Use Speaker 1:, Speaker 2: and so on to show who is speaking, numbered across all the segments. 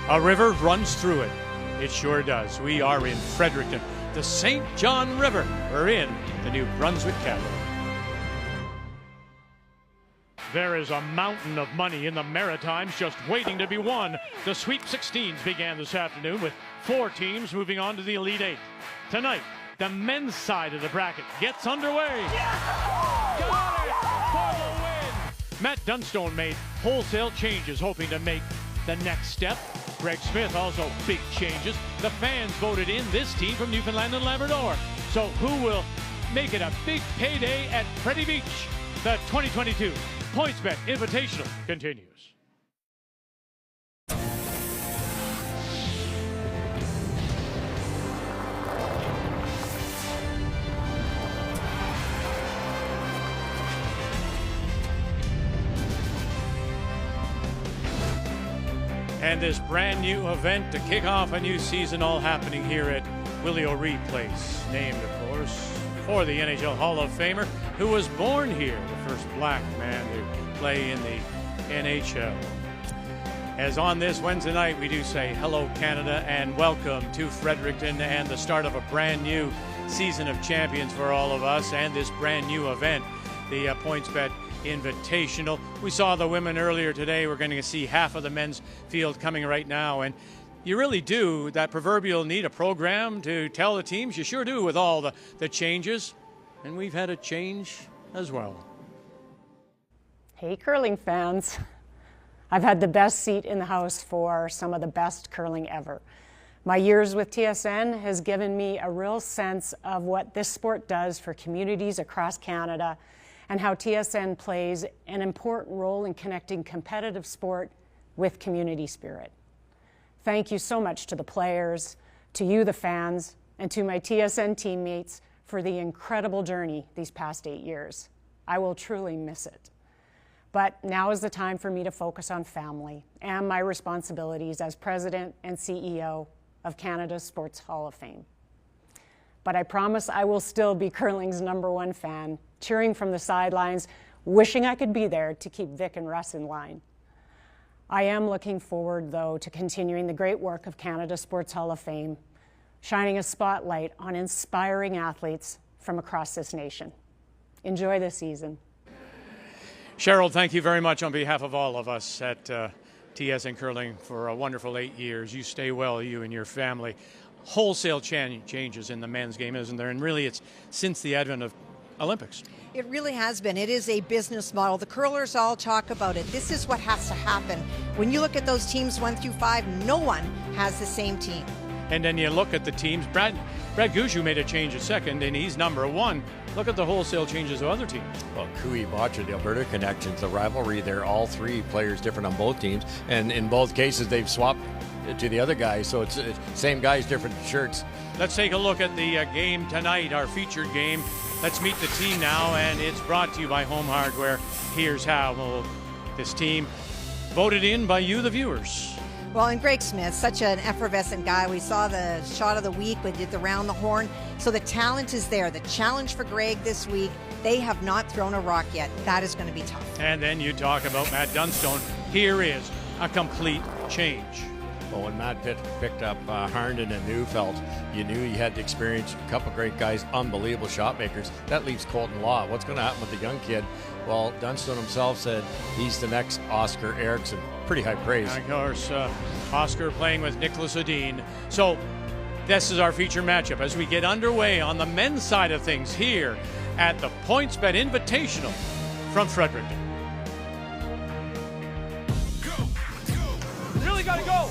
Speaker 1: A river runs through it. It sure does. We are in Fredericton, the St. John River. We're in the New Brunswick capital. There is a mountain of money in the Maritimes just waiting to be won. The Sweet 16s began this afternoon with 4 teams moving on to the Elite 8. Tonight, the men's side of the bracket gets underway. Got it for the win! Matt Dunstone made wholesale changes, hoping to make the next step. Greg Smith also big changes. The fans voted in this team from Newfoundland and Labrador. So who will make it a big payday at Freddie Beach? The 2022 PointsBet Invitational continues. And this brand new event to kick off a new season, all happening here at Willie O'Ree Place, named, of course, for the NHL Hall of Famer, who was born here, the first black man to play in the NHL. As on this Wednesday night, we do say hello, Canada, and welcome to Fredericton and the start of a brand new season of champions for all of us and this brand new event, the PointsBet Invitational. We saw the women earlier today. We're going to see half of the men's field coming right now, and you really do, that proverbial need a program to tell the teams. You sure do with all the changes, and we've had a change as well.
Speaker 2: Hey, curling fans. I've had the best seat in the house for some of the best curling ever. My years with TSN has given me a real sense of what this sport does for communities across Canada and how TSN plays an important role in connecting competitive sport with community spirit. Thank you so much to the players, to you, the fans, and to my TSN teammates for the incredible journey these past 8 years. I will truly miss it. But now is the time for me to focus on family and my responsibilities as President and CEO of Canada's Sports Hall of Fame. But I promise I will still be curling's #1 fan, cheering from the sidelines, wishing I could be there to keep Vic and Russ in line. I am looking forward, though, to continuing the great work of Canada's Sports Hall of Fame, shining a spotlight on inspiring athletes from across this nation. Enjoy this season.
Speaker 1: Cheryl, thank you very much on behalf of all of us at TSN Curling for a wonderful 8 years. You stay well, you and your family. Wholesale changes in the men's game, isn't there? And really, it's since the advent of Olympics.
Speaker 3: It really has been. It is a business model. The curlers all talk about it. This is what has to happen. When you look at those teams 1 through 5, no one has the same team.
Speaker 1: And then you look at the teams. Brad Gouchou made a change at second, and he's #1. Look at the wholesale changes of other teams.
Speaker 4: Well, Kui Botcha, the Alberta Connections, the rivalry there, all 3 players different on both teams. And in both cases, they've swapped to the other guys, so it's same guys, different shirts.
Speaker 1: Let's take a look at the game tonight, our featured game. Let's meet the team now, and it's brought to you by Home Hardware. Here's how. Well, this team voted in by you, the viewers.
Speaker 3: Well, and Greg Smith, such an effervescent guy. We saw the shot of the week. We did the round the horn. So the talent is there. The challenge for Greg this week, they have not thrown a rock yet. That is going to be tough.
Speaker 1: And then you talk about Matt Dunstone. Here is a complete change.
Speaker 4: Well, when Matt picked up Harnden and Neufeld, you knew he had to experience a couple great guys, unbelievable shot makers. That leaves Colton Law. What's going to happen with the young kid? Well, Dunstone himself said he's the next Oscar Eriksson. Pretty high praise.
Speaker 1: And of course, Oscar playing with Nicholas Edin. So this is our feature matchup as we get underway on the men's side of things here at the PointsBet Invitational from Fredericton. Really got to go.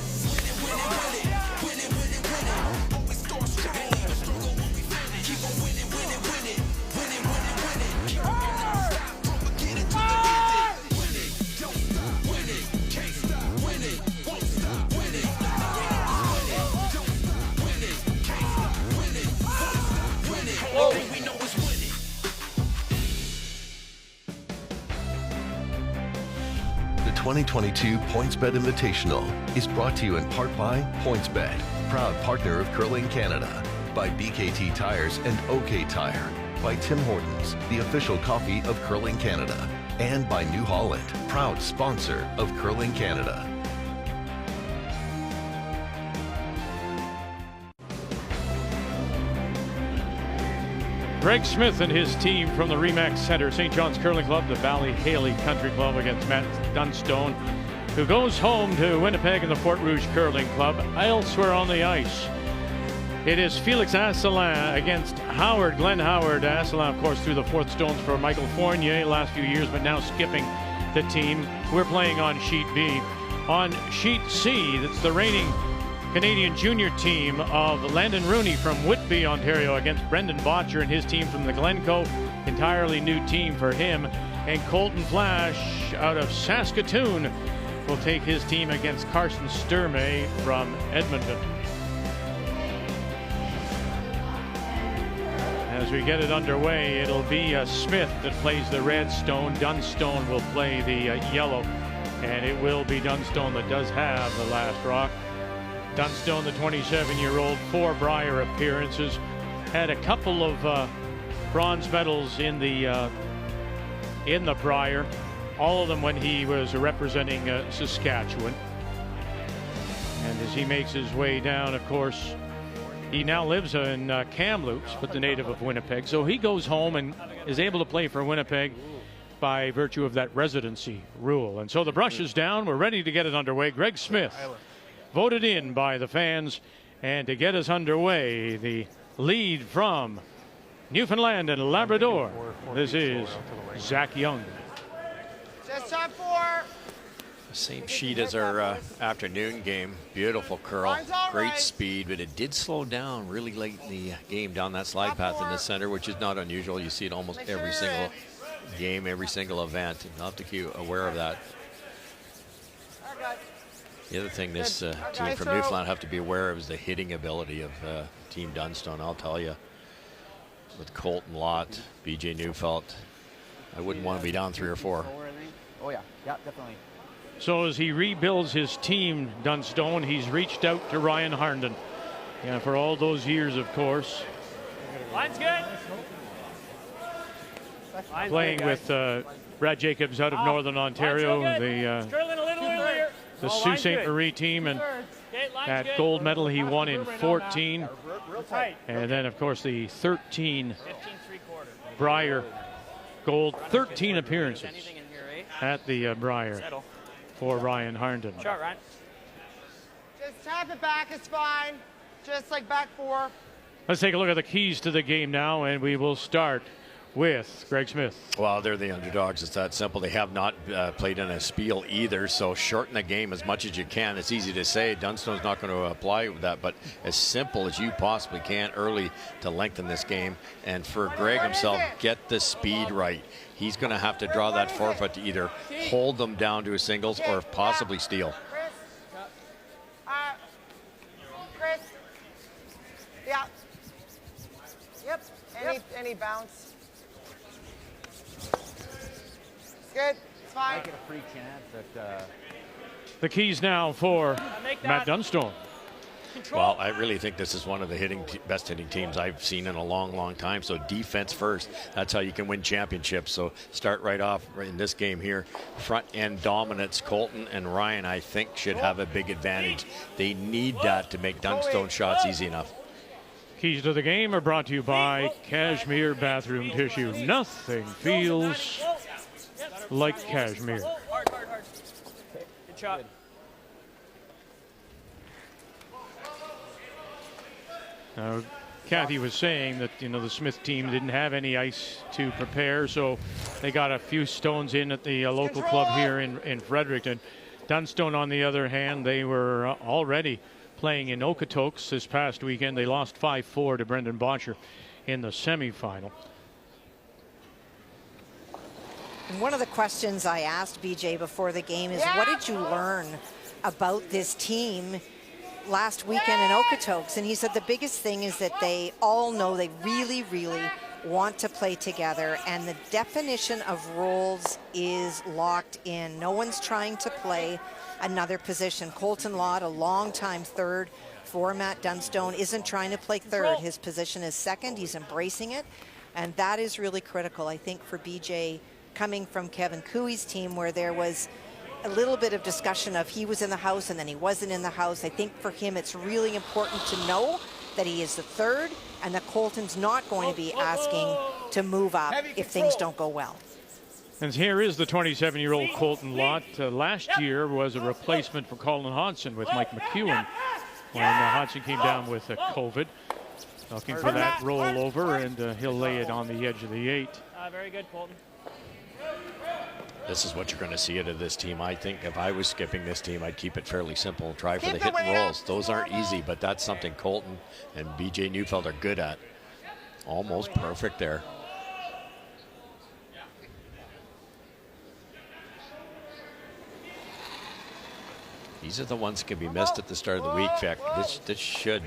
Speaker 5: The 2022 PointsBet Invitational is brought to you in part by PointsBet, proud partner of Curling Canada, by BKT Tires and OK Tire, by Tim Hortons, the official coffee of Curling Canada, and by New Holland, proud sponsor of Curling Canada.
Speaker 1: Greg Smith and his team from the Remax Center, St. John's Curling Club, the Valley Haley Country Club against Matt Dunstone, who goes home to Winnipeg and the Fort Rouge Curling Club. Elsewhere on the ice, it is Felix Asselin against Howard, Glenn Howard. Asselin, of course, threw the fourth stones for Michael Fournier last few years, but now skipping the team. We're playing on Sheet B. On Sheet C, that's the reigning Canadian junior team of Landon Rooney from Whitby, Ontario, against Brendan Botcher and his team from the Glencoe. Entirely new team for him. And Colton Flash out of Saskatoon will take his team against Carson Sturmey from Edmonton. As we get it underway, it'll be Smith that plays the red stone. Dunstone will play the yellow. And it will be Dunstone that does have the last rock. Dunstone, the 27-year-old, 4 Brier appearances, had a couple of bronze medals in the Brier, all of them when he was representing Saskatchewan. And as he makes his way down, of course, he now lives in Kamloops, but the native of Winnipeg. So he goes home and is able to play for Winnipeg by virtue of that residency rule. And so the brush is down. We're ready to get it underway. Greg Smith, voted in by the fans, and to get us underway, the lead from Newfoundland and Labrador. This is Zach Young.
Speaker 6: Just time 4.
Speaker 4: Same sheet as our afternoon game. Beautiful curl, great speed, but it did slow down really late in the game down that slide path in the center, which is not unusual. You see it almost every single game, every single event, and you'll have to keep aware of that. The other thing this team from Newfoundland have to be aware of is the hitting ability of Team Dunstone. I'll tell you, with Colton Lott, BJ Neufeld, I wouldn't want to be down 3 or 4.
Speaker 6: Oh yeah, definitely.
Speaker 1: So as he rebuilds his team, Dunstone, he's reached out to Ryan Harnden. Yeah, for all those years, of course.
Speaker 6: Line's good.
Speaker 1: Playing with Brad Jacobs out of Northern Ontario, the Sault Ste. Marie team, and that gold medal he won in 14. And then, of course, the 13 Brier gold, 13 appearances at the Brier for Ryan Harnden.
Speaker 6: Shot, Ryan. Just tap it back, it's fine. Just like back 4.
Speaker 1: Let's take a look at the keys to the game now, and we will start with Greg Smith.
Speaker 4: Well, they're the underdogs. It's that simple. They have not played in a spiel either, so shorten the game as much as you can. It's easy to say. Dunstone's not going to apply with that, but as simple as you possibly can early to lengthen this game. And for Greg himself, get the speed right. He's going to have to draw that forfeit to either hold them down to a singles or possibly steal.
Speaker 6: Chris. Yeah. Yep. Any bounce. Good. It's fine.
Speaker 7: Make it a free chance that
Speaker 1: The keys now for Matt Dunstone.
Speaker 4: Well, I really think this is one of the best hitting teams I've seen in a long, long time. So defense first. That's how you can win championships. So start right off in this game here. Front end dominance. Colton and Ryan, I think, should have a big advantage. They need that to make Dunstone shots easy enough.
Speaker 1: Keys to the game are brought to you by Cashmere Bathroom Tissue. Nothing feels like cashmere.
Speaker 6: Hard. Good shot.
Speaker 1: Now, Kathy was saying that, the Smith team didn't have any ice to prepare, so they got a few stones in at the local club here in Fredericton. Dunstone, on the other hand, they were already playing in Okotoks this past weekend. They lost 5-4 to Brendan Botcher in the semifinal.
Speaker 3: And one of the questions I asked BJ before the game is, what did you learn about this team last weekend in Okotoks? And he said the biggest thing is that they all know they really, really want to play together, and the definition of roles is locked in. No one's trying to play another position. Colton Lott, a long-time third for Matt Dunstone, isn't trying to play third. His position is second. He's embracing it, and that is really critical, I think, for BJ, coming from Kevin Cooey's team, where there was a little bit of discussion of he was in the house and then he wasn't in the house. I think for him it's really important to know that he is the third and that Colton's not going to be asking to move up if things don't go well.
Speaker 1: And here is the 27-year-old Colton Lott. Last year was a replacement for Colin Hodgson with Mike McEwen when Hodgson came down with COVID. Looking for that rollover, and he'll lay it on the edge of the 8.
Speaker 8: Very good, Colton.
Speaker 4: This is what you're going to see out of this team. I think if I was skipping this team, I'd keep it fairly simple. Try for the hit and rolls. Those aren't easy, but that's something Colton and BJ Neufeld are good at. Almost perfect there. These are the ones that can be missed at the start of the week. In fact, this should,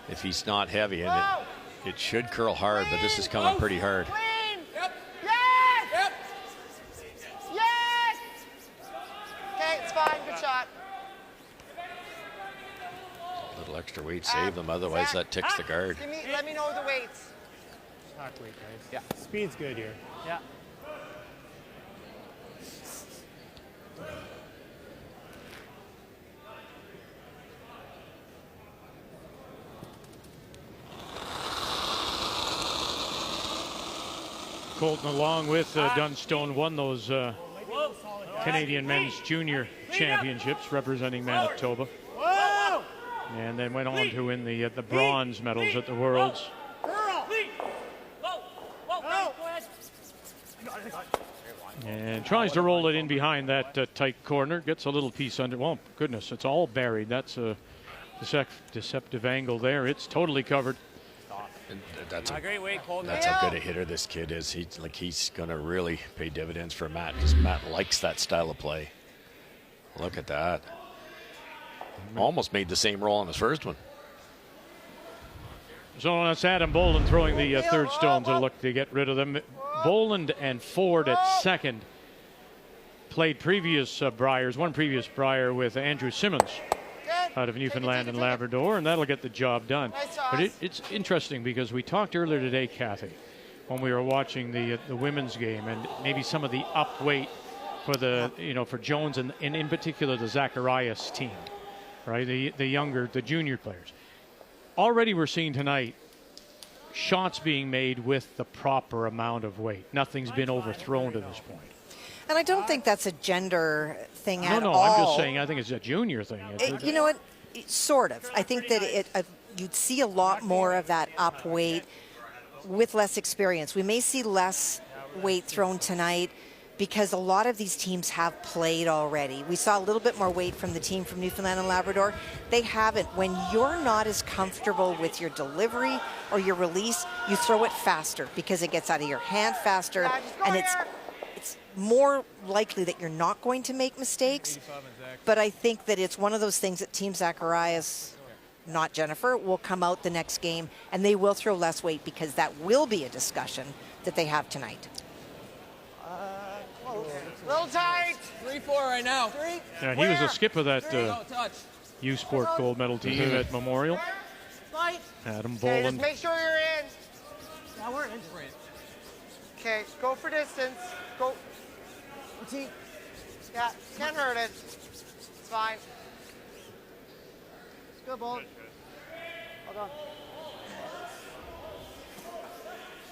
Speaker 4: if he's not heavy, and it should curl hard, but this is coming pretty hard.
Speaker 6: Okay, it's fine. Good shot.
Speaker 4: A little extra weight save them, otherwise that ticks the guard.
Speaker 6: Let me know the weights.
Speaker 8: Talk weight, guys. Yeah. Speed's good here. Yeah.
Speaker 1: Colton, along with Dunstone, won those Canadian Men's Junior Championships representing Manitoba. And then went on to win the bronze medals at the Worlds. And tries to roll it in behind that tight corner. Gets a little piece under. Well, goodness, it's all buried. That's a deceptive angle there. It's totally covered.
Speaker 4: And that's a
Speaker 8: Great weight, Colton.
Speaker 4: That's how good a hitter this kid is. He's going to really pay dividends for Matt, because Matt likes that style of play. Look at that. Almost made the same roll on his first one.
Speaker 1: So that's Adam Boland throwing the third stone to look to get rid of them. Boland and Ford at second. Played previous Briars, one previous Briar with Andrew Simmons out of Newfoundland and Labrador, and that'll get the job done. But it's interesting because we talked earlier today, Kathy, when we were watching the women's game, and maybe some of the up weight for the for Jones and in particular the Zacharias team, right? The junior players. Already we're seeing tonight shots being made with the proper amount of weight. Nothing's been overthrown to this point.
Speaker 3: And I don't think that's a gender thing at all.
Speaker 1: No, I'm just saying I think it's a junior thing.
Speaker 3: You know what? Sort of. I think that you'd see a lot more of that up weight with less experience. We may see less weight thrown tonight because a lot of these teams have played already. We saw a little bit more weight from the team from Newfoundland and Labrador. They haven't. When you're not as comfortable with your delivery or your release, you throw it faster because it gets out of your hand faster, and it's more likely that you're not going to make mistakes. But I think that it's one of those things that Team Zacharias, not Jennifer, will come out the next game and they will throw less weight because that will be a discussion that they have tonight.
Speaker 6: Little tight.
Speaker 8: 3-4 right now.
Speaker 1: Yeah, he was a skip of that U Sport gold medal team at Memorial. Adam
Speaker 6: Okay, just
Speaker 1: Boland.
Speaker 6: make sure you're in.
Speaker 8: Yeah, we're in.
Speaker 6: Okay, go for distance. Go. Yeah, can't hurt it. It's fine. Good ball. Hold on.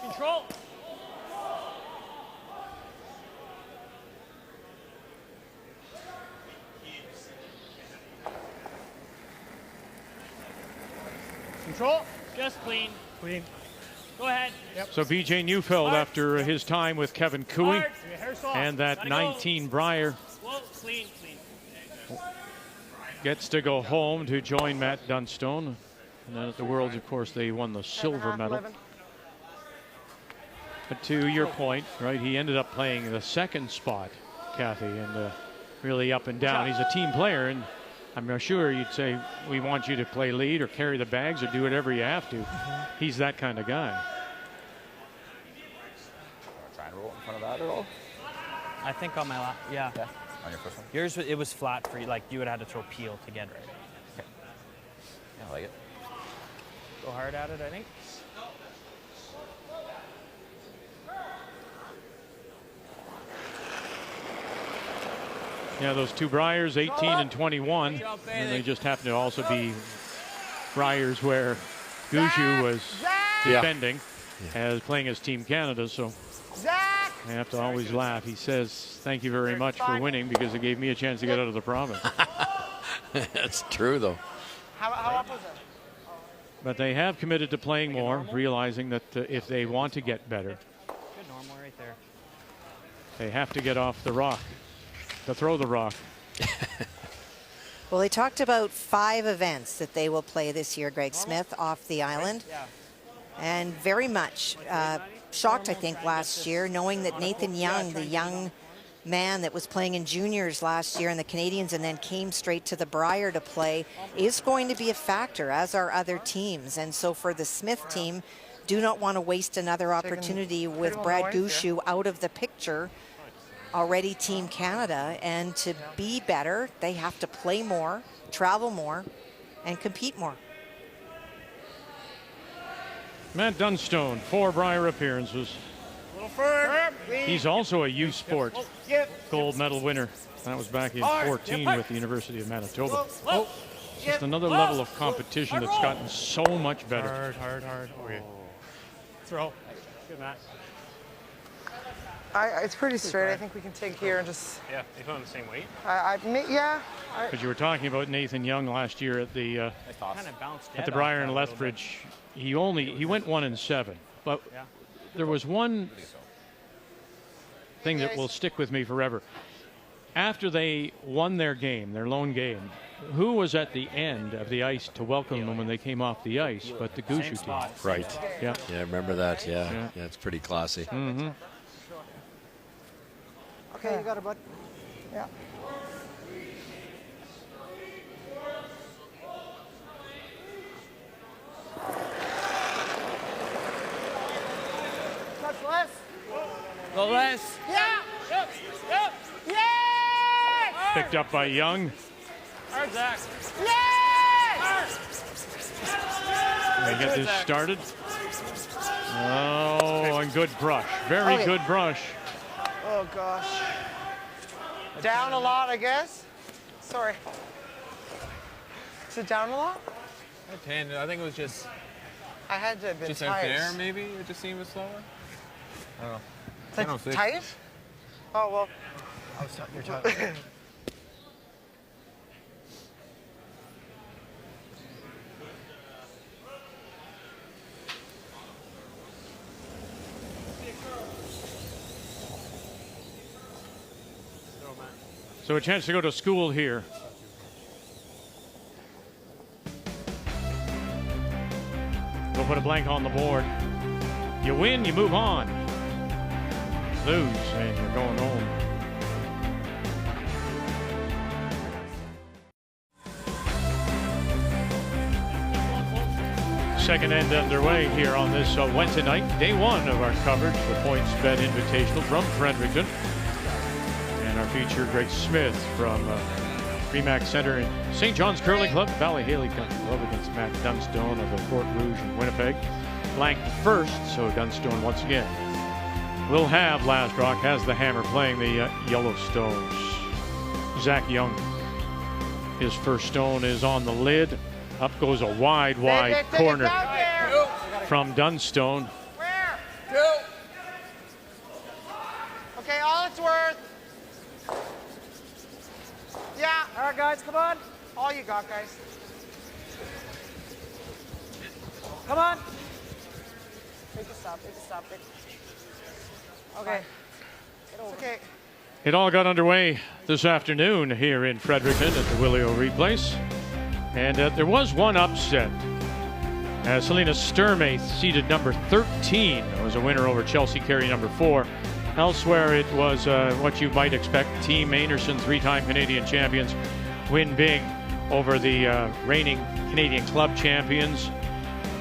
Speaker 8: Control. Control. Just clean. Clean. Go ahead. Yep.
Speaker 1: So BJ Neufeld, after his time with Kevin Cooey and that 19 Briar,
Speaker 8: Clean.
Speaker 1: gets to go home to join Matt Dunstone. And then at the Worlds, of course, they won the silver medal. But to your point, right, he ended up playing the second spot, Kathy, and really up and down. He's a team player, and I'm sure you'd say, we want you to play lead or carry the bags or do whatever you have to. He's that kind of guy.
Speaker 7: Try and roll in front of that at all?
Speaker 8: I think on my last, yeah.
Speaker 7: On your first one?
Speaker 8: Yours, it was flat for you. Like you would have had to throw peel to get it.
Speaker 7: Okay. Yeah, I like it.
Speaker 8: Go hard at it, I think.
Speaker 1: Yeah, those two Briars, 18 and 21, and they just happen to also be Briars where Gushu was
Speaker 6: Zach!
Speaker 1: defending as playing as Team Canada, so
Speaker 6: Zach!
Speaker 1: I have to always laugh. He says, thank you very much for winning because it gave me a chance to get out of the province.
Speaker 4: That's true, though.
Speaker 6: How up was it?
Speaker 1: But they have committed to playing more, realizing that if they want to get better,
Speaker 8: Good normal right there.
Speaker 1: they have to get off the rock, to throw the rock.
Speaker 3: Well, they talked about 5 events that they will play this year, Greg Smith, off the island. And very much shocked, I think, last year, knowing that Nathan Young, the young man that was playing in juniors last year in the Canadians and then came straight to the Brier to play, is going to be a factor, as are other teams. And so for the Smith team, do not want to waste another opportunity with Brad Gushu out of the picture. Already Team Canada, and to be better, they have to play more, travel more, and compete more.
Speaker 1: Matt Dunstone, 4 Brier appearances. He's also a youth sport gold medal winner. That was back in 14 with the University of Manitoba. Just another level of competition that's gotten so much better.
Speaker 8: Hard. Okay. Throw. Good, Matt.
Speaker 6: It's pretty straight. I think we can take here and just.
Speaker 8: Yeah, they put on the same weight.
Speaker 1: Because you were talking about Nathan Young last year at the
Speaker 8: Kind of bounced
Speaker 1: at the Brier in Lethbridge. He went 1-7, but there was one thing that will stick with me forever. After they won their game, their lone game, who was at the end of the ice to welcome them when they came off the ice but the Gushu team?
Speaker 4: Right.
Speaker 1: Yeah.
Speaker 4: Yeah, remember that. Yeah, it's pretty classy.
Speaker 1: Mm-hmm.
Speaker 6: Okay, you got it, bud. Yeah. Touch less.
Speaker 8: Go less.
Speaker 6: Yeah.
Speaker 8: Yep.
Speaker 6: Yes!
Speaker 1: Picked up by Young.
Speaker 8: Hard, Zach.
Speaker 6: Yes!
Speaker 1: They get this started. Oh, and good brush. Very good brush.
Speaker 6: Oh, gosh. Down a lot, I guess. Sorry. Is it down a lot?
Speaker 9: I think it was just
Speaker 6: I had to have been
Speaker 9: just
Speaker 6: tight.
Speaker 9: unfair, maybe. It just seemed slower. I don't know.
Speaker 6: It's
Speaker 9: I don't think.
Speaker 6: tight? Oh, well. You're tight.
Speaker 1: So a chance to go to school here. We'll put a blank on the board. You win, you move on. Lose, and you're going home. Second end underway here on this Wednesday night, day 1 of our coverage, the PointsBet Invitational from Fredericton. And our feature, Greg Smith from Remax Center in St. John's Curling Club, Valley Haley Country Club against Matt Dunstone of the Fort Rouge in Winnipeg. Blanked first, so Dunstone once again will have last rock, has the hammer playing the Yellowstones. Zach Young, his first stone is on the lid. Up goes a wide corner from Dunstone.
Speaker 6: Where? Okay, all it's worth. Yeah. All right, guys, come on. All you got, guys. Come on. Take a stop. Okay. Okay.
Speaker 1: It all got underway this afternoon here in Fredericton at the Willie O'Ree Place. And there was one upset. Selena Sturmay seeded number 13. It was a winner over Chelsea Carey number 4. Elsewhere, it was what you might expect. Team Einarson, 3-time Canadian champions, win big over the reigning Canadian club champions.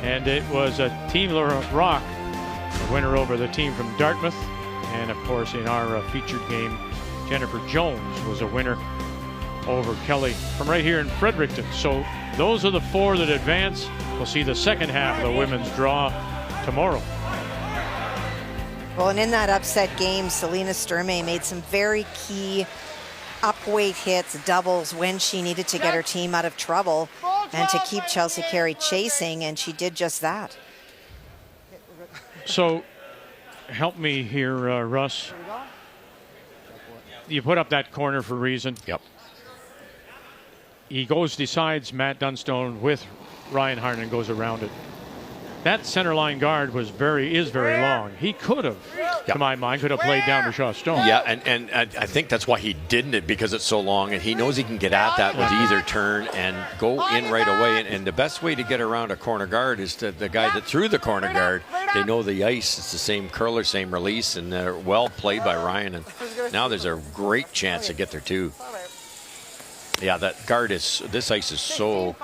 Speaker 1: And it was Team Rock, a winner over the team from Dartmouth. And of course, in our featured game, Jennifer Jones was a winner over Kelly from right here in Fredericton. So those are the 4 that advance. We'll see the second half of the women's draw tomorrow.
Speaker 3: Well, and in that upset game, Selena Sturmay made some very key upweight hits, doubles, when she needed to get her team out of trouble. and to keep Chelsea Carey chasing, and she did just that.
Speaker 1: So, help me here, Russ. You put up that corner for a reason.
Speaker 4: Yep.
Speaker 1: He decides Matt Dunstone with Ryan Harden goes around it. That center line guard is very long. He could have, to my mind, could have played down to Shaw Stone.
Speaker 4: Yeah, and I think that's why he didn't it, because it's so long, and he knows he can get at that with either turn and go in right away. And the best way to get around a corner guard is to the guy that threw the corner guard. They know the ice. It's the same curler, same release, and they're well played by Ryan. And now there's a great chance to get there too. Yeah, that guard this ice is so.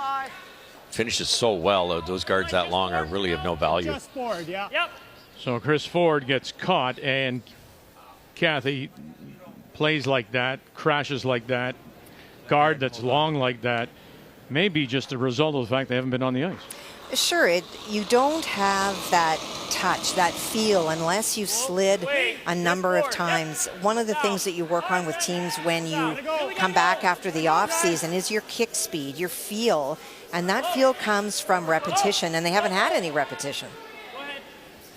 Speaker 4: Finishes so well. Those guards that long are really of no value.
Speaker 8: Just Ford, yeah. Yep.
Speaker 1: So Chris Ford gets caught, and Kathy plays like that, crashes like that, guard that's long like that, may be just a result of the fact they haven't been on the ice.
Speaker 3: Sure, you don't have that touch, that feel, unless you slid a number of times. One of the things that you work on with teams when you come back after the off season is your kick speed, your feel, and that feel comes from repetition, and they haven't had any repetition.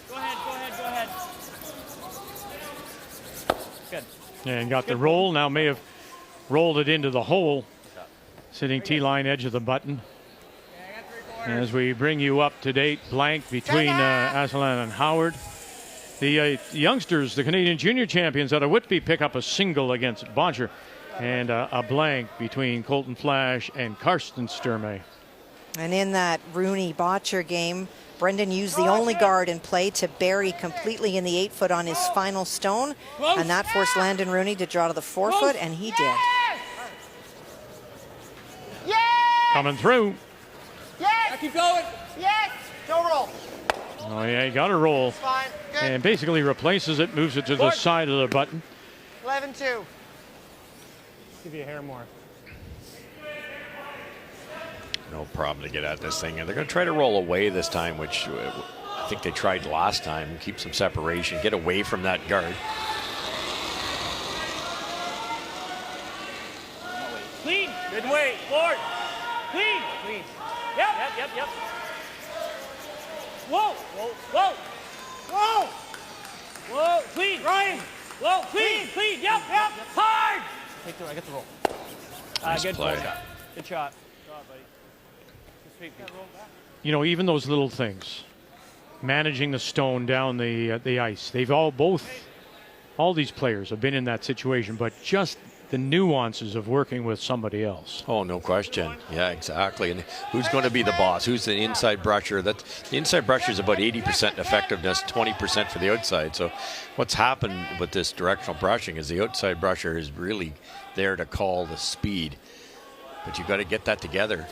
Speaker 8: Go ahead. Good.
Speaker 1: And got the roll, now may have rolled it into the hole, sitting T-line edge of the button. As we bring you up to date, blank between Aslan and Howard. The youngsters, the Canadian junior champions out of Whitby, pick up a single against Boncher, and a blank between Colton Flash and Karsten Sturmey.
Speaker 3: And in that Rooney-Botcher game, Brendan used the only guard in play to bury completely in the 8-foot on his final stone, and that forced Landon Rooney to draw to the 4-foot, and he did.
Speaker 1: Coming through.
Speaker 6: Yes! Keep going. Yes! Don't roll.
Speaker 1: Oh, yeah, he got a roll.
Speaker 6: Fine. Good.
Speaker 1: And basically replaces it, moves it to the side of the button.
Speaker 6: 11-2.
Speaker 8: Give you a hair more.
Speaker 4: No problem to get at this thing. And they're going to try to roll away this time, which I think they tried last time. Keep some separation, get away from that guard.
Speaker 8: Clean. Good weight. Forward. Clean. Yep. Whoa. Clean. Ryan. Whoa. Clean. Yep. Hard. I get the roll.
Speaker 4: Nice
Speaker 8: Good
Speaker 4: play.
Speaker 8: Good shot.
Speaker 1: You know, even those little things, managing the stone down the ice. They've all these players have been in that situation, but just the nuances of working with somebody else.
Speaker 4: Oh, no question. Yeah, exactly. And who's going to be the boss? Who's the inside brusher? The inside brusher is about 80% effectiveness, 20% for the outside. So what's happened with this directional brushing is the outside brusher is really there to call the speed. But you've got to get that together.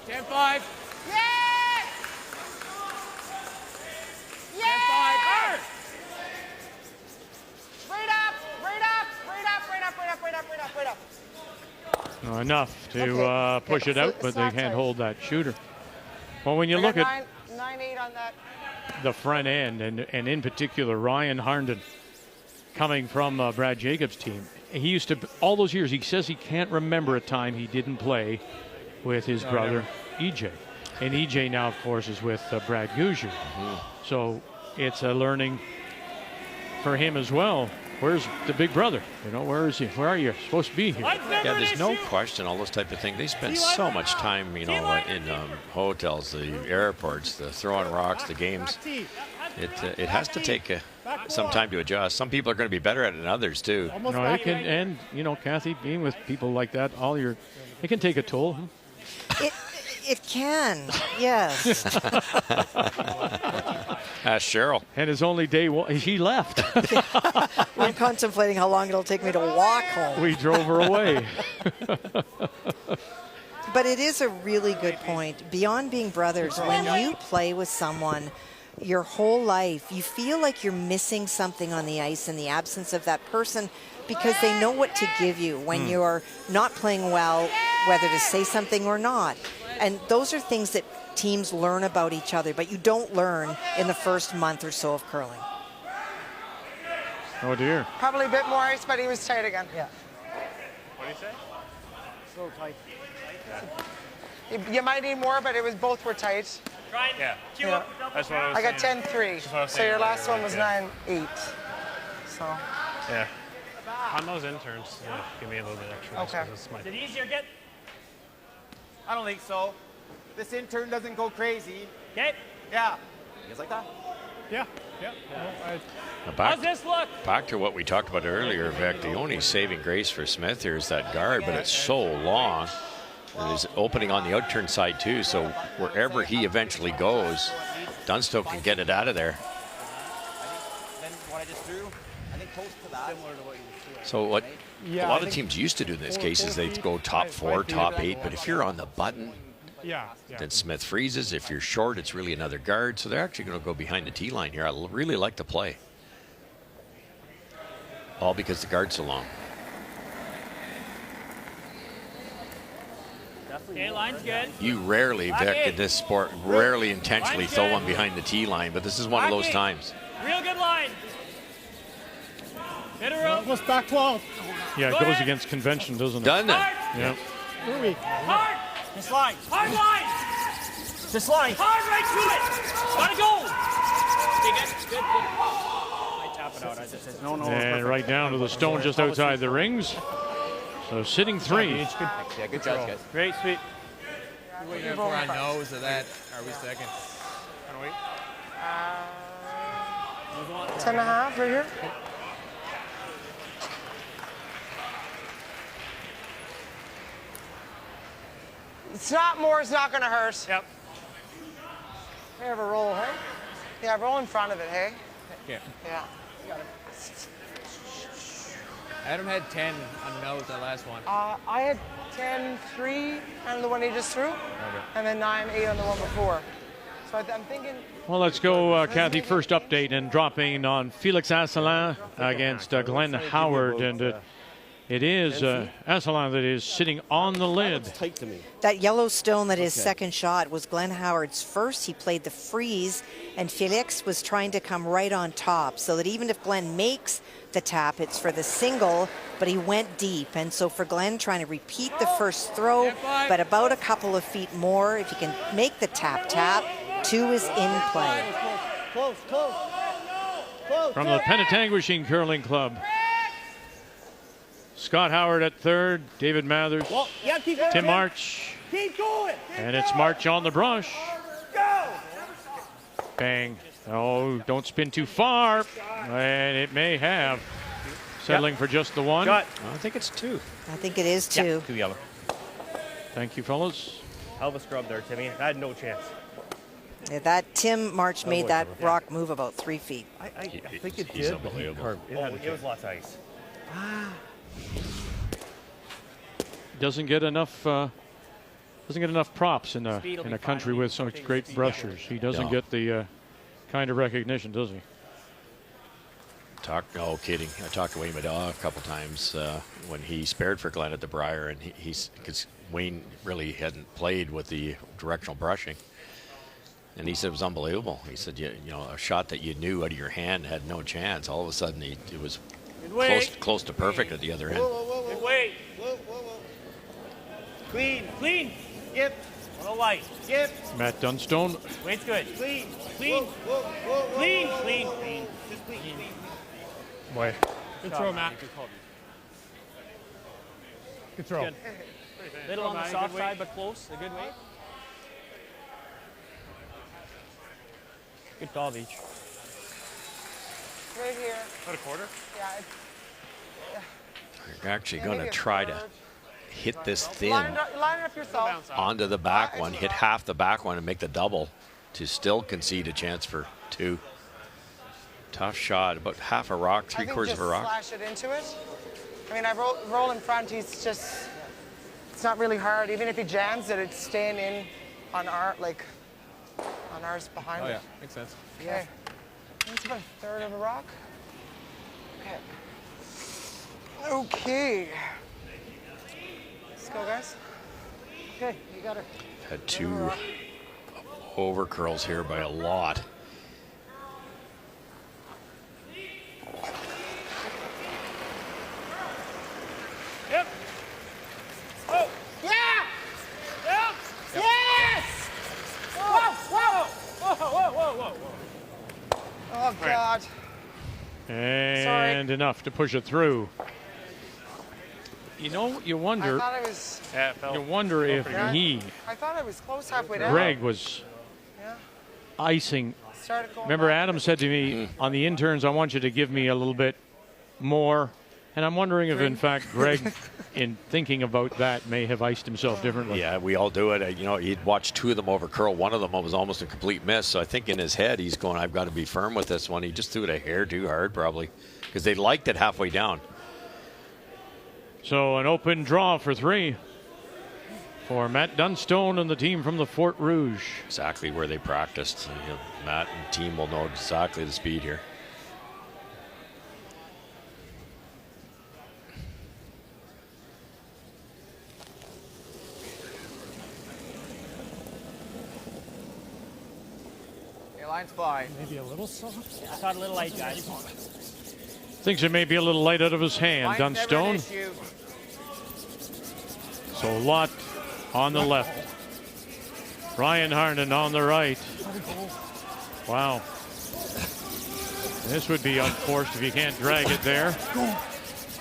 Speaker 8: 10-5. Yes! 10-5.
Speaker 6: Right up.
Speaker 1: Enough to push it out, but they can't hold that shooter. Well, when you look at
Speaker 6: 9-8 on that.
Speaker 1: the front end, and in particular Ryan Harnden coming from Brad Jacobs' team, he used to, all those years, he says he can't remember a time he didn't play with his brother EJ. And EJ now, of course, is with Brad Gouger. So it's a learning for him as well. Where's the big brother? You know, where is he? Where are you? Supposed to be here.
Speaker 4: Yeah, there's no question. All those type of things. They spend so much time, you know, in hotels, the airports, the throwing rocks, the games. It has to take some time to adjust. Some people are going to be better at it than others too.
Speaker 1: No, it can, and you know, Kathy, being with people like that, it can take a toll.
Speaker 3: It can, yes.
Speaker 4: Ask Cheryl.
Speaker 1: And his only day, he left.
Speaker 3: I'm contemplating how long it'll take me to walk home.
Speaker 1: We drove her away.
Speaker 3: But it is a really good point. Beyond being brothers, when you play with someone your whole life, you feel like you're missing something on the ice in the absence of that person, because they know what to give you when you're not playing well, whether to say something or not. And those are things that teams learn about each other, but you don't learn in the first month or so of curling.
Speaker 1: Oh, dear.
Speaker 6: Probably a bit more ice, but he was tight again. Yeah.
Speaker 8: What do you say? So tight.
Speaker 6: You might need more, but both were tight.
Speaker 8: Right. Yeah.
Speaker 6: Yeah.
Speaker 1: That's what I was
Speaker 6: I got
Speaker 1: saying.
Speaker 6: 10-3.
Speaker 1: what I was
Speaker 6: So
Speaker 1: saying
Speaker 6: your last
Speaker 1: earlier,
Speaker 6: one was
Speaker 1: yeah.
Speaker 6: 9-8. So.
Speaker 1: Yeah. On those interns, yeah, give me a little bit extra.
Speaker 6: Okay.
Speaker 1: This is my-
Speaker 8: Is it easier? Get.
Speaker 10: I don't think so. This intern doesn't go crazy.
Speaker 8: Okay.
Speaker 10: Yeah. You guys like that?
Speaker 1: Yeah. Yeah.
Speaker 8: How's this look?
Speaker 4: Back to what we talked about earlier, Vic. The only saving grace for Smith here is that guard, but it's so long. There's opening on the outturn side too, so wherever he eventually goes, Dunstone can get it out of there.
Speaker 10: Then what I just threw, I think close to that. Similar to what you just threw.
Speaker 4: So what a lot of teams used to do in this case is they go top 4, top 8, but if you're on the button, then Smith freezes. If you're short, it's really another guard. So they're actually going to go behind the tee line here. I really like the play. All because the guard's so long.
Speaker 8: Okay, line's good.
Speaker 4: You rarely, Vic, in this sport, rarely intentionally throw one behind the tee line, but this is one of those times.
Speaker 8: Real good line. Hit a rope.
Speaker 11: Almost back 12.
Speaker 1: Yeah, it goes against convention, doesn't it?
Speaker 4: Doesn't it?
Speaker 1: Yeah.
Speaker 11: We're weak.
Speaker 8: Hard. Just line. Hard line. Just line. Hard right to it. Gotta go. Okay, good. I tap it out. I just said no.
Speaker 1: And right down to the stone just outside the rings. So sitting 3.
Speaker 10: Yeah, good job, guys.
Speaker 8: Great, sweet.
Speaker 9: Waiting for our nose of that. Are we second?
Speaker 6: 10.5 right here. It's not more, it's not going to hurt.
Speaker 1: Yep.
Speaker 6: We have a roll, hey? Yeah, roll in front of it, hey?
Speaker 9: Yeah.
Speaker 6: Yeah.
Speaker 9: Adam had 10 on nose that last one.
Speaker 6: I had 10-3 on the one he just threw, and then 9-8 on the one before. So I'm thinking.
Speaker 1: Well, let's go, Kathy. First update and dropping on Felix Asselin against Glenn Howard. And it is Asselin that is sitting on the lid.
Speaker 3: That yellow stone that his second shot was Glenn Howard's first. He played the freeze, and Felix was trying to come right on top so that even if Glenn makes the tap, it's for the single, but he went deep. And so for Glenn, trying to repeat the first throw, but about a couple of feet more, if he can make the tap, 2 is in play.
Speaker 11: Close.
Speaker 1: From the Penetanguishene Curling Club. Scott Howard at third, David Mathers, Tim March,
Speaker 8: Keep going.
Speaker 1: and it's March on the brush. Bang. Oh, don't spin too far. And it may have. Settling for just the one.
Speaker 8: Got.
Speaker 4: I think it's 2.
Speaker 3: I think it is 2.
Speaker 8: 2 yellow.
Speaker 1: Thank you, fellas.
Speaker 8: Hell of a scrub there, Timmy. I had no chance.
Speaker 3: Yeah, that Tim March made that rock move about 3 feet.
Speaker 8: I think it
Speaker 4: He's
Speaker 8: did.
Speaker 4: unbelievable.
Speaker 8: It was lots of ice.
Speaker 1: Doesn't get enough props in a country with such great brushers. He doesn't get the kind of recognition, does he?
Speaker 4: No kidding. I talked to Wayne Madaw a couple times when he spared for Glenn at the Briar, and he's because Wayne really hadn't played with the directional brushing, and he said it was unbelievable. He said, you know, a shot that you knew out of your hand had no chance. All of a sudden, it was close to perfect at the other end.
Speaker 8: Good weight. Clean. Yep. No light. Yep.
Speaker 1: Matt Dunstone.
Speaker 8: Weight's good. Clean. Just clean.
Speaker 1: Boy.
Speaker 11: Good throw, Matt. Good throw.
Speaker 8: Good. Little on the soft side, but close. A good weight. Good call, Beach.
Speaker 6: Right here.
Speaker 8: About a quarter?
Speaker 6: Yeah.
Speaker 4: You're actually going to try to hit this thin
Speaker 6: Line it up yourself.
Speaker 4: onto the back one, hit half the back one, and make the double to still concede a chance for 2. Tough shot, about half a rock, 3/4 of a rock.
Speaker 6: Slash it into it. I mean, I roll in front. It's not really hard. Even if he jams it, it's staying in on ours behind
Speaker 9: Oh,
Speaker 6: it.
Speaker 9: yeah. Makes sense.
Speaker 6: Okay. It's about 1/3 of a rock. Okay. Let's go, guys. Okay, you got it.
Speaker 4: Had 2 over curls here by a lot.
Speaker 8: Yep. Oh.
Speaker 1: enough to push it through. You know, you wonder.
Speaker 6: I thought it was.
Speaker 1: You wonder if he,
Speaker 6: I thought it was close halfway down.
Speaker 1: Greg, was icing. Remember, Adam said to me on the interns, "I want you to give me a little bit more." And I'm wondering if, in fact, Greg, in thinking about that, may have iced himself differently.
Speaker 4: Yeah, we all do it. You know, he'd watched 2 of them over curl. One of them was almost a complete miss. So I think in his head, he's going, I've got to be firm with this one. He just threw it a hair too hard, probably, because they liked it halfway down.
Speaker 1: So an open draw for 3 for Matt Dunstone and the team from the Fort Rouge.
Speaker 4: Exactly where they practiced. You know, Matt and team will know exactly the speed here.
Speaker 6: Line's flying.
Speaker 11: Maybe a little soft.
Speaker 8: I thought a little light, guys.
Speaker 1: Thinks it may be a little light out of his hand, Dunstone. So Lott on the left. Ryan Harnden on the right. Wow. This would be unforced if you can't drag it there.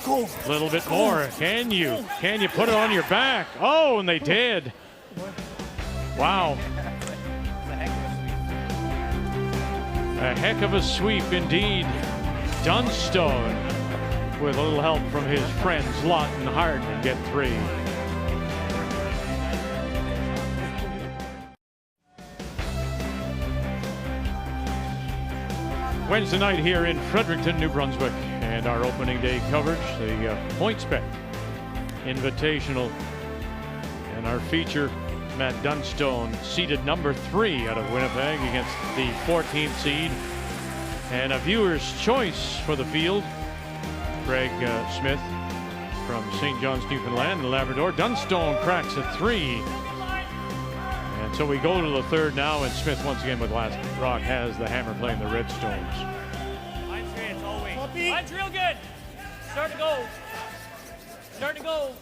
Speaker 11: Go.
Speaker 1: A little bit more. Can you? Can you put it on your back? Oh, and they did. Wow. A heck of a sweep indeed. Dunstone, with a little help from his friends Lott and Harden, get 3. Wednesday night here in Fredericton, New Brunswick, and our opening day coverage, the PointsBet Invitational, and our feature, Matt Dunstone, seeded number 3 out of Winnipeg against the 14th seed. And a viewer's choice for the field, Greg Smith from St. John's, Newfoundland and Labrador. Dunstone cracks a 3. And so we go to the 3rd now, and Smith once again with last rock has the hammer playing the Redstones.
Speaker 8: Line's great, it's all wing. Line's real good. Start to go. Start to go.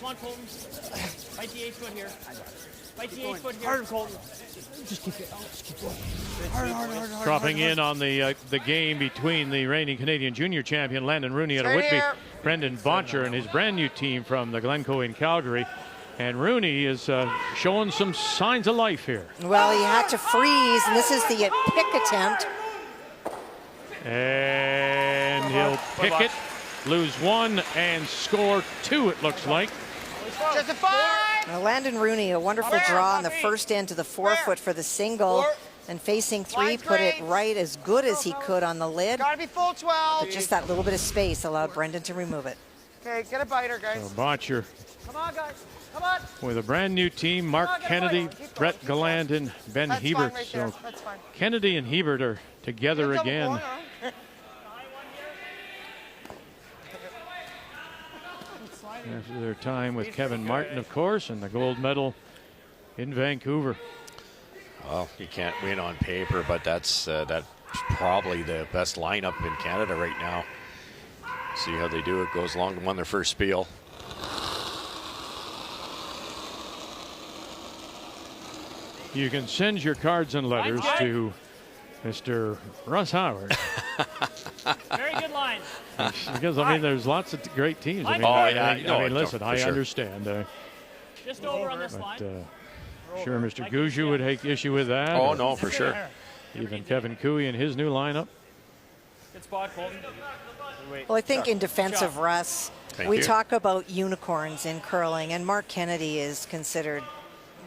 Speaker 8: Come on, Colton. Fight the 8 foot here. Fight the 8 foot here. Harder, Colton.
Speaker 11: Just keep it. Just keep going. Hard.
Speaker 1: Dropping in on the game between the reigning Canadian Junior champion Landon Rooney out of Whitby, Brendan Botcher and his brand new team from the Glencoe in Calgary. And Rooney is showing some signs of life here.
Speaker 3: Well, he had to freeze, and this is the pick attempt.
Speaker 1: And he'll pick it, lose 1, and score 2, it looks like.
Speaker 6: Just a 5!
Speaker 3: Now, Landon Rooney, a wonderful draw on the first end to the 4-foot for the single. And facing 3, put it right as good as he could on the lid.
Speaker 6: Gotta be full 12.
Speaker 3: But just that little bit of space allowed Brendan to remove it.
Speaker 6: Okay, get a biter, guys.
Speaker 1: So Botcher
Speaker 6: Come on, guys. Come on.
Speaker 1: with a brand new team, Mark Kennedy, Brett Galland, and Ben
Speaker 6: That's
Speaker 1: Hebert.
Speaker 6: fine right
Speaker 1: So
Speaker 6: there. That's fine.
Speaker 1: Kennedy and Hebert are together
Speaker 6: Double
Speaker 1: again.
Speaker 6: corner, huh?
Speaker 1: After their time with Kevin Martin, of course, and the gold medal in Vancouver.
Speaker 4: Well, you can't win on paper, but that's probably the best lineup in Canada right now. See how they do it. Goes along to win their first spiel.
Speaker 1: You can send your cards and letters to Mr. Russ Howard.
Speaker 8: Very good line.
Speaker 1: Because, I mean, there's lots of great teams. I mean, I mean listen, I understand.
Speaker 8: Just over on this line.
Speaker 1: Sure, Mr. Gouju would take issue with that.
Speaker 4: Oh, no, for sure.
Speaker 1: Even Kevin Cooey and his new lineup.
Speaker 8: Good spot, Colton.
Speaker 3: Well, I think in defense of Russ, we talk about unicorns in curling, and Mark Kennedy is considered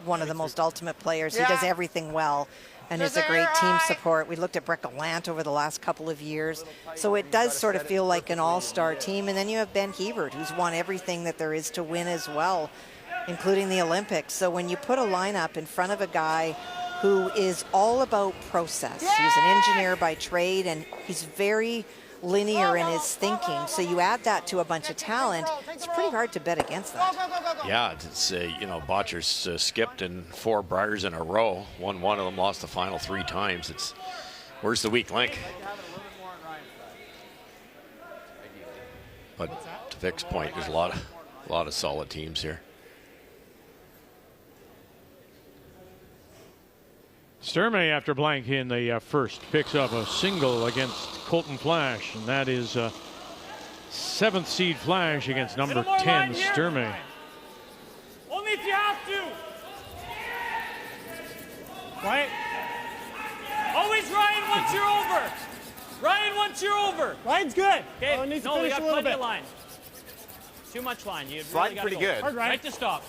Speaker 3: one of the most ultimate players. He does everything well and is a great team support. We looked at Brett Gallant over the last couple of years. So it does sort of feel like an all-star team. And then you have Ben Hebert, who's won everything that there is to win as well, including the Olympics. So when you put a lineup in front of a guy who is all about process, he's an engineer by trade, and he's very linear in his thinking. So you add that to a bunch of talent, it's pretty hard to bet against that.
Speaker 4: Yeah, it's you know, Botcher's skipped in 4 Briars in a row. Won one of them, lost the final 3 times. It's where's the weak link? But to Vic's point, there's a lot of solid teams here.
Speaker 1: Sturmey, after blank in the first, picks up a single against Colton Flash, and that is 7th seed Flash against number 10 Sturmey.
Speaker 8: Only if you have to. Quiet. Always Ryan once you're over. Ryan once you're over.
Speaker 11: Ryan's good.
Speaker 8: Okay.
Speaker 11: Oh, it needs to
Speaker 8: No, we
Speaker 11: finish
Speaker 8: got
Speaker 11: a little
Speaker 8: plenty
Speaker 11: bit.
Speaker 8: of line. Too much line. You really
Speaker 10: Ryan's
Speaker 8: gotta
Speaker 10: pretty
Speaker 8: go.
Speaker 10: good.
Speaker 11: Hard, Ryan.
Speaker 8: Right to stop.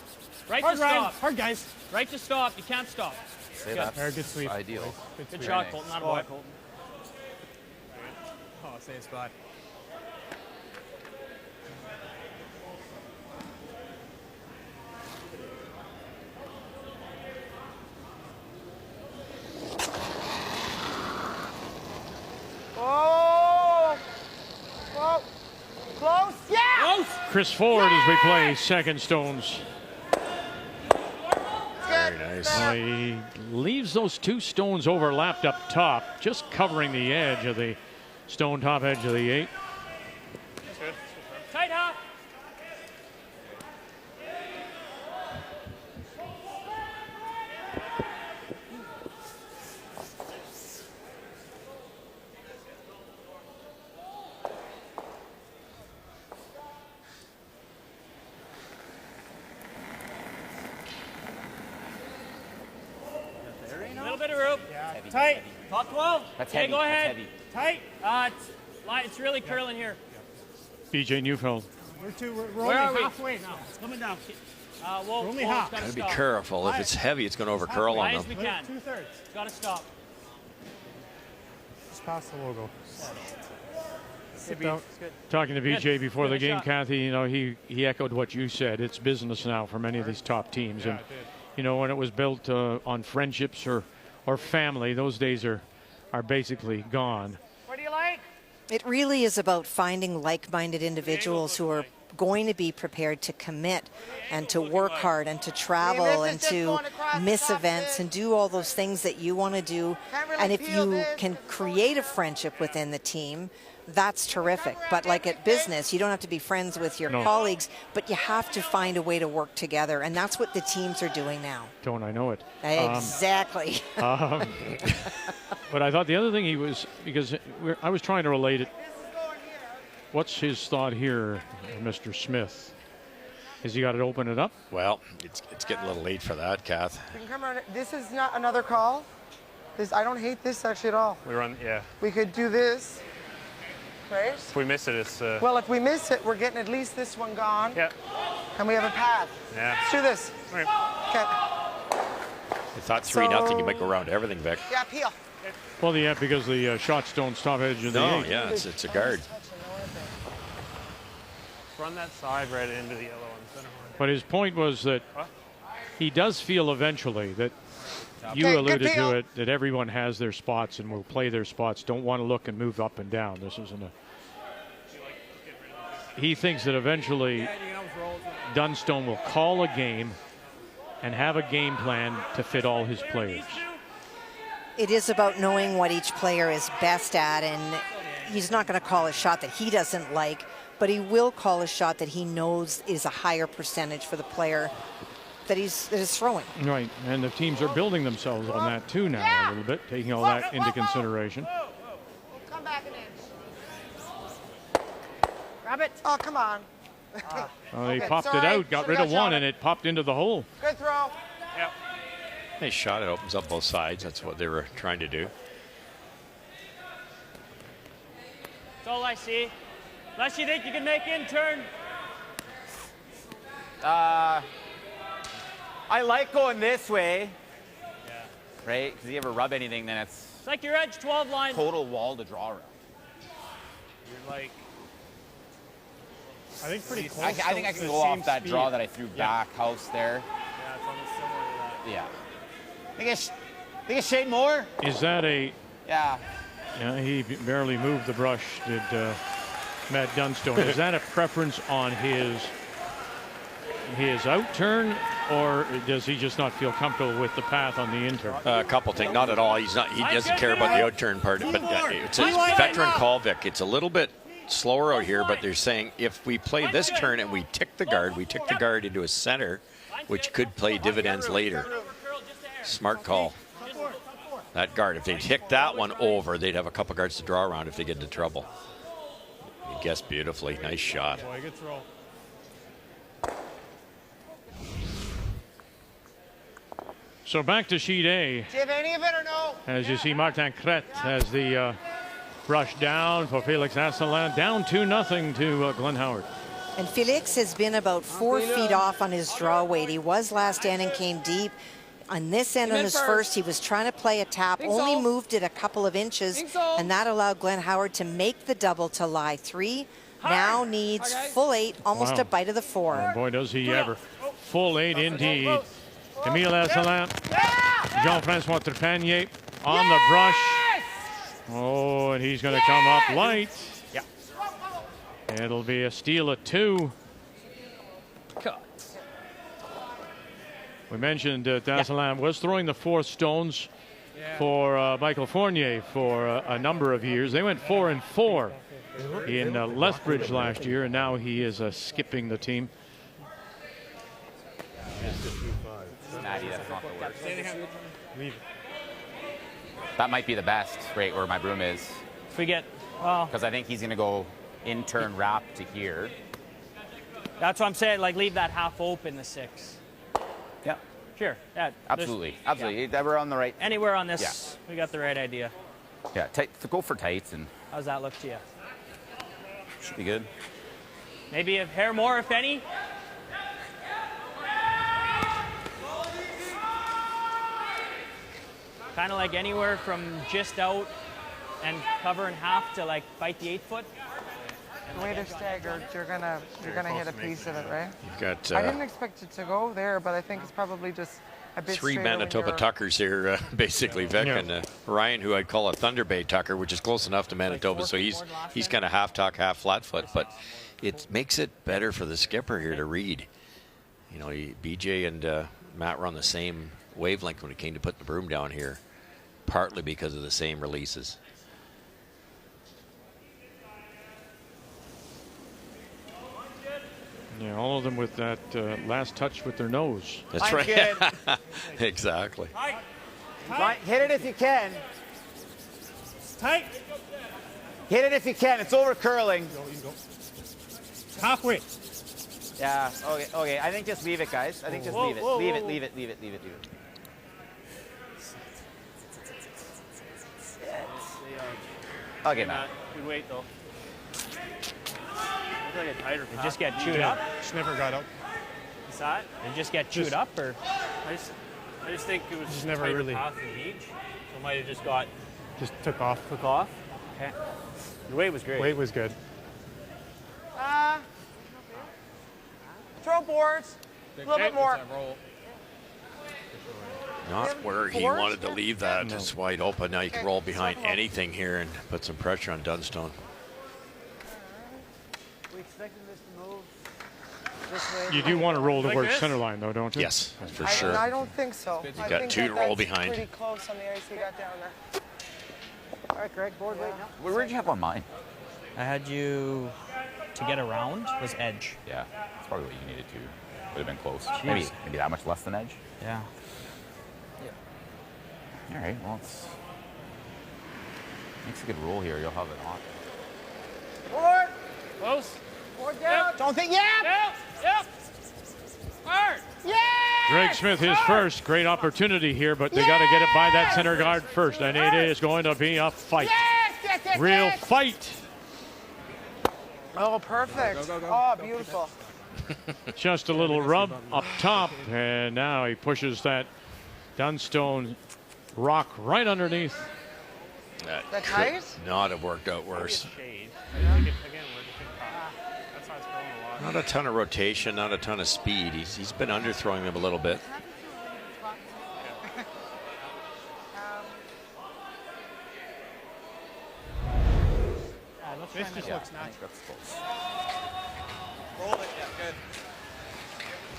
Speaker 8: Right
Speaker 11: Hard,
Speaker 8: to
Speaker 11: Ryan.
Speaker 8: stop.
Speaker 11: Hard, guys.
Speaker 8: Right to stop. You can't stop.
Speaker 7: Say
Speaker 8: Good.
Speaker 7: that's
Speaker 11: Very good sweep.
Speaker 7: ideal.
Speaker 8: Good shot, Colton. Not a boy.
Speaker 9: Oh, same spot.
Speaker 6: Oh! Whoa! Close! Yeah!
Speaker 8: Close.
Speaker 1: Chris Ford as we play second stones.
Speaker 4: Very nice.
Speaker 1: He leaves those 2 stones overlapped up top, just covering the edge of the stone top edge of the 8.
Speaker 8: Tight half. A little bit of rope.
Speaker 11: Tight.
Speaker 8: Top 12.
Speaker 10: That's
Speaker 8: Okay,
Speaker 10: heavy.
Speaker 8: go
Speaker 10: That's
Speaker 8: ahead.
Speaker 10: heavy.
Speaker 11: Tight.
Speaker 8: It's really curling here.
Speaker 1: BJ Neufeld.
Speaker 11: We're
Speaker 8: Where are
Speaker 11: only
Speaker 8: we?
Speaker 11: halfway now. It's coming down.
Speaker 8: We'll
Speaker 11: only
Speaker 8: it's
Speaker 11: half.
Speaker 8: gotta
Speaker 4: Gotta be
Speaker 8: stop.
Speaker 4: careful. If it's heavy, it's going to overcurl
Speaker 8: High
Speaker 4: on
Speaker 8: as we
Speaker 4: them.
Speaker 8: can.
Speaker 11: 2/3.
Speaker 8: It's gotta stop.
Speaker 11: Just past the logo.
Speaker 8: Sit
Speaker 11: down.
Speaker 1: Talking to BJ
Speaker 8: Good.
Speaker 1: before the
Speaker 8: Good
Speaker 1: game,
Speaker 8: shot.
Speaker 1: Kathy, you know, he echoed what you said. It's business now for many of these top teams. And, you know, when it was built on friendships or family, those days are basically gone.
Speaker 6: What do you like?
Speaker 3: It really is about finding like-minded individuals who are going to be prepared to commit and to work hard and to travel and to miss events and do all those things that you want to do. And if you can create a friendship within the team, that's terrific. But like at business, you don't have to be friends with your colleagues, but you have to find a way to work together. And that's what the teams are doing now.
Speaker 1: Don't I know it?
Speaker 3: Exactly.
Speaker 1: But I thought the other thing he was, because I was trying to relate it. What's his thought here, Mr. Smith? Has he got to open it up?
Speaker 4: Well, it's getting a little late for that, Kath.
Speaker 6: We can come around. This is not another call. I don't hate this actually at all.
Speaker 12: We run, yeah.
Speaker 6: We could do this, right?
Speaker 12: If we miss it, it's.
Speaker 6: Well, if we miss it, we're getting at least this one gone.
Speaker 12: Yeah.
Speaker 6: And we have a path.
Speaker 12: Yeah.
Speaker 6: Let's do this.
Speaker 12: Right.
Speaker 6: Okay.
Speaker 4: I thought 3-0. You might go around everything, Vic.
Speaker 6: Yeah, peel.
Speaker 1: Well, yeah, because the shot stone top edge of the
Speaker 4: No,
Speaker 1: 8.
Speaker 4: yeah, it's a guard.
Speaker 12: Run that side right into the yellow on center line.
Speaker 1: But his point was that he does feel eventually that you
Speaker 6: Okay,
Speaker 1: alluded
Speaker 6: good
Speaker 1: to
Speaker 6: peel.
Speaker 1: it, that everyone has their spots and will play their spots, don't want to look and move up and down. This isn't a. He thinks that eventually Dunstone will call a game and have a game plan to fit all his players.
Speaker 3: It is about knowing what each player is best at, and he's not going to call a shot that he doesn't like, but he will call a shot that he knows is a higher percentage for the player that is throwing.
Speaker 1: Right, and the teams are building themselves on that too now a little bit, taking all that into consideration.
Speaker 6: Come back an inch. Grab it. Oh, come on.
Speaker 1: They
Speaker 6: Okay,
Speaker 1: popped it
Speaker 6: sorry.
Speaker 1: out, got
Speaker 6: Should've
Speaker 1: rid
Speaker 6: got
Speaker 1: of one,
Speaker 6: shot.
Speaker 1: and it popped into the hole.
Speaker 6: Good throw.
Speaker 4: Nice shot. It opens up both sides. That's what they were trying to do.
Speaker 8: That's all I see. Unless you think you can make in turn.
Speaker 10: I like going this way. Yeah. Right? Because if you ever rub anything, then it's
Speaker 8: It's like your edge 12 line.
Speaker 10: total wall to draw around.
Speaker 12: You're like.
Speaker 11: I think pretty close.
Speaker 10: I think I can go off that draw that I threw back house there.
Speaker 12: Yeah, it's almost similar to that.
Speaker 10: Yeah. Think it's Shane Moore?
Speaker 1: Is that a?
Speaker 10: Yeah.
Speaker 1: Yeah, he barely moved the brush, did Matt Dunstone. Is that a preference on his out turn, or does he just not feel comfortable with the path on the in turn?
Speaker 4: A couple things, not at all. He doesn't care about the out turn part, but it's a veteran call, Vic. It's a little bit slower out here, but they're saying if we play this turn and we tick the guard into a center, which could play dividends later. Smart call. That guard, if they tick that one over, they'd have a couple guards to draw around if they get into trouble. He guessed beautifully. Nice shot.
Speaker 1: Boy, good throw. So back to sheet A.
Speaker 6: Do you have any of it or no?
Speaker 1: As you see, Martin Crête has the brush down for Felix Asselin. Down 2-0 to Glenn Howard.
Speaker 3: And Felix has been about 4 feet off on his draw weight. He was last end and came deep. On this end, on his first, he was trying to play a tap, only moved it a couple of inches, and that allowed Glenn Howard to make the double to lie 3. Now needs full 8, almost a bite of the 4.
Speaker 1: Oh, boy, does he ever. Full 8 indeed. Emile Asselin, Jean-Francois Trepanier on the brush. Oh, and he's going to come up light.
Speaker 10: Yeah.
Speaker 1: It'll be a steal of 2. We mentioned that Asselin was throwing the 4 stones for Michael Fournier for a number of years. They went 4-4 in Lethbridge last year, and now he is skipping the team.
Speaker 10: Maddie, that's not the worst. That might be the best, right where my broom is.
Speaker 8: If we get, well,
Speaker 10: because I think he's going to go in turn wrap to here.
Speaker 8: That's what I'm saying. Like, leave that half open, the 6.
Speaker 10: Yeah.
Speaker 8: Sure. Yeah.
Speaker 10: Absolutely. Absolutely. Yeah. We're on the right.
Speaker 8: Anywhere on this, we got the right idea.
Speaker 10: Yeah. Go for tights. And
Speaker 8: how's that look to you?
Speaker 10: Should be good.
Speaker 8: Maybe a hair more, if any. Kind of like anywhere from just out and cover in half to like bite the 8-foot.
Speaker 6: The way they're staggered, you're gonna hit a piece of it, right?
Speaker 4: You've got.
Speaker 6: I didn't expect it to go there, but I think it's probably just a bit
Speaker 4: 3 Manitoba Tuckers here, basically, Vic, and Ryan, who I'd call a Thunder Bay Tucker, which is close enough to Manitoba, so he's kind of half tuck, half flat foot, but it makes it better for the skipper here to read. You know, BJ and Matt were on the same wavelength when it came to putting the broom down here, partly because of the same releases.
Speaker 1: Yeah, all of them with that last touch with their nose.
Speaker 4: That's right. Exactly.
Speaker 10: Right. Hit it if you can.
Speaker 8: Tight.
Speaker 10: Hit it if you can. It's over curling.
Speaker 8: Halfway.
Speaker 10: Yeah. Okay. Okay. I think just leave it, guys. I think just leave it. Leave it. Leave it. Leave it. Leave it. Leave it. Okay, Matt.
Speaker 12: Good weight though. Like a tighter
Speaker 8: They just get chewed up.
Speaker 12: Just never got up. What's that?
Speaker 8: They just get chewed up, or
Speaker 12: I just think it was
Speaker 1: just never
Speaker 12: tighter
Speaker 1: really
Speaker 12: path than beach. So it might have just got
Speaker 1: took off.
Speaker 12: Took off.
Speaker 8: okay.
Speaker 12: Your weight was great.
Speaker 1: Weight was good.
Speaker 6: Throw boards. A little bit more.
Speaker 4: Not where he wanted to leave that. It's wide open. Now you can roll behind anything here and put some pressure on Dunstone.
Speaker 6: We expecting this to move this way.
Speaker 1: You do want to roll towards center line, though, don't you?
Speaker 4: Yes, for sure.
Speaker 6: I don't think so.
Speaker 4: You got 2 to roll behind.
Speaker 6: Pretty close on the ice he got down there. All right, Greg, board weight now.
Speaker 10: Where did you have on mine?
Speaker 8: I had you to get around was edge.
Speaker 10: Yeah, that's probably what you needed to. Would have been close. Maybe that much less than edge.
Speaker 8: Yeah.
Speaker 10: All right. Well, it's makes a good roll here. You'll have it on.
Speaker 6: Board.
Speaker 12: Close.
Speaker 6: Board down.
Speaker 12: Yep.
Speaker 6: Don't think. Yeah.
Speaker 12: Yep. Hard.
Speaker 6: Yeah.
Speaker 1: Greg Smith, his first great opportunity here, but they got to get it by that center guard first, and it is going to be a fight.
Speaker 6: Yes.
Speaker 1: Real fight.
Speaker 6: Oh, perfect. Go. Oh, beautiful.
Speaker 1: Just a little rub up top, and now he pushes that Dunstone rock right underneath.
Speaker 4: That
Speaker 6: That
Speaker 4: could
Speaker 6: tight?
Speaker 4: not have worked out worse. Not a ton of rotation, not a ton of speed. He's been underthrowing them a little bit.
Speaker 12: This just looks natural.
Speaker 6: Roll it. Yeah, good.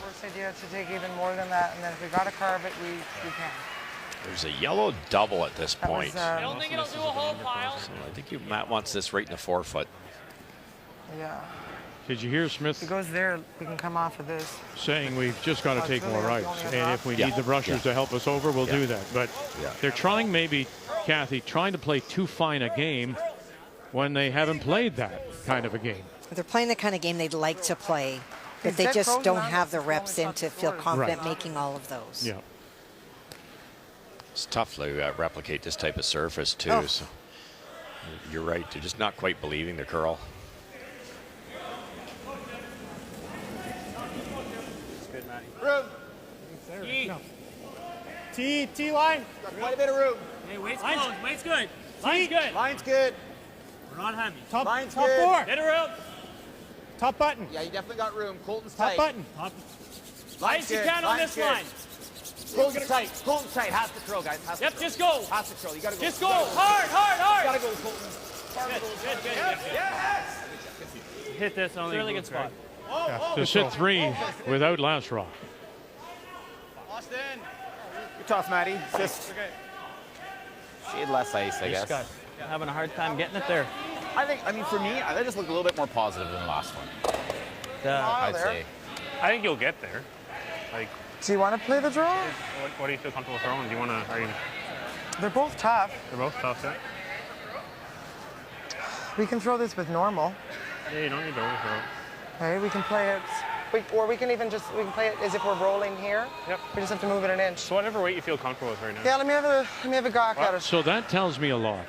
Speaker 6: Worst idea is to take even more than that, and then if we got to carve it, we can.
Speaker 4: There's a yellow double at this point.
Speaker 8: I don't think it'll do a whole pile.
Speaker 4: So I think Matt wants this right in the 4-foot.
Speaker 6: Yeah.
Speaker 1: Did you hear Smith?
Speaker 6: If it goes there, we can come off of this.
Speaker 1: Saying we've just got to take more ice, and if we need the rushers to help us over, we'll do that. But they're trying, maybe, Kathy, trying to play too fine a game when they haven't played that kind of a game.
Speaker 3: They're playing the kind of game they'd like to play, but they just don't have the reps in to feel confident making all of those.
Speaker 1: Yeah.
Speaker 4: It's tough to replicate this type of surface, too. So you're right. They're just not quite believing the curl.
Speaker 12: It's good, Matty.
Speaker 6: Room.
Speaker 12: No.
Speaker 6: T line. Got quite a bit of room.
Speaker 12: Hey, weight's close. Weight's good. Line's good.
Speaker 6: Line's good.
Speaker 12: We're not heavy.
Speaker 6: Top,
Speaker 12: Line's
Speaker 6: top
Speaker 12: good.
Speaker 6: 4.
Speaker 12: Get a room.
Speaker 6: Top button.
Speaker 9: Yeah, you definitely got room. Colton's
Speaker 6: Top
Speaker 9: tight.
Speaker 6: button.
Speaker 12: Line's you can on this line.
Speaker 9: Colton's tight. Colton's tight. Half the curl, guys. Half the curl.
Speaker 12: Just go.
Speaker 9: Half the curl. You gotta go.
Speaker 12: Just go. Hard, hard, hard.
Speaker 9: You gotta go, Colton.
Speaker 12: Good. Yes. Hit this on the really good spot.
Speaker 1: Just hit 3 without last rock.
Speaker 6: Austin.
Speaker 9: You're tough, Matty. Just
Speaker 10: She had less ice, I guess.
Speaker 12: Scott, having a hard time getting it there.
Speaker 10: I mean, for me, I just look a little bit more positive than the last one. I'd say.
Speaker 12: I think you'll get there. Like,
Speaker 6: Do you want to play the draw?
Speaker 12: what do you feel comfortable throwing? Do you want to?
Speaker 6: They're both tough.
Speaker 12: They're both tough, yeah.
Speaker 6: We can throw this with normal.
Speaker 12: Yeah, you don't need to overthrow it.
Speaker 6: Okay, we can play it. Or we can even we can play it as if we're rolling here.
Speaker 12: Yep.
Speaker 6: We just have to move it an inch.
Speaker 12: So whatever weight you feel comfortable with right now.
Speaker 6: Yeah, let me have a gawk at it.
Speaker 1: So that tells me a lot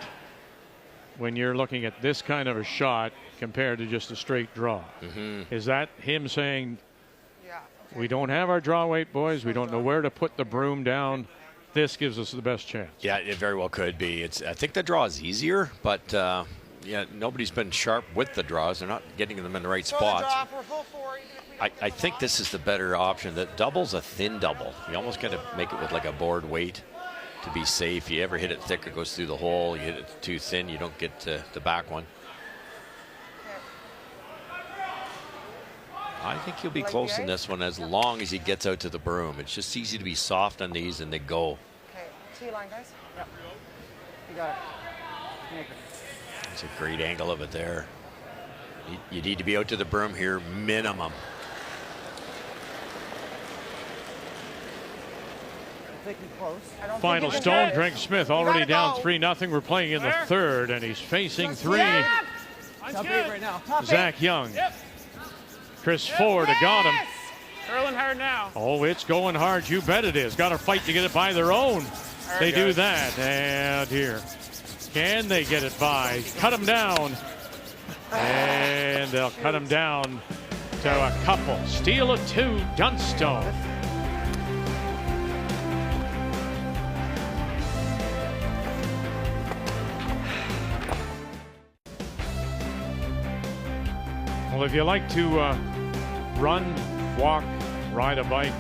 Speaker 1: when you're looking at this kind of a shot compared to just a straight draw. Is that him saying, we don't have our draw weight, boys. We don't know where to put the broom down. This gives us the best chance.
Speaker 4: Yeah, it very well could be. I think the draw is easier, but yeah, nobody's been sharp with the draws. They're not getting them in the right spots. I think this is the better option. That double's a thin double. You almost got to make it with like a board weight to be safe. You ever hit it thick, it goes through the hole. You hit it too thin, you don't get the back one. I think he'll be close in this one as long as he gets out to the broom. It's just easy to be soft on these and they go.
Speaker 6: Okay, T-line, guys. Yep. You got it.
Speaker 4: It's a great angle of it there. You need to be out to the broom here, minimum.
Speaker 1: Final stone, Greg Smith already down 3-0. We're playing in the third, and he's facing 3.
Speaker 6: Top 8 right now.
Speaker 1: Zach Young. Chris Ford got him.
Speaker 12: Curling hard now.
Speaker 1: Oh, it's going hard. You bet it is. Got to fight to get it by their own. They do that. And here. Can they get it by? Cut him down. And they'll cut him down to a couple. Steal of 2, Dunstone. Well, if you like to run, walk, ride a bike,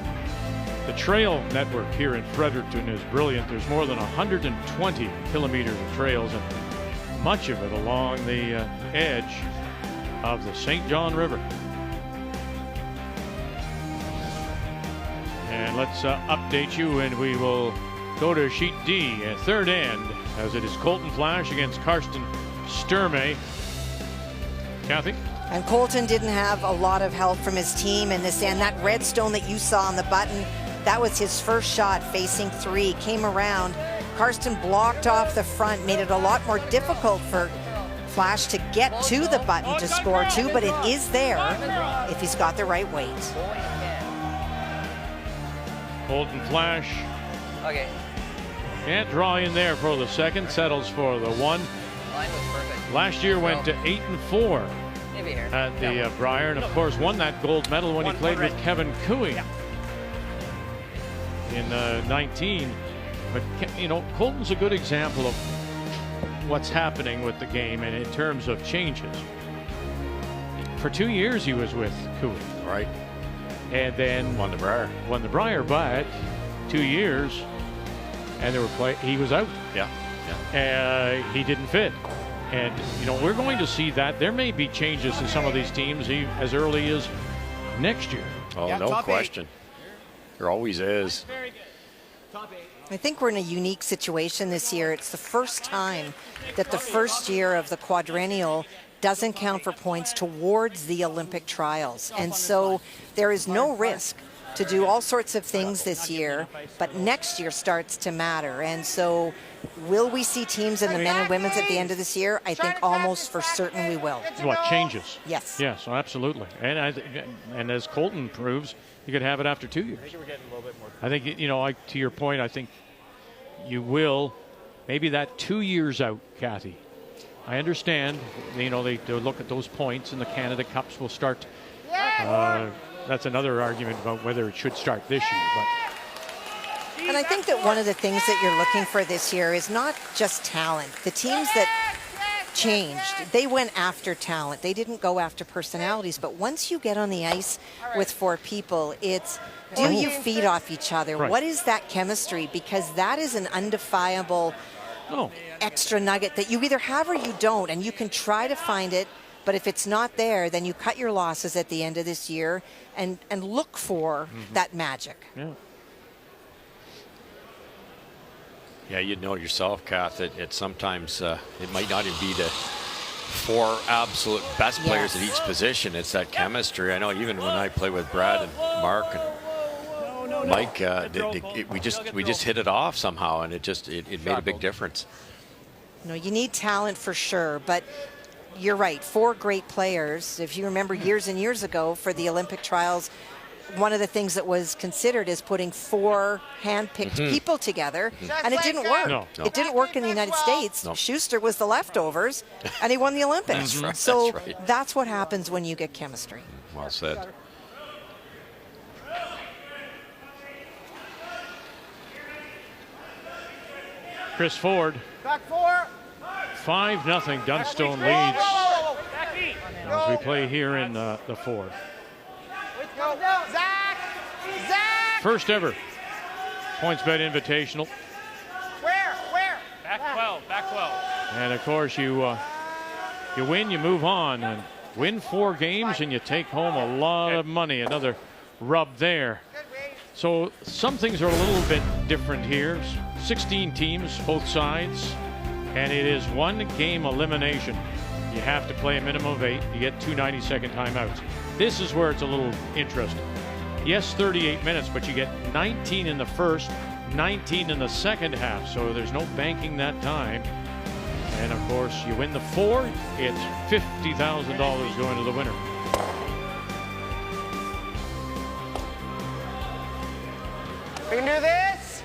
Speaker 1: the trail network here in Fredericton is brilliant. There's more than 120 kilometers of trails, and much of it along the edge of the St. John River. And let's update you, and we will go to sheet D, third end, as it is Colton Flash against Karsten Sturmey. Kathy?
Speaker 3: And Colton didn't have a lot of help from his team in this end. That red stone that you saw on the button, that was his first shot facing 3. Came around. Karsten blocked off the front, made it a lot more difficult for Flash to get to the button to score 2, but it is there if he's got the right weight.
Speaker 1: Colton Flash. Okay. Can't draw in there for the second. Settles for the 1.
Speaker 13: Line was perfect.
Speaker 1: Last year went to 8-4 at the Brier, and of course won that gold medal when he played with Kevin Cooey in 19. But you know, Colton's a good example of what's happening with the game and in terms of changes. For 2 years he was with Cooey,
Speaker 4: right,
Speaker 1: and then
Speaker 4: won the Brier.
Speaker 1: But 2 years, and he was out. He didn't fit. And, you know, we're going to see that. There may be changes in some of these teams as early as next year.
Speaker 4: Oh, yeah, no question. There always is.
Speaker 3: I think we're in a unique situation this year. It's the first time that the first year of the quadrennial doesn't count for points towards the Olympic trials. And so there is no risk to do all sorts of things this year, but next year starts to matter. And so will we see teams in the men and women's at the end of this year? I think almost for certain we will.
Speaker 1: What changes?
Speaker 3: Yes.
Speaker 1: Yes, absolutely. And as Colton proves, you could have it after 2 years.
Speaker 12: I think we're getting a little bit more.
Speaker 1: I think, you know, to your point, I think you will, maybe that 2 years out, Kathy. I understand, you know, they look at those points and the Canada Cups will start. That's another argument about whether it should start this year. But.
Speaker 3: And I think that one of the things that you're looking for this year is not just talent. The teams that changed, they went after talent. They didn't go after personalities. But once you get on the ice with 4 people, it's do you feed off each other?
Speaker 1: Right.
Speaker 3: What is that chemistry? Because that is an undefinable extra nugget that you either have or you don't, and you can try to find it. But if it's not there, then you cut your losses at the end of this year and look for that magic.
Speaker 1: Yeah.
Speaker 4: Yeah, you'd know yourself, Kath, that it sometimes it might not even be the 4 absolute best players at each position. It's that chemistry. I know even when I play with Brad and Mark and Mike, we just hit it off somehow, and it made a big difference.
Speaker 3: No, you need talent for sure, but you're right. 4 great players. If you remember years and years ago for the Olympic trials, one of the things that was considered is putting 4 hand-picked people together, and it didn't work.
Speaker 1: No.
Speaker 3: It didn't work in the United States.
Speaker 4: No.
Speaker 3: Schuster was the leftovers, and he won the Olympics.
Speaker 4: That's right.
Speaker 3: So
Speaker 4: That's right.
Speaker 3: that's what happens when you get chemistry.
Speaker 4: Well said.
Speaker 1: Chris Ford.
Speaker 6: Back 4.
Speaker 1: 5-0 Dunstone leads as we play here in the 4th.
Speaker 6: Go down. Zach! Zach!
Speaker 1: First ever PointsBet Invitational.
Speaker 6: Where?
Speaker 12: Back 12. Back 12.
Speaker 1: And of course you win, you move on, and win 4 games and you take home a lot of money. Another rub there. So some things are a little bit different here. 16 teams, both sides, and it is 1 game elimination. You have to play a minimum of 8. You get 2 90-second timeouts. This is where it's a little interesting. Yes, 38 minutes, but you get 19 in the first, 19 in the second half, so there's no banking that time. And of course, you win the 4, it's $50,000 going to the winner.
Speaker 6: We can do this.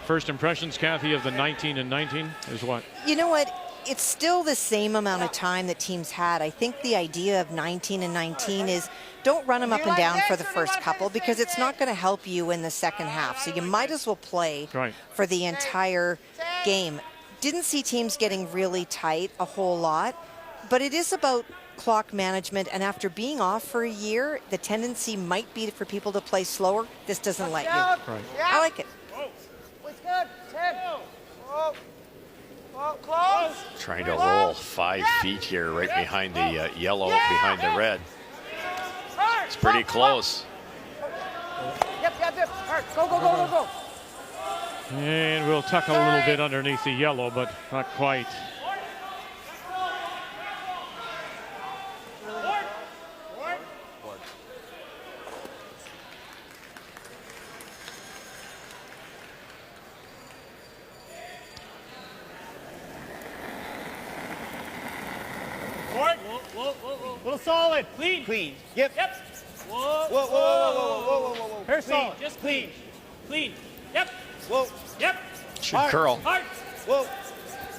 Speaker 1: First impressions, Kathy, of the 19 and 19 is what?
Speaker 3: You know what? It's still the same amount of time that teams had. I think the idea of 19 and 19 is don't run them up and down for the first couple, because it's not going to help you in the second half. So you might as well play for the entire game. Didn't see teams getting really tight a whole lot, but it is about clock management, and after being off for a year, the tendency might be for people to play slower. This doesn't let you.
Speaker 1: Right.
Speaker 3: I like it.
Speaker 6: It's good. 10. Whoa. Whoa, close.
Speaker 4: Trying to roll 5 feet here, right behind the yellow, behind the red. It's pretty close.
Speaker 6: Yep. All right, go.
Speaker 1: And we'll tuck a little bit underneath the yellow, but not quite.
Speaker 12: Whoa. Little solid. Clean. Yep. Whoa. Very solid. Just clean. Yep.
Speaker 6: Whoa.
Speaker 12: Yep.
Speaker 4: Should curl.
Speaker 12: Hard.
Speaker 6: Whoa.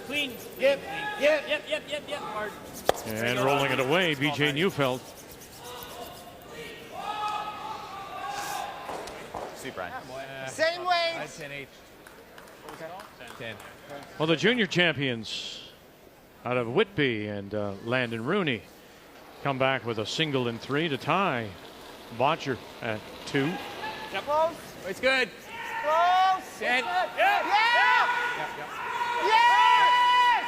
Speaker 12: Clean.
Speaker 6: Yep.
Speaker 12: Hard.
Speaker 1: And rolling it away, BJ Neufeld.
Speaker 10: Sweet, Brian.
Speaker 6: Same way.
Speaker 9: 10-8. 10.
Speaker 1: Well, the junior champions out of Whitby and Landon Rooney come back with a single in 3 to tie Botcher at 2.
Speaker 12: Yep.
Speaker 6: Close.
Speaker 9: It's good.
Speaker 6: Close.
Speaker 9: 10.
Speaker 6: Yeah. Yes.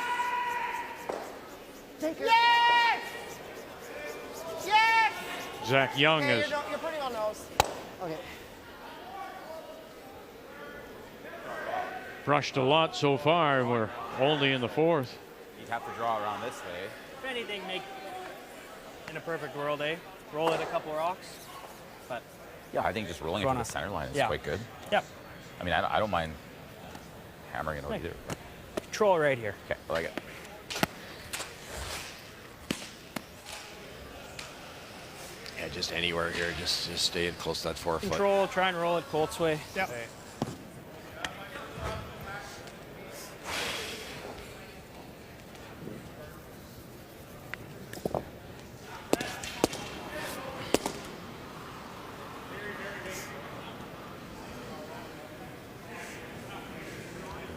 Speaker 6: Take it. Yes.
Speaker 1: Zach Young
Speaker 6: Okay,
Speaker 1: is
Speaker 6: you're putting on those. Okay.
Speaker 1: brushed a lot so far, and we're only in the 4th.
Speaker 10: You'd have to draw around this way.
Speaker 12: If anything, make in a perfect world, roll it a couple rocks. But
Speaker 10: yeah, I think just rolling it to the center line is quite good.
Speaker 12: Yep.
Speaker 10: I mean, I don't mind hammering it out either.
Speaker 12: Control right here.
Speaker 10: Okay, I like it.
Speaker 4: Yeah, just anywhere here. Just stay in close to that 4 foot.
Speaker 12: Control, try and roll it Colts way.
Speaker 6: Yep.
Speaker 12: Okay.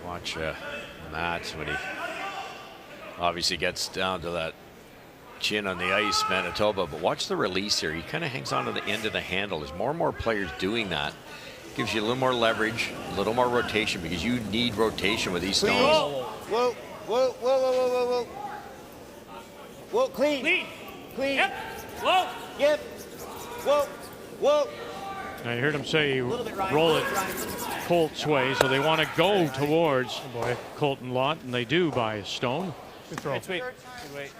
Speaker 4: Watch Matt when he obviously gets down to that chin on the ice, Manitoba, but watch the release here. He kind of hangs on to the end of the handle. There's more and more players doing that. Gives you a little more leverage, a little more rotation, because you need rotation with these stones.
Speaker 6: Whoa, whoa, whoa, whoa, whoa, whoa, whoa. Whoa, clean.
Speaker 8: Clean.
Speaker 6: Clean.
Speaker 8: Yep. Whoa.
Speaker 6: Yep. Whoa, whoa.
Speaker 1: I heard him say roll it Colt's way, so they want to go towards Colton Lott, and they do by a stone.
Speaker 6: Good throw.
Speaker 12: Sweet. Good wait.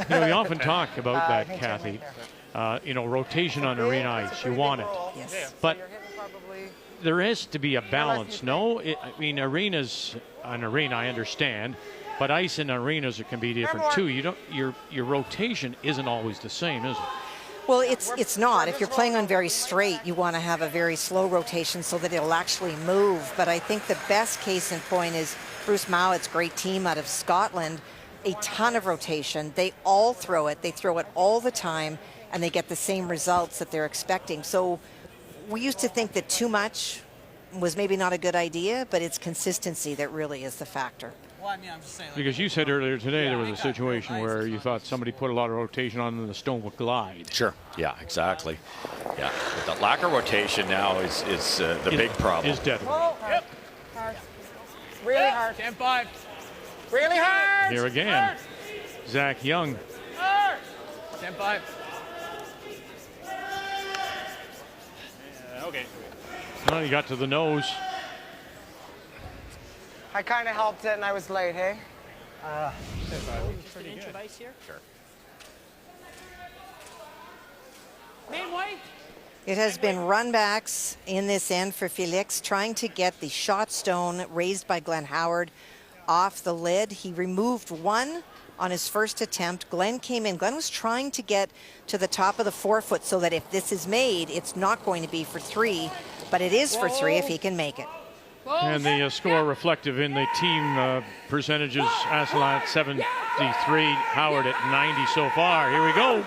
Speaker 1: You know, we often talk about that, Kathy. You know, rotation on arena ice, you want it.
Speaker 3: Yes.
Speaker 1: But there has to be a balance, no? I mean, arena's an arena, I understand, but ice in arenas can be different too. You don't, your rotation isn't always the same, is it?
Speaker 3: Well, it's not. If you're playing on very straight, you want to have a very slow rotation so that it'll actually move. But I think the best case in point is Bruce Mowatt's great team out of Scotland. A ton of rotation. They all throw it. They throw it all the time, and they get the same results that they're expecting. So we used to think that too much was maybe not a good idea, but it's consistency that really is the factor.
Speaker 9: Well, I mean, I'm just saying, like,
Speaker 1: Because you said earlier today there was a situation where you thought somebody put a lot of rotation on and the stone would glide.
Speaker 4: Sure. Yeah, exactly. Yeah. But the lack of rotation now is the big problem.
Speaker 1: Is dead.
Speaker 6: Yep. Hard. Really hard.
Speaker 9: 10-5.
Speaker 6: Really hard.
Speaker 1: Here again, Zach Young.
Speaker 9: 10-5.
Speaker 12: Okay.
Speaker 1: Well, he got to the nose.
Speaker 6: I kind of helped it, and I was late, hey?
Speaker 12: Just an inch of ice here.
Speaker 10: Sure.
Speaker 8: Main white.
Speaker 3: It has been runbacks in this end for Felix, trying to get the shot stone raised by Glenn Howard off the lid. He removed one on his first attempt. Glenn came in. Glenn was trying to get to the top of the 4 foot so that if this is made, it's not going to be for 3, but it is for 3 if he can make it.
Speaker 1: And the score reflective in the team percentages. Aslak 73, Howard at 90 so far. Here we go.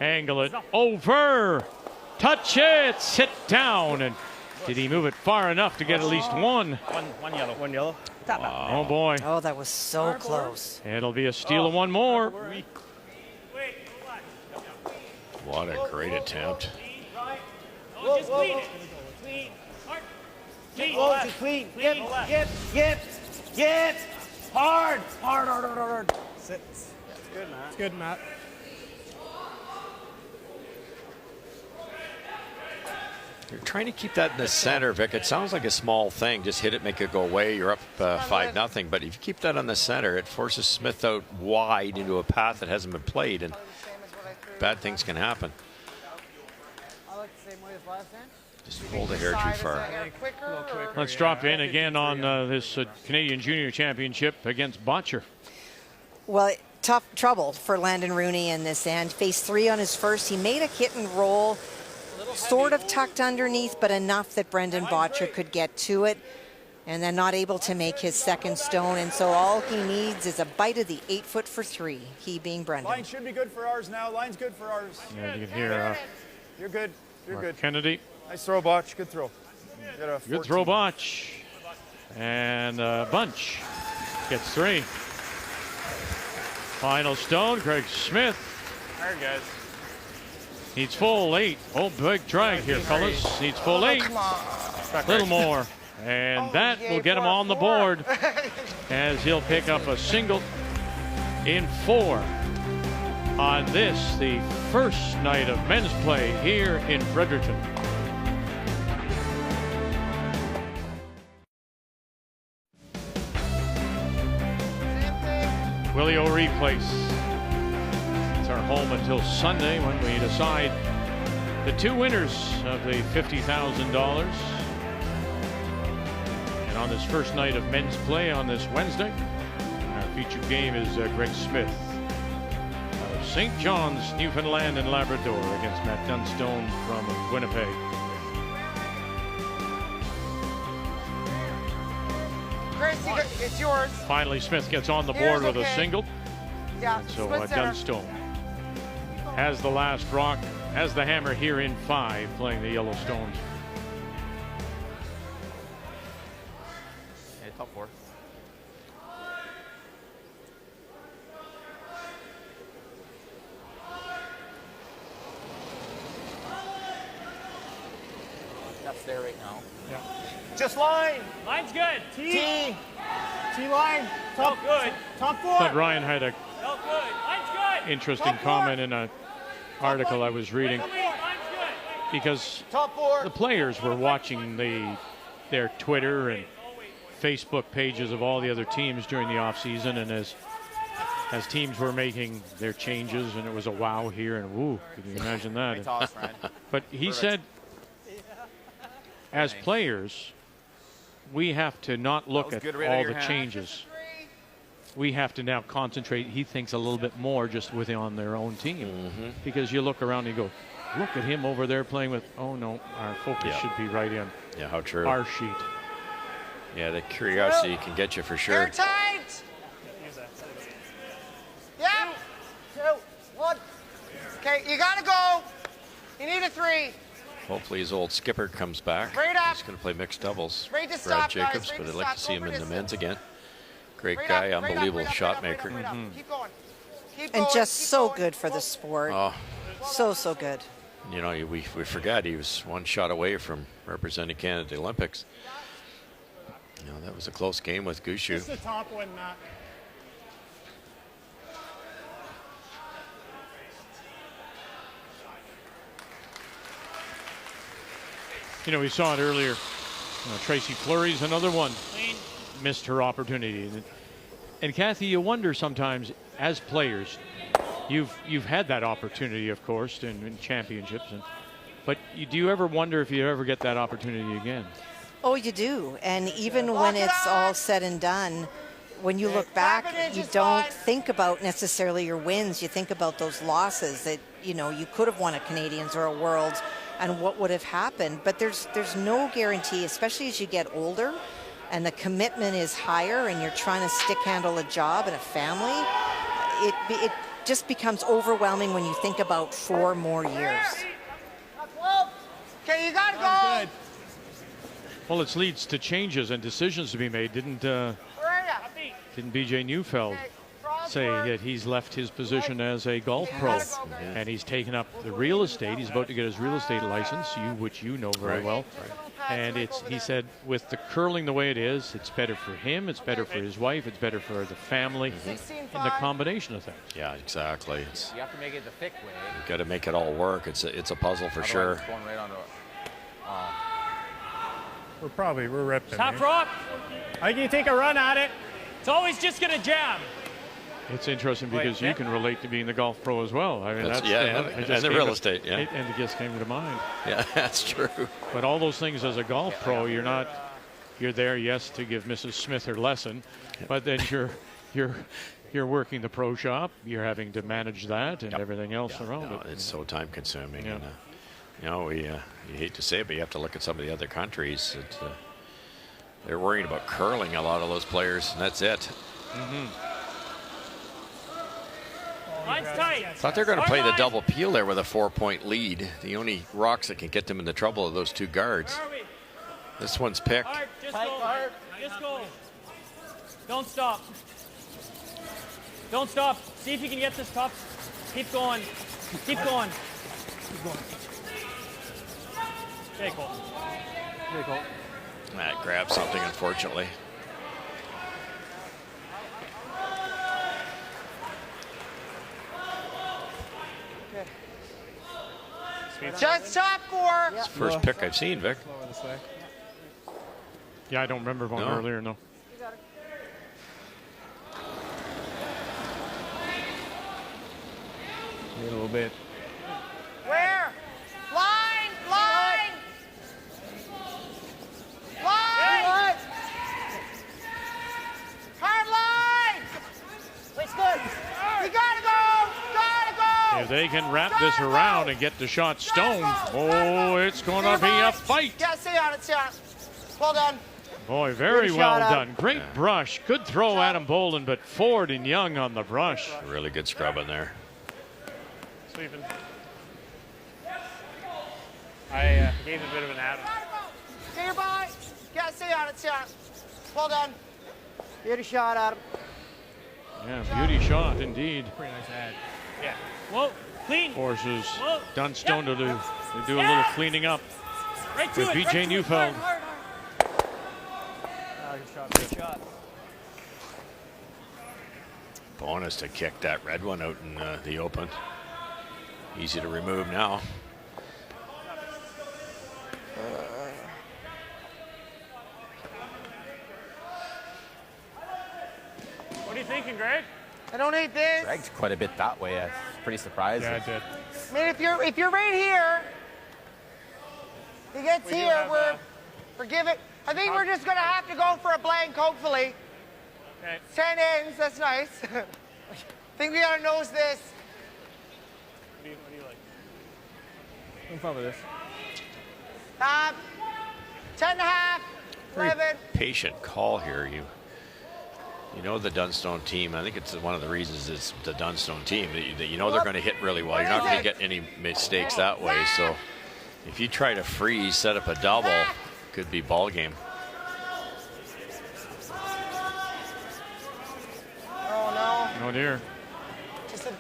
Speaker 1: Angle it over. Touch it. Sit down. And did he move it far enough to get at least one?
Speaker 12: One yellow. One yellow.
Speaker 1: Oh, boy.
Speaker 3: Oh, that was so close.
Speaker 1: It'll be a steal of one more.
Speaker 4: What a great attempt.
Speaker 8: No, just clean it. Clean. Hard. Clean.
Speaker 6: Just clean. Yep. Hard. Sit. It's good, Matt. It's good, Matt.
Speaker 4: You're trying to keep that in the center, Vic. It sounds like a small thing. Just hit it, make it go away. You're up 5-0. But if you keep that on the center, it forces Smith out wide into a path that hasn't been played, and bad things can happen.
Speaker 6: I like the same way as last time.
Speaker 4: Just pulled the hair too far.
Speaker 1: Let's drop in again on this Canadian Junior Championship against Botcher.
Speaker 3: Well, tough trouble for Landon Rooney in this end. Phase 3 on his first. He made a hit and roll, sort of tucked underneath, but enough that Brendan Botcher could get to it, and then not able to make his second stone. And so all he needs is a bite of the 8 foot for 3, he being Brendan.
Speaker 14: Line should be good for ours now. Line's good for ours.
Speaker 1: Yeah, you can hear
Speaker 14: You're good. You're
Speaker 1: Mark
Speaker 14: good.
Speaker 1: Kennedy.
Speaker 14: Nice throw, Botch. Good throw.
Speaker 1: Good throw, Botch. And Bunch gets 3. Final stone, Craig Smith.
Speaker 12: All right, guys.
Speaker 1: Needs full 8. Oh, big drag here, fellas. Needs full 8. A little more. And that will get him on the board as he'll pick up a single in 4 on this, the first night of men's play here in Fredericton. Willie O'Ree Place. It's our home until Sunday when we decide The two winners of the $50,000. And on this first night of men's play on this Wednesday, our featured game is Greg Smith out of St. John's, Newfoundland and Labrador against Matt Dunstone from Winnipeg.
Speaker 6: Gracie, it's yours.
Speaker 1: Finally, Smith gets on the board with a single.
Speaker 6: Yeah,
Speaker 1: And so
Speaker 6: split center.
Speaker 1: Dunstone has the last rock, has the hammer here in 5, playing the Yellowstones.
Speaker 10: Hey, top 4. That's there right now.
Speaker 6: Yeah. Just line.
Speaker 8: Line's good.
Speaker 6: T. T line.
Speaker 8: Top good.
Speaker 6: Top 4.
Speaker 1: I thought Ryan had a
Speaker 8: Felt good. Line's good.
Speaker 1: interesting comment in an article I was reading,
Speaker 8: Line's good.
Speaker 1: because
Speaker 6: Top 4.
Speaker 1: the players were watching their Twitter and Facebook pages of all the other teams during the offseason, and as teams were making their changes, and it was a wow here and woo, can you imagine that?
Speaker 10: Great toss, Ryan.
Speaker 1: But he said, as players, we have to not look at
Speaker 10: good right out
Speaker 1: all
Speaker 10: of your
Speaker 1: the
Speaker 10: hand.
Speaker 1: changes. We have to now concentrate, he thinks, a little bit more just within on their own team. Because you look around and you go, look at him over there playing with, oh no, our focus should be right in
Speaker 4: Yeah, how true.
Speaker 1: our sheet.
Speaker 4: Yeah, the curiosity can get you for sure.
Speaker 6: Air tight. Yeah. 2, 1. Okay, you gotta go. You need a 3.
Speaker 4: Hopefully his old skipper comes back.
Speaker 6: Straight up.
Speaker 4: He's going to play mixed doubles.
Speaker 6: Straight to
Speaker 4: Brad
Speaker 6: stop, guys.
Speaker 4: Jacobs,
Speaker 6: Straight
Speaker 4: but
Speaker 6: to
Speaker 4: I'd like to
Speaker 6: stop.
Speaker 4: see him
Speaker 6: Go
Speaker 4: in the
Speaker 6: for
Speaker 4: men's
Speaker 6: distance.
Speaker 4: again. Great
Speaker 6: Straight
Speaker 4: guy,
Speaker 6: up,
Speaker 4: unbelievable
Speaker 6: straight
Speaker 4: shot
Speaker 6: up,
Speaker 4: maker.
Speaker 6: straight up. Keep going. Keep
Speaker 3: And
Speaker 6: going,
Speaker 3: just
Speaker 6: keep
Speaker 3: so
Speaker 6: going.
Speaker 3: good for the sport.
Speaker 4: Oh,
Speaker 3: So good.
Speaker 4: you know, we forgot he was one shot away from representing Canada at the Olympics. You know, that was a close game with Gushu.
Speaker 6: Just the top one, Matt.
Speaker 1: You know, we saw it earlier. Tracy Fleury's another one. Missed her opportunity. And Kathy, you wonder sometimes, as players, you've had that opportunity, of course, in championships. But do you ever wonder if you ever get that opportunity again?
Speaker 3: Oh, you do. And even when it's all said and done, when you look back, you don't think about necessarily your wins. You think about those losses that, you know, you could have won a Canadians or a Worlds and what would have happened. But there's no guarantee, especially as you get older and the commitment is higher and you're trying to stick handle a job and a family. It just becomes overwhelming when you think about 4 more years.
Speaker 6: Okay, you gotta go.
Speaker 1: Well, it leads to changes and decisions to be made. Didn't BJ Neufeld say that he's left his position as a golf pro, and he's taken up the real estate. He's about to get his real estate license, which you know very well. And he said, with the curling the way it is, it's better for him, it's better for his wife, it's better for the family, and the combination of things.
Speaker 4: Yeah, exactly.
Speaker 10: You have to make it the thick way.
Speaker 4: You've got to make it all work. It's a puzzle for sure.
Speaker 10: It's going right onto
Speaker 14: We're ripping.
Speaker 8: Top rock.
Speaker 14: I can take a run at it.
Speaker 8: It's always just going to jam.
Speaker 1: It's interesting because you can relate to being the golf pro as well. I mean,
Speaker 4: and the real estate, yeah.
Speaker 1: And it just came to mind.
Speaker 4: Yeah, that's true.
Speaker 1: But all those things as a golf pro, you're there, yes, to give Mrs. Smith her lesson, but then you're working the pro shop. You're having to manage that and everything else around it.
Speaker 4: It's so time consuming.
Speaker 1: Yeah.
Speaker 4: And, you know, you hate to say it, but you have to look at some of the other countries. They're worrying about curling, a lot of those players, and that's it.
Speaker 8: Line's tight.
Speaker 4: I thought they were going to play the double peel there with a 4-point lead. The only rocks that can get them into trouble are those 2 guards. This one's picked.
Speaker 8: Hard. Just go. Just go. Don't stop. Don't stop. See if you can get this top. Keep going. Keep going. Okay, Colton.
Speaker 14: Very cool.
Speaker 4: That grabbed something, unfortunately.
Speaker 6: Just top 4.
Speaker 4: It's the first pick I've seen, Vic.
Speaker 1: Yeah, I don't remember one earlier, no.
Speaker 14: A little bit.
Speaker 6: Where? Fly.
Speaker 1: they can wrap this around and get the shot Stone. Oh, it's going to be a fight.
Speaker 6: Yeah, stay on it, stay on it. Well done.
Speaker 1: Boy, very well
Speaker 6: shot,
Speaker 1: done. Great brush. Good throw, Adam Bolden, but Ford and Young on the brush.
Speaker 4: Really good scrub in there.
Speaker 12: Sweeping. I gave a bit of an out.
Speaker 6: Stay your body. Yeah, stay on it, stay on it. Well done. Beauty shot, Adam.
Speaker 1: Yeah, beauty shot indeed.
Speaker 12: Pretty nice ad. Yeah. Whoa, clean.
Speaker 1: Forces
Speaker 12: Whoa.
Speaker 1: Dunstone to do a little cleaning up
Speaker 8: Right to
Speaker 1: with
Speaker 8: it,
Speaker 1: BJ
Speaker 8: right to it.
Speaker 1: Neufeld.
Speaker 8: Hard.
Speaker 12: Good shot.
Speaker 4: Bonus to kick that red one out in the open. Easy to remove now.
Speaker 12: What are you thinking, Greg?
Speaker 6: I don't hate this.
Speaker 10: Dragged quite a bit that way. I was pretty surprised.
Speaker 12: Yeah, I did.
Speaker 6: I mean, if you're right here, he gets here, we're giving. I think we're just gonna have to go for a blank, hopefully.
Speaker 12: Okay.
Speaker 6: 10 ends, that's nice. I think we gotta nose this.
Speaker 12: What do you like? I'm fine with this.
Speaker 6: 10 and a half, 11.
Speaker 4: Patient call here. You know the Dunstone team. I think it's one of the reasons it's the Dunstone team that you know they're going to hit really well. You're not going to get any mistakes that way. So if you try to freeze, set up a double, could be ball game.
Speaker 6: Oh no.
Speaker 1: Oh dear.
Speaker 6: Just a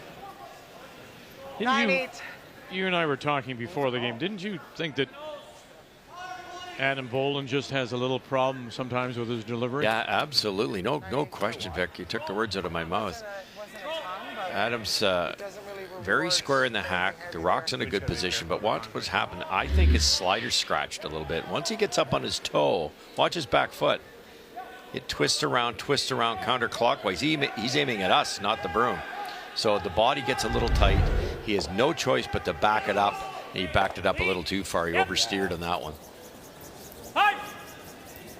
Speaker 1: Didn't
Speaker 6: 9-8.
Speaker 1: you and I were talking before the game. Didn't you think that Adam Bolden just has a little problem sometimes with his delivery?
Speaker 4: Yeah, absolutely. No question, Vic. You took the words out of my mouth. Adam's very square in the hack. The rock's in a good position, but watch what's happened. I think his slider scratched a little bit. Once he gets up on his toe, watch his back foot. It twists around counterclockwise. He's aiming at us, not the broom. So the body gets a little tight. He has no choice but to back it up. And he backed it up a little too far. He oversteered on that one.
Speaker 8: Hard.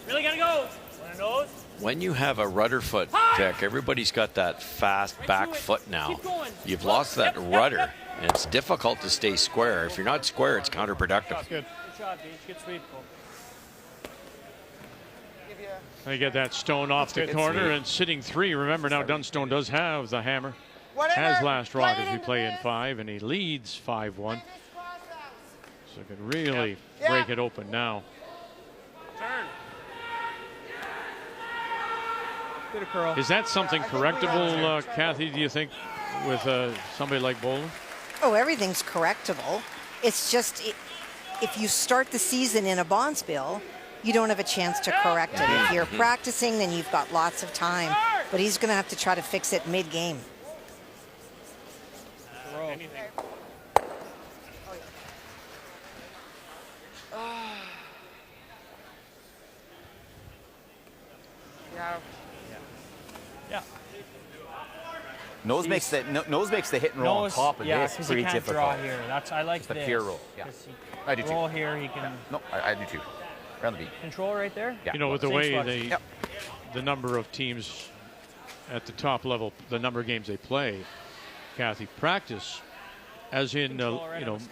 Speaker 8: Really gotta go. Want a nose?
Speaker 4: When you have a rudder foot, Vic, everybody's got that fast back foot now. You've lost that rudder, and it's difficult to stay square. If you're not square, it's counterproductive.
Speaker 12: Good.
Speaker 8: Good shot, Beach. Good sweep.
Speaker 1: They get that Stone off the corner and sitting three. Remember now, Dunstone does have the hammer. Has last rock as we play in 5, and he leads 5-1. So could really break it open now.
Speaker 8: Turn.
Speaker 12: Bit of curl.
Speaker 1: Is that something correctable, Kathy, do you think, with somebody like Bolden?
Speaker 3: Oh, everything's correctable. It's just if you start the season in a bonspiel, you don't have a chance to correct it. If you're practicing, then you've got lots of time. But he's going to have to try to fix it mid-game.
Speaker 12: Anything. Yeah.
Speaker 10: Nose makes the hit and roll on top of this
Speaker 12: because
Speaker 10: pretty
Speaker 12: he can't
Speaker 10: difficult.
Speaker 12: draw here. I like
Speaker 10: Just a
Speaker 12: this.
Speaker 10: pure roll. Yeah. I do too.
Speaker 12: Roll here, he can
Speaker 10: No, I do too. Around the beat.
Speaker 12: control right there.
Speaker 10: Yeah.
Speaker 1: You know, with the
Speaker 12: Same
Speaker 1: way
Speaker 12: spot.
Speaker 1: the number of teams at the top level, the number of games they play, Kathy, practice, as in,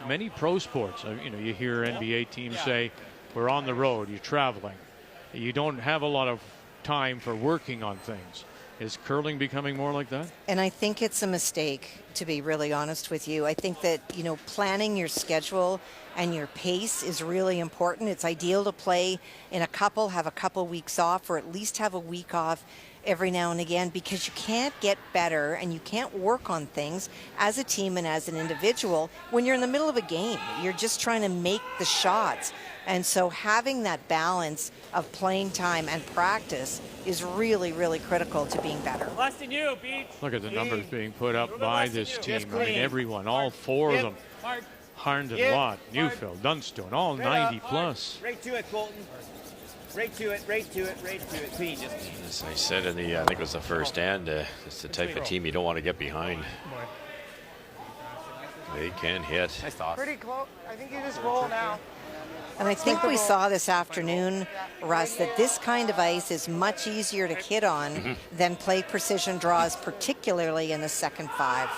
Speaker 1: many pro sports, you hear NBA teams say, we're on the road, you're traveling. You don't have a lot of time for working on things. Is curling becoming more like that?
Speaker 3: And I think it's a mistake, to be really honest with you. I think that, planning your schedule and your pace is really important. It's ideal to play in have a couple weeks off, or at least have a week off every now and again, because you can't get better and you can't work on things as a team and as an individual when you're in the middle of a game. You're just trying to make the shots. And so having that balance of playing time and practice is really, really critical to being better.
Speaker 8: Less than you, Beach.
Speaker 1: Look at the numbers being put up by this team. I mean, everyone, all 4 of them.
Speaker 8: Hard.
Speaker 1: Harnden, Lott, Neufeld, Dunstone, all 90 plus.
Speaker 13: Right to it, Colton. Right to it, right to it, right to it. Clean, just clean.
Speaker 4: As I said in the, I think it was the first end, it's the type of team you don't want to get behind. They can hit.
Speaker 10: Nice toss.
Speaker 6: Pretty close. I think you just roll now.
Speaker 3: And I think we saw this afternoon, Russ, that this kind of ice is much easier to hit on than play precision draws, particularly in the second 5.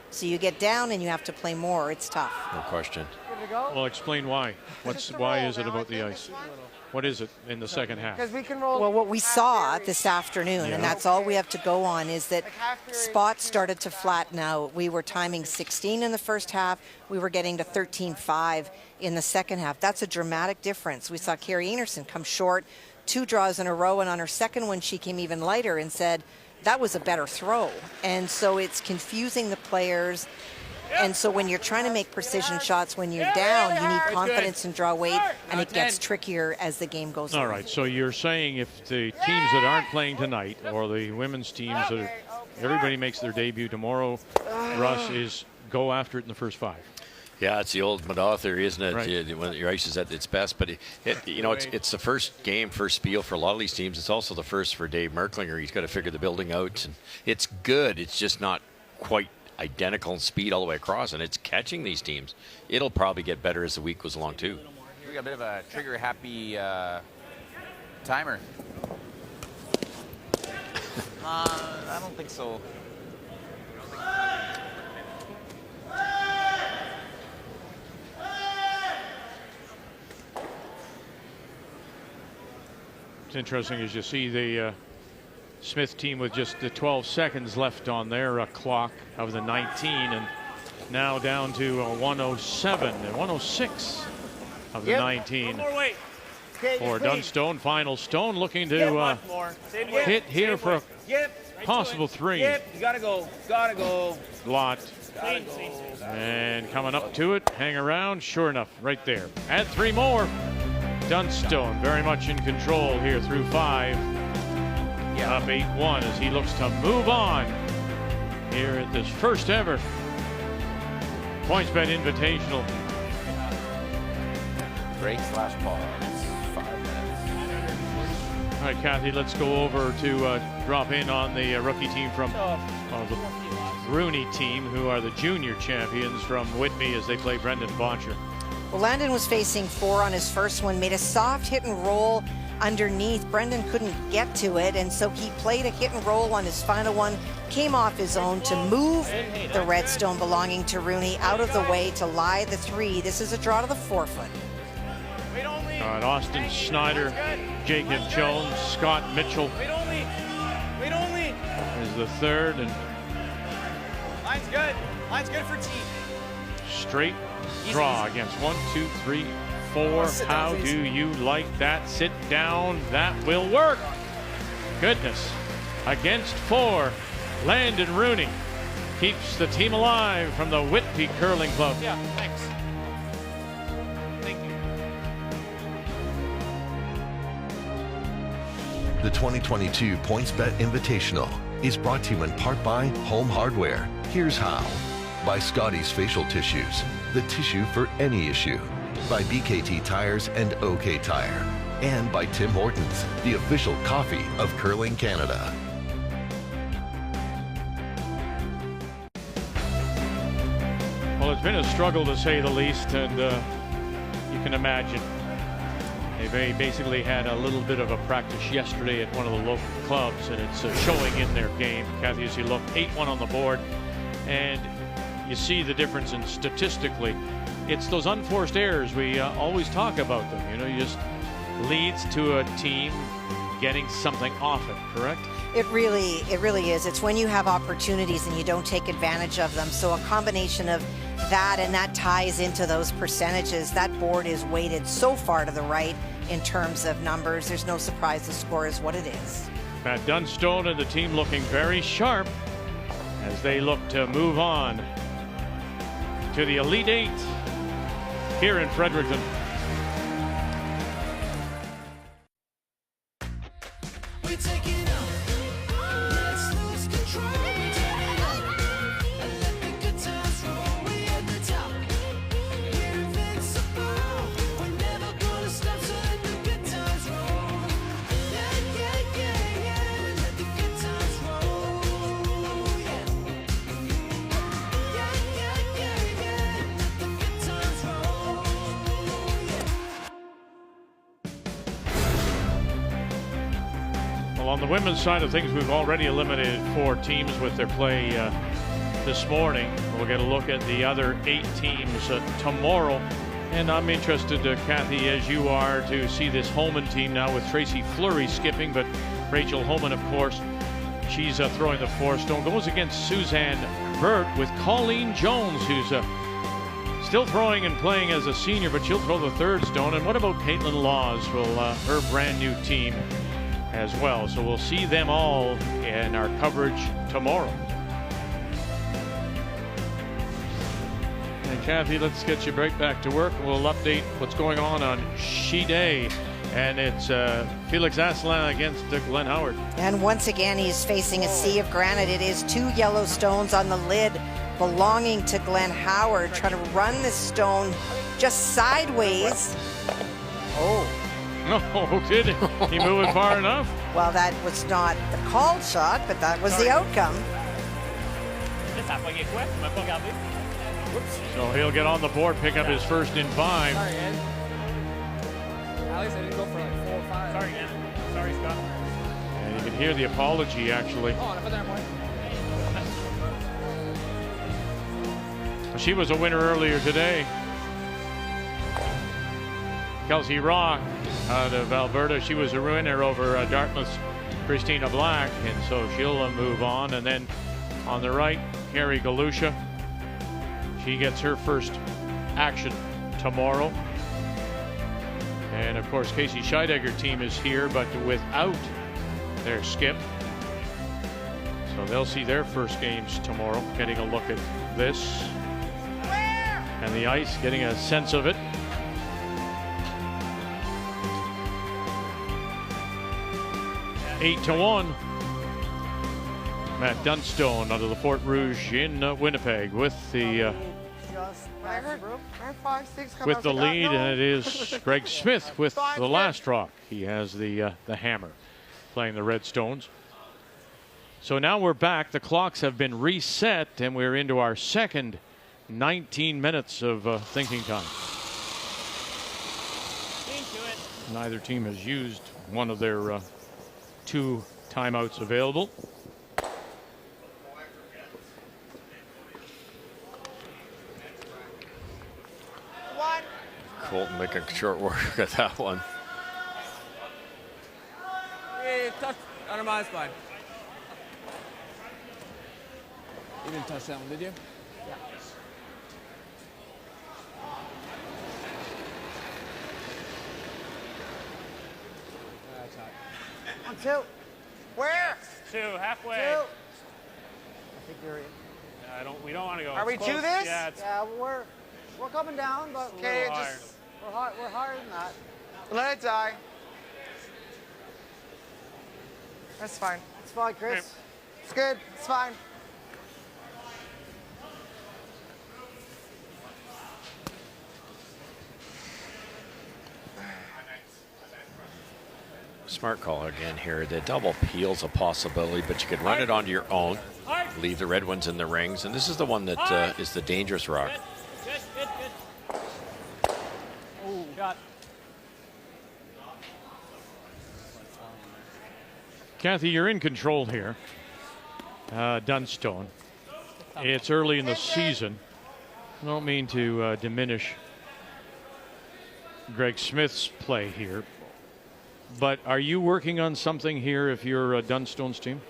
Speaker 3: So you get down and you have to play more. It's tough.
Speaker 4: No question.
Speaker 1: Well, explain why. Why is it about the ice? What is it in the second half?
Speaker 6: Because we can roll.
Speaker 3: Well, what we saw this afternoon, and that's all we have to go on, is that spots started to flatten out. We were timing 16 in the first half. We were getting to 13-5 in the second half. That's a dramatic difference. We saw Carrie Enerson come short 2 draws in a row, and on her second one, she came even lighter and said that was a better throw. And so it's confusing the players. And so when you're trying to make precision shots when you're down, you need confidence and draw weight, and it gets trickier as the game goes on.
Speaker 1: All right, so you're saying if the teams that aren't playing tonight, or the women's teams that everybody makes their debut tomorrow, Russ, is go after it in the first 5.
Speaker 4: Yeah, it's the old Madaw theory, isn't it?
Speaker 1: Right.
Speaker 4: When your ice is at its best. But it's the first game, first spiel for a lot of these teams. It's also the first for Dave Merklinger. He's got to figure the building out, and it's good. It's just not quite identical in speed all the way across, and it's catching these teams. It'll probably get better as the week goes along too.
Speaker 10: We got a bit of a trigger-happy timer. I don't think so.
Speaker 1: It's interesting as you see the Smith team with just the 12 seconds left on their clock of the 19, and now down to 107 and 106 of the 19 for Dunstone. Final Stone looking to hit here for a possible 3.
Speaker 13: You gotta go.
Speaker 1: Lot. And coming up to it, hang around, sure enough, right there. Add 3 more. Dunstone very much in control here through 5. Up 8-1 as he looks to move on here at this first ever PointsBet Invitational.
Speaker 10: Break/pause. 5 minutes.
Speaker 1: All right, Kathy, let's go over to drop in on the rookie team from the Rooney team, who are the junior champions from Whitby as they play Brendan Botcher.
Speaker 3: Well, Landon was facing 4 on his first one, made a soft hit and roll underneath. Brendan couldn't get to it, and so he played a hit and roll on his final one, came off his own to move the Redstone belonging to Rooney out of the way to lie the 3. This is a draw to the 4-foot.
Speaker 1: All right, Austin Snyder, Jacob Jones, Scott Mitchell is the third, and
Speaker 13: Line's good. Line's good for team.
Speaker 1: straight draw against 1, 2, 3, 4. How do you like that? Sit down. That will work. Goodness. Against 4. Landon Rooney keeps the team alive from the Whitby Curling Club.
Speaker 8: Yeah, thanks. Thank you.
Speaker 5: The 2022 PointsBet Invitational is brought to you in part by Home Hardware. Here's how. By Scotty's Facial Tissues, the tissue for any issue. By BKT Tires and OK Tire. And by Tim Hortons, the official coffee of Curling Canada.
Speaker 1: Well, it's been a struggle to say the least, and you can imagine. They basically had a little bit of a practice yesterday at one of the local clubs, and it's showing in their game. Kathy, as you look, 8-1 on the board, and you see the difference in statistically. It's those unforced errors. We always talk about them. You know, you just leads to a team getting something off it, correct?
Speaker 3: It really is. It's when you have opportunities and you don't take advantage of them. So a combination of that, and that ties into those percentages. That board is weighted so far to the right in terms of numbers. There's no surprise the score is what it is.
Speaker 1: Matt Dunstone and the team looking very sharp as they look to move on to the Elite 8 here in Fredericton. On the women's side of things, we've already eliminated 4 teams with their play this morning. We'll get a look at the other 8 teams tomorrow. And I'm interested, Kathy, as you are, to see this Holman team now with Tracy Fleury skipping. But Rachel Holman, of course, she's throwing the 4 stone. Goes against Suzanne Burt with Colleen Jones, who's still throwing and playing as a senior, but she'll throw the 3rd stone. And what about Caitlin Laws, her brand new team as well? So we'll see them all in our coverage tomorrow. And Kathy, let's get you right back to work. We'll update what's going on She Day. And it's Felix Asselin against Glenn Howard.
Speaker 3: And once again, he's facing a sea of granite. It is 2 yellow stones on the lid belonging to Glenn Howard, trying to run this stone just sideways.
Speaker 1: Oh. No, did he move it far enough?
Speaker 3: Well, that was not the called shot, but that was the outcome.
Speaker 1: So he'll get on the board, pick up his first in 5.
Speaker 9: Sorry, Ed. Alex, I didn't go for like 4 or 5.
Speaker 8: Sorry, man. Sorry, Scott.
Speaker 1: And you can hear the apology, actually. She was a winner earlier today. Kelsey Rock out of Alberta. She was a winner over Dartmouth's Christina Black, and so she'll move on. And then on the right, Carrie Galusha. She gets her first action tomorrow. And of course, Casey Scheidegger team is here, but without their skip. So they'll see their first games tomorrow. Getting a look at this. And the ice, getting a sense of it. Eight to 1. Matt Dunstone out of the Fort Rouge in Winnipeg with the lead, and it is Greg Smith with the last rock. He has the hammer, playing the Redstones. So now we're back. The clocks have been reset, and we're into our second 19 minutes of thinking time. Neither team has used one of their 2 timeouts available.
Speaker 4: Colton making short work of that one.
Speaker 9: Yeah, touch under my spine. You didn't touch that one, did you? Yeah. That's hot.
Speaker 6: 1, 2. Where?
Speaker 8: 2, halfway.
Speaker 6: 2. I think you're in.
Speaker 8: We don't want to go.
Speaker 6: Are we
Speaker 8: close.
Speaker 6: to this?
Speaker 8: Yeah,
Speaker 6: we're coming down, but
Speaker 8: okay,
Speaker 6: we're higher than that. Let it die. That's fine. It's fine, Chris. Okay. It's good. It's fine.
Speaker 4: Smart call again here. The double peel's a possibility, but you could run it onto your own, leave the red ones in the rings, and this is the one that is the dangerous rock.
Speaker 8: Good. Oh, shot.
Speaker 1: Kathy, you're in control here. Dunstone. It's early in the season. I don't mean to diminish Greg Smith's play here, but are you working on something here if you're Dunstone's team?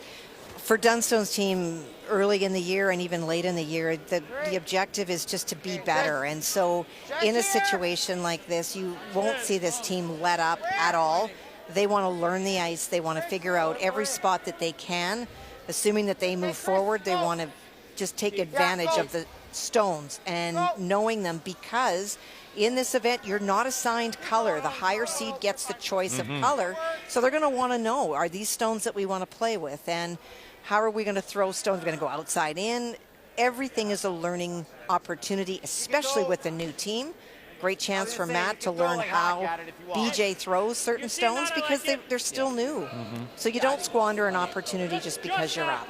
Speaker 3: For Dunstone's team, early in the year and even late in the year, the objective is just to be better. And so in a situation like this, you won't see this team let up at all. They want to learn the ice. They want to figure out every spot that they can. Assuming that they move forward, they want to just take advantage of the stones and knowing them, because in this event, you're not assigned color. The higher seed gets the choice of color. So they're going to want to know, are these stones that we want to play with? And how are we going to throw stones? We're going to go outside in. Everything is a learning opportunity, especially with a new team. Great chance for Matt to learn how BJ throws certain stones, because they're still new. So you don't squander an opportunity just because you're up.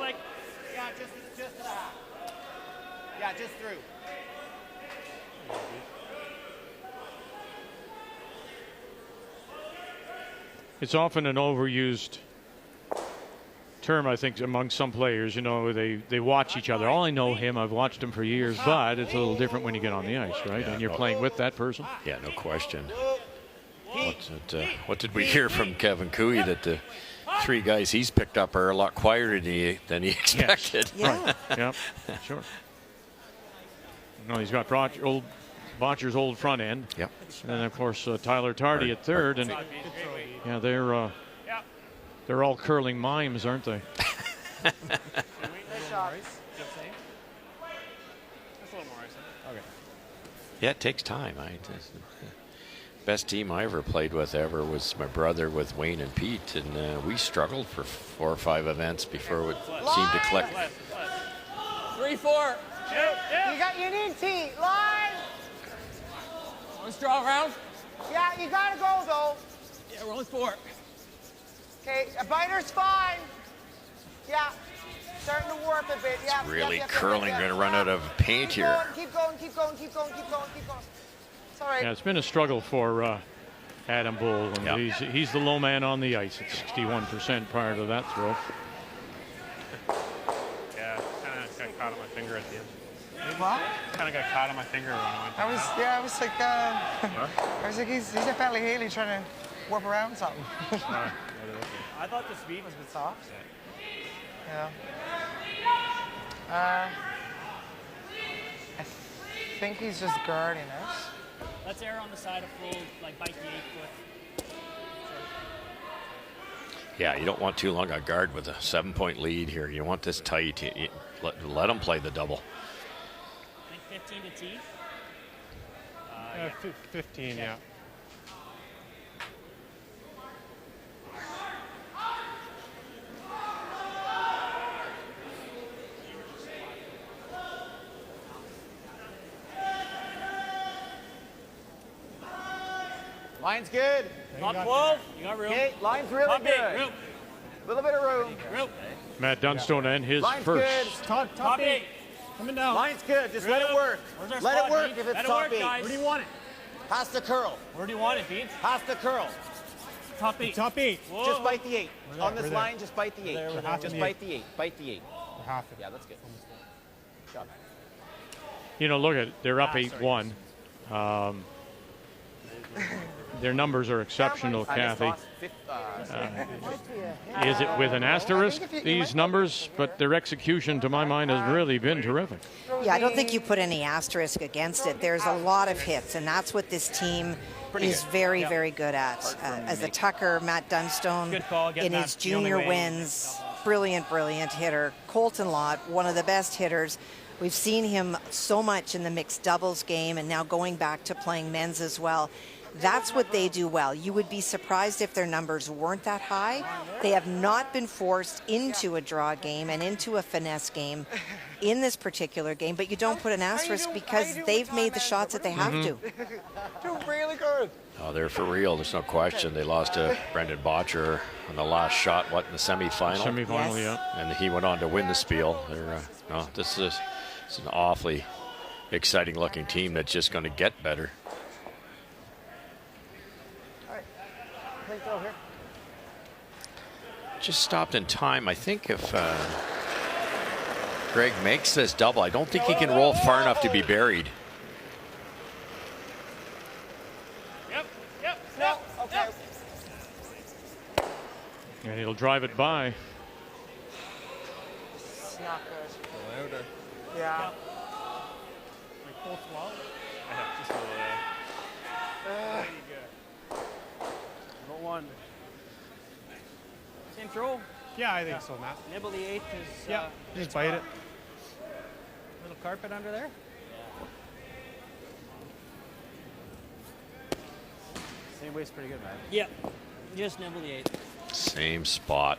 Speaker 6: Yeah, just through.
Speaker 1: It's often an overused term, I think, among some players. You know, they watch each other. Oh, I know him. I've watched him for years. But it's a little different when you get on the ice, right?
Speaker 4: Yeah,
Speaker 1: and you're playing with that person.
Speaker 4: Yeah, no question. What did we hear from Kevin Cooey, that the 3 guys he's picked up are a lot quieter than he expected?
Speaker 3: Yeah.
Speaker 1: Yeah, sure. No, he's got Botcher's old front end.
Speaker 4: Yep.
Speaker 1: And then, of course, Tyler Tardy at third. And yeah, they're all curling mimes, aren't they?
Speaker 6: Nice shot.
Speaker 12: Okay.
Speaker 4: Yeah, it takes time. Best team I ever played with was my brother with Wayne and Pete, and we struggled for 4 or 5 events before it seemed to click.
Speaker 8: 3-4.
Speaker 6: You need T. Line.
Speaker 8: Let's draw around.
Speaker 6: Yeah, you got to go, though.
Speaker 8: Yeah, we're only 4.
Speaker 6: Okay, a biter's fine. Yeah, starting to warp a bit. Yeah,
Speaker 4: Really curling, going to run out of paint here.
Speaker 6: Keep going, keep going, keep going, keep going, keep going. It's all right.
Speaker 1: Yeah, it's been a struggle for Adam Bull. And he's the low man on the ice at 61% prior to that throw.
Speaker 12: Yeah, kind of got caught on my finger at the end.
Speaker 6: What?
Speaker 12: Kind of got caught on my finger when I went.
Speaker 6: I was like, he's a Bentley Haley trying to warp around something.
Speaker 12: I thought the speed was a bit soft.
Speaker 6: Yeah. I think he's just guarding us.
Speaker 8: Let's err on the side of full, like bite the 8 foot.
Speaker 4: Yeah, you don't want too long a guard with a 7-point lead here. You want this tight. Let them play the double.
Speaker 8: I think 15 to T.
Speaker 12: 15, yeah.
Speaker 13: Line's good.
Speaker 8: Top 12. You got room.
Speaker 13: Okay, line's really
Speaker 8: Top
Speaker 13: good.
Speaker 8: 8. Room.
Speaker 13: Little bit of room.
Speaker 8: Room.
Speaker 1: Matt Dunstone and his
Speaker 13: Line's
Speaker 1: first.
Speaker 13: good.
Speaker 8: Top 8.
Speaker 12: Coming down.
Speaker 13: Line's good. Just let it work.
Speaker 8: Where's our
Speaker 13: Let
Speaker 8: spot,
Speaker 13: it work
Speaker 8: Pete?
Speaker 13: if it's
Speaker 8: Let it
Speaker 13: top
Speaker 8: work,
Speaker 13: 8.
Speaker 8: guys.
Speaker 12: Where do you want it?
Speaker 13: Pass the curl.
Speaker 8: Where do you want it, Pete?
Speaker 13: Pass the curl.
Speaker 8: Top 8.
Speaker 12: Top 8.
Speaker 8: Whoa.
Speaker 13: Just bite the 8.
Speaker 12: We're there,
Speaker 13: On this
Speaker 12: we're there.
Speaker 13: line, just bite the 8.
Speaker 12: We're half
Speaker 13: Just
Speaker 12: in the
Speaker 13: bite the 8. Bite the 8.
Speaker 12: Half it.
Speaker 13: Yeah, that's good. Shot.
Speaker 1: You know, look at they're up 8-1. Their numbers are exceptional, Kathy. Is it with an asterisk, these numbers? But their execution, to my mind, has really been terrific.
Speaker 3: Yeah, I don't think you put any asterisk against it. There's a lot of hits, and that's what this team is very, very good at. As a Tucker, Matt Dunstone,
Speaker 8: Good call, getting
Speaker 3: in his
Speaker 8: that the only
Speaker 3: junior
Speaker 8: way.
Speaker 3: wins, brilliant, brilliant hitter. Colton Lott, one of the best hitters. We've seen him so much in the mixed doubles game, and now going back to playing men's as well. That's what they do well. You would be surprised if their numbers weren't that high. They have not been forced into a draw game and into a finesse game in this particular game, but you don't put an asterisk because they've made the shots that they have to.
Speaker 6: Doing really good.
Speaker 4: Oh, they're for real. There's no question. They lost to Brendan Botcher on the last shot, in the semifinal?
Speaker 1: Semifinal,
Speaker 3: Yes.
Speaker 1: yeah.
Speaker 4: And he went on to win the Spiel. This is an awfully exciting-looking team that's just going to get better. Just stopped in time. I think if Greg makes this double, I don't think he can roll far enough to be buried.
Speaker 6: No, okay.
Speaker 1: And he'll drive it by.
Speaker 6: It's not good. Yeah.
Speaker 12: Just a little there. Number 1.
Speaker 8: Same throw.
Speaker 12: Yeah, I think so, Matt.
Speaker 8: Nibble the 8 is.
Speaker 12: Yeah, just bite it.
Speaker 8: Little carpet under there.
Speaker 12: Same way's pretty good, man.
Speaker 8: Yeah. Just nibble the 8.
Speaker 4: Same spot.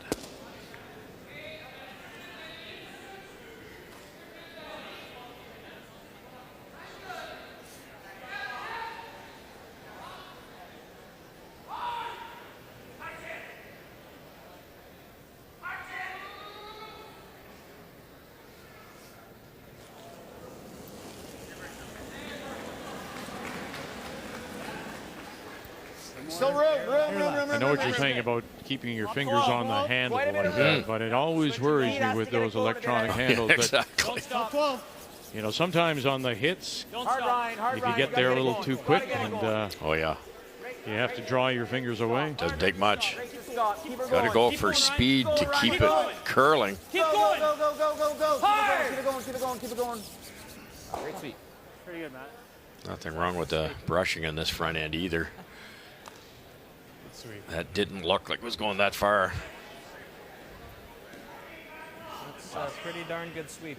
Speaker 6: Still room.
Speaker 1: I know what you're saying about keeping your fingers on the handle like that, but it always worries me with those electronic handles.
Speaker 4: Exactly.
Speaker 1: You know, sometimes on the hits, if you get there a little too quick, and
Speaker 4: oh yeah,
Speaker 1: you have to draw your fingers away.
Speaker 4: Doesn't take much. Got to go for speed to keep it curling.
Speaker 6: Keep going. Go. Keep it going.
Speaker 10: Great sweep.
Speaker 8: Pretty good, Matt.
Speaker 4: Nothing wrong with the brushing on this front end either.
Speaker 14: Sweet.
Speaker 4: That didn't look like it was going that far.
Speaker 9: It's a pretty darn good sweep.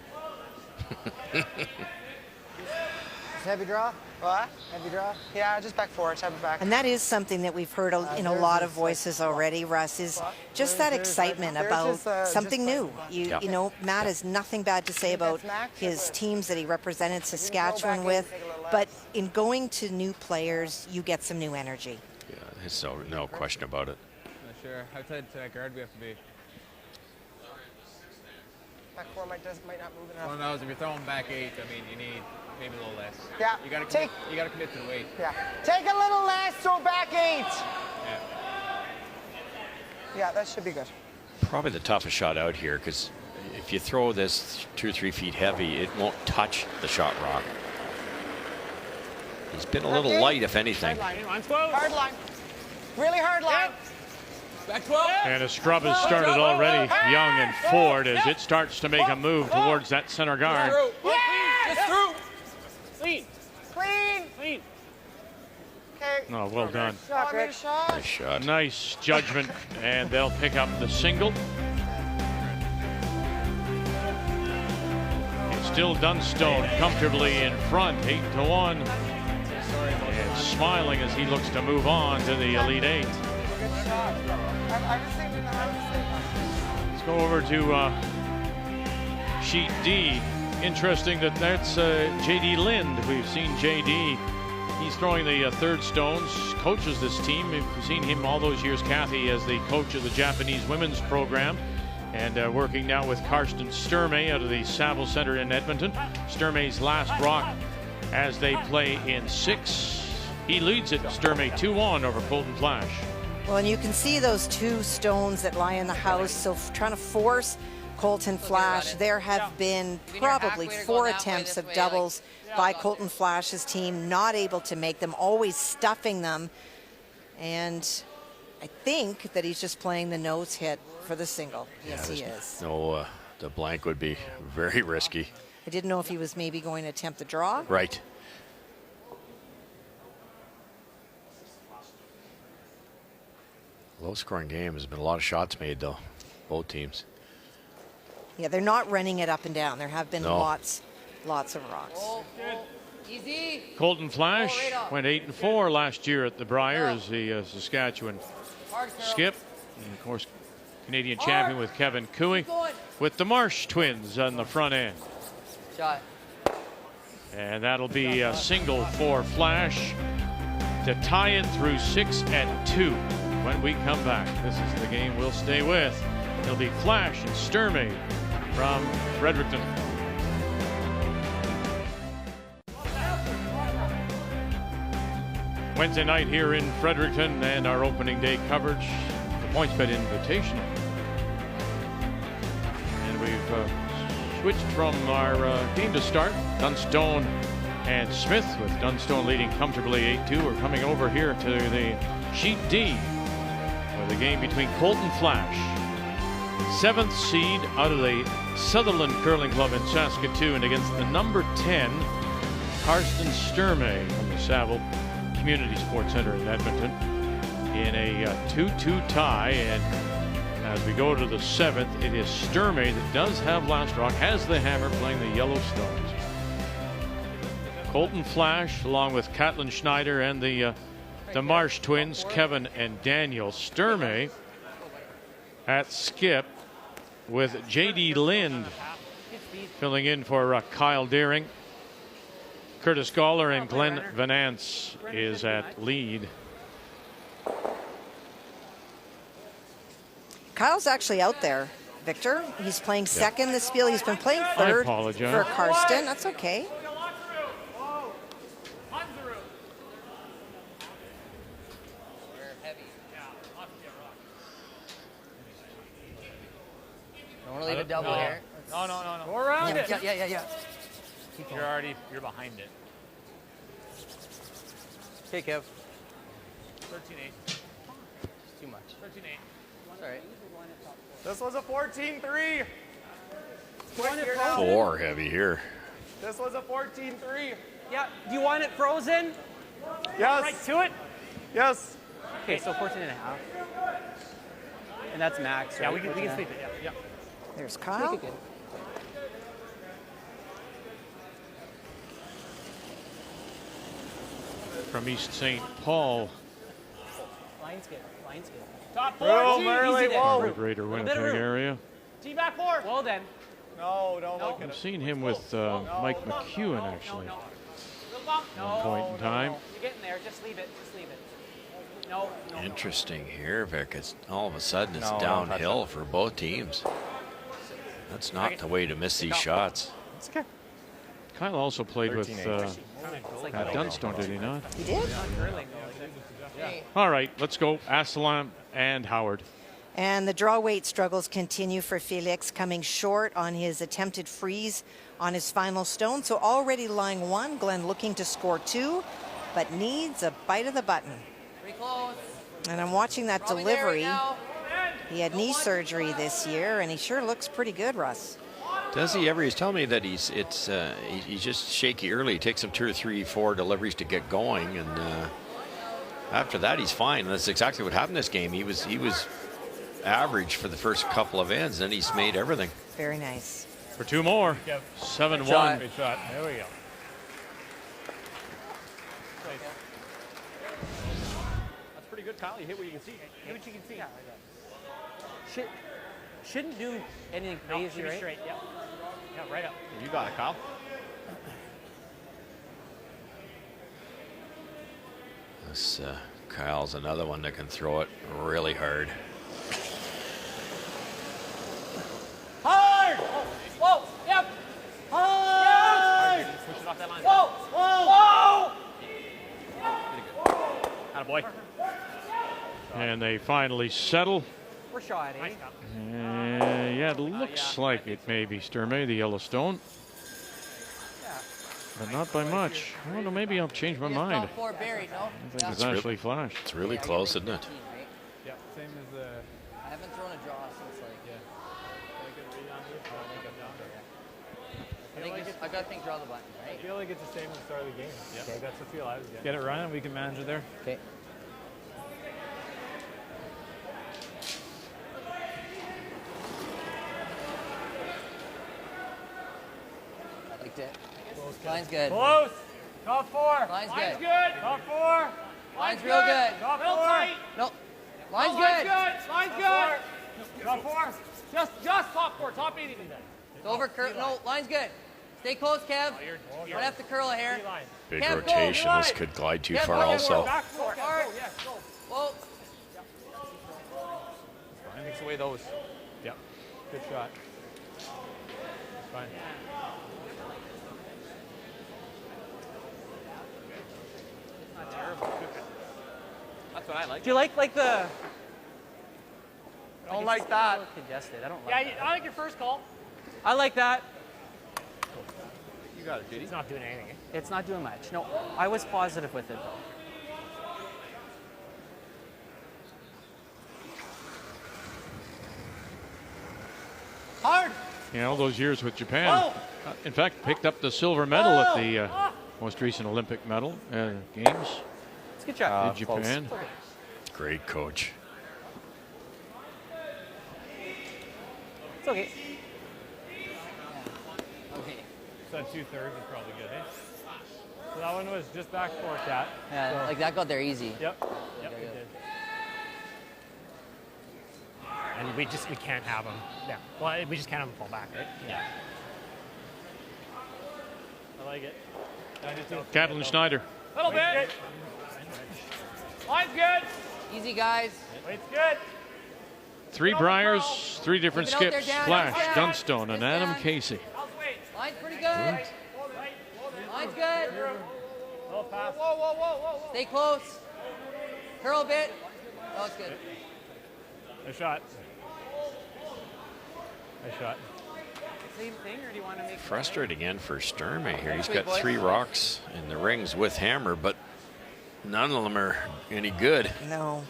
Speaker 6: Heavy draw? What? Heavy draw? Yeah, just back forward, have it back.
Speaker 3: And that is something that we've heard in a lot of voices already, Russ, is just that excitement about something new. You know, Matt has nothing bad to say about his teams that he represented Saskatchewan with, but in going to new players, you get some new energy.
Speaker 4: Yeah, there's no question about it.
Speaker 9: Not sure. How tight to that guard we have to be?
Speaker 6: Back four might not move enough.
Speaker 9: One of those, if you're throwing back 8, I mean, you need maybe a little less.
Speaker 6: Yeah.
Speaker 9: You gotta commit to the weight.
Speaker 6: Yeah. Take a little less, throw back 8.
Speaker 9: Yeah.
Speaker 6: Yeah, that should be good.
Speaker 4: Probably the toughest shot out here, because if you throw this 2 or 3 feet heavy, it won't touch the shot rock. He's been a little light, if anything.
Speaker 6: Hard line. Really hard line.
Speaker 9: Back 12.
Speaker 1: And a scrub has started already, Young and Ford, as it starts to make a move towards that center guard.
Speaker 6: Just through.
Speaker 8: Clean.
Speaker 6: Okay.
Speaker 1: Oh, well done.
Speaker 4: Nice shot.
Speaker 1: Nice judgment, and they'll pick up the single. It's still Dunstone comfortably in front, 8-1. And smiling as he looks to move on to the Elite 8. Let's go over to sheet D. Interesting that's J.D. Lind. We've seen J.D. He's throwing the third stones, coaches this team. We've seen him all those years, Kathy, as the coach of the Japanese women's program, and working now with Karsten Sturmey out of the Saville Center in Edmonton. Sturmey's last rock as they play in 6. He leads it, Sturmey, 2-1 over Colton Flash.
Speaker 3: Well, and you can see those 2 stones that lie in the house, so trying to force Colton Flash. There have been probably 4 attempts of doubles by Colton Flash's team, not able to make them, always stuffing them. And I think that he's just playing the nose hit for the single. Yes, he is.
Speaker 4: No, the blank would be very risky.
Speaker 3: I didn't know if he was maybe going to attempt the draw.
Speaker 4: Right. Low-scoring game. There's been a lot of shots made, though, both teams.
Speaker 3: Yeah, they're not running it up and down. There have been lots of rocks.
Speaker 8: Easy.
Speaker 1: Colton Flash went 8-4 last year at the Brier as the Saskatchewan skip. And of course, Canadian champion with Kevin Cooey with the Marsh twins on the front end.
Speaker 8: Shot.
Speaker 1: And that'll be a single for Flash to tie it through 6-2 when we come back. This is the game we'll stay with. It'll be Flash and Sturmey from Fredericton. Wednesday night here in Fredericton, and our opening day coverage, the PointsBet Invitational. And we've switched from our game to start, Dunstone and Smith, with Dunstone leading comfortably 8-2. We're coming over here to the sheet D, for the game between Colton Flash, 7th seed out of the Sutherland Curling Club in Saskatoon, against the number 10, Karsten Sturmey from the Saville Community Sports Center in Edmonton, in a 2-2 tie. And as we go to the 7th, it is Sturmey that does have last rock, has the hammer, playing the Yellowstones. Colton Flash, along with Caitlin Schneider and the Marsh twins, Kevin and Daniel. Sturmey at skip, with J.D. Lind filling in for Kyle Deering. Curtis Gawler and Glenn Venance is at lead.
Speaker 3: Kyle's actually out there, Victor. He's playing second this field. He's been playing third for Karsten. That's okay.
Speaker 15: leave it double here.
Speaker 8: No. Go around it.
Speaker 15: Yeah.
Speaker 8: You're behind it.
Speaker 15: Okay, Kev.
Speaker 8: 13-8.
Speaker 15: Too much.
Speaker 8: 13-8.
Speaker 15: It's all right.
Speaker 6: This was a 14-3.
Speaker 4: Four heavy here.
Speaker 6: This was a 14-3.
Speaker 15: Yeah. Do you want it frozen?
Speaker 6: Yes.
Speaker 8: Right to it.
Speaker 6: Yes.
Speaker 15: Okay, so 14 and a half. And that's max, right?
Speaker 8: Yeah, we can sleep it. Yeah.
Speaker 3: There's Kyle.
Speaker 15: Make it good.
Speaker 1: From East St. Paul.
Speaker 15: Line's good.
Speaker 8: Top 4.
Speaker 6: Roll, Marley, whoa.
Speaker 1: Greater Winnipeg area.
Speaker 8: Team back 4.
Speaker 15: Well then.
Speaker 6: No, don't look at
Speaker 1: I've
Speaker 6: it.
Speaker 1: seen him with Mike McEwen, actually, at one point in time.
Speaker 15: You're getting there. Just leave it. No.
Speaker 4: Interesting here, Vic. It's all of a sudden it's
Speaker 10: No, don't
Speaker 4: downhill for both teams. That's not the way to miss these shots.
Speaker 1: It's okay. Kyle also played with at Dunstone, did he not?
Speaker 3: He did.
Speaker 1: All right, let's go. Aslam and Howard.
Speaker 3: And the draw weight struggles continue for Felix, coming short on his attempted freeze on his final stone. So already lying 1, Glenn looking to score 2, but needs a bite of the button.
Speaker 15: Pretty close.
Speaker 3: And I'm watching that
Speaker 15: Probably
Speaker 3: delivery.
Speaker 15: there right
Speaker 3: He had knee surgery this year, and he sure looks pretty good, Russ.
Speaker 4: Does he ever? He's telling me that he's just shaky early. It takes him 2 or 3, 4 deliveries to get going, and after that he's fine. That's exactly what happened this game. He was average for the first couple of ends, then he's made everything.
Speaker 3: Very nice.
Speaker 1: For 2 more. 7-1.
Speaker 8: Good shot. There we go. That's pretty good, Kyle. You hit what you can see. Hit what you can see.
Speaker 15: Shouldn't do anything
Speaker 8: No,
Speaker 15: crazy,
Speaker 8: should be
Speaker 15: right?
Speaker 8: straight. Yeah, right up.
Speaker 10: You got it, Kyle.
Speaker 4: This Kyle's another one that can throw it really hard.
Speaker 8: Hard! Whoa! Yep! Hard! Push it off that line. Whoa! Attaboy.
Speaker 1: And they finally settle.
Speaker 15: We're shot, eh?
Speaker 8: Nice, Kyle.
Speaker 1: Yeah, it looks like it may be Sturmey, the Yellowstone. But not by much. I don't know, maybe I'll change my mind.
Speaker 15: Buried, no?
Speaker 1: I think it's actually flashed.
Speaker 4: It's really close, isn't it?
Speaker 9: Yeah, same as the.
Speaker 15: I haven't thrown a draw since I got to think draw the button, right?
Speaker 9: I feel like it's the same as the start of the game.
Speaker 14: Yeah.
Speaker 9: Okay. That's the feel I was getting.
Speaker 14: Get it running, we can manage it there.
Speaker 15: Okay. I liked it. Line's good.
Speaker 8: Close. Top 4.
Speaker 15: Line's
Speaker 8: Line's
Speaker 15: good.
Speaker 8: good. Top 4.
Speaker 15: Line's real good.
Speaker 8: Top 4. Tight.
Speaker 15: No. Line's
Speaker 8: Line's
Speaker 15: good.
Speaker 8: good. Line's good. Top 4. Just top 4. Top 80 then.
Speaker 15: It's over. No, line's good. Stay close, Kev.
Speaker 8: You're
Speaker 15: Might have to curl a hair.
Speaker 4: Big
Speaker 15: Kev,
Speaker 4: rotation.
Speaker 15: go.
Speaker 4: This could glide too
Speaker 15: Kev,
Speaker 4: far
Speaker 15: go.
Speaker 4: also.
Speaker 8: Back 4.
Speaker 15: Hard.
Speaker 8: Go. Yes, go.
Speaker 15: Whoa.
Speaker 9: Fine, takes away those.
Speaker 14: Yep. Good shot. Fine.
Speaker 8: Not terrible. That's what I like.
Speaker 15: Do you like the?
Speaker 6: Don't like that.
Speaker 15: Congested. I don't like.
Speaker 8: Yeah,
Speaker 15: that.
Speaker 8: I like your first call.
Speaker 15: I like that.
Speaker 9: You got it, Judy.
Speaker 8: It's not doing anything.
Speaker 15: It's not doing much. No, I was positive with it though.
Speaker 8: Hard.
Speaker 1: Yeah, all those years with Japan. In fact, picked up the silver medal at the most recent Olympic medal games
Speaker 15: It's a good shot.
Speaker 1: in Japan.
Speaker 4: Great coach.
Speaker 15: It's okay.
Speaker 14: Okay. So 2/3 is probably good, eh? So that one was just back 4 cat.
Speaker 15: Yeah,
Speaker 14: So-
Speaker 15: like that got there easy.
Speaker 14: Yep. Yep,
Speaker 15: Okay,
Speaker 14: it
Speaker 15: good.
Speaker 14: did.
Speaker 8: And we can't have them. Yeah. Well, we just can't have them fall back, right?
Speaker 14: Yeah. I like it. I do too.
Speaker 1: Kathleen Schneider.
Speaker 8: Little bit. Line's good.
Speaker 15: Easy, guys.
Speaker 8: Weight's good.
Speaker 1: 3 Briars, 3 different
Speaker 15: Keep it out there,
Speaker 1: skips.
Speaker 15: Dan.
Speaker 1: Flash,
Speaker 15: Down.
Speaker 1: Dunstone, and
Speaker 15: Just
Speaker 1: Adam
Speaker 15: down.
Speaker 1: Casey.
Speaker 15: Line's pretty good. Line's good.
Speaker 8: Little pass. Whoa.
Speaker 15: Stay close. Curl a bit. Oh, it's good.
Speaker 14: A shot. Nice shot.
Speaker 15: Same thing, or do you want to make
Speaker 4: Frustrating end for Sturme here. He's got 3 rocks in the rings with hammer, but none of them are any good.
Speaker 3: No.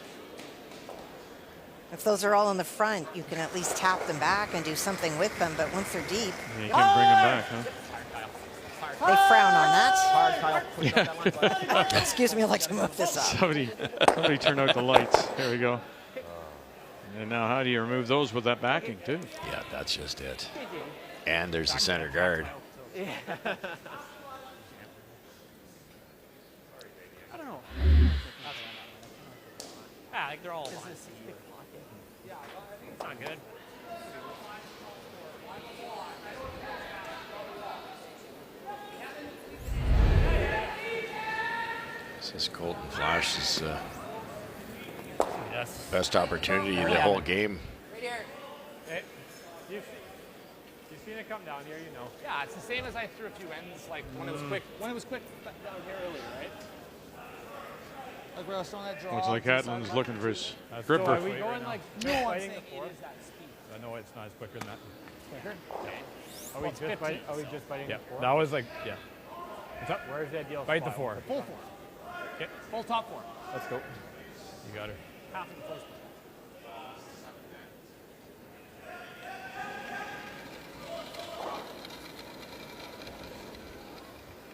Speaker 3: If those are all in the front, you can at least tap them back and do something with them. But once they're deep,
Speaker 14: you can't bring them back, huh?
Speaker 3: They frown on that. Excuse me, I'd like to move this up.
Speaker 1: Somebody turn out the lights. There we go. And now how do you remove those with that backing, too?
Speaker 4: Yeah, that's just it. And there's the center guard.
Speaker 15: Yeah. I don't know.
Speaker 8: Yeah, like they're all fine. It's not good.
Speaker 4: This is Colton Flash's
Speaker 8: Yes.
Speaker 4: best opportunity of the whole game.
Speaker 15: Right here.
Speaker 14: Hey, you've seen it come down here, you know.
Speaker 8: Yeah, it's the same as I threw a few ends like when it was quick. When it was quick down here earlier, right?
Speaker 9: Like where I was throwing that draw.
Speaker 1: Looks like Atlin's looking for his gripper.
Speaker 14: So are we going like
Speaker 8: No, I'm
Speaker 14: fighting
Speaker 8: saying
Speaker 14: the four?
Speaker 8: it is that speed.
Speaker 14: No, it's not. It's quicker than that.
Speaker 8: Quicker? Okay.
Speaker 14: Are we just fighting
Speaker 12: Yeah,
Speaker 14: the four?
Speaker 12: that was like, yeah.
Speaker 14: What's up? Where's the ideal
Speaker 12: Fight the
Speaker 14: spot?
Speaker 12: four.
Speaker 8: The full four.
Speaker 14: Okay,
Speaker 8: Full top four.
Speaker 14: let's go. You got her.
Speaker 8: Half of the first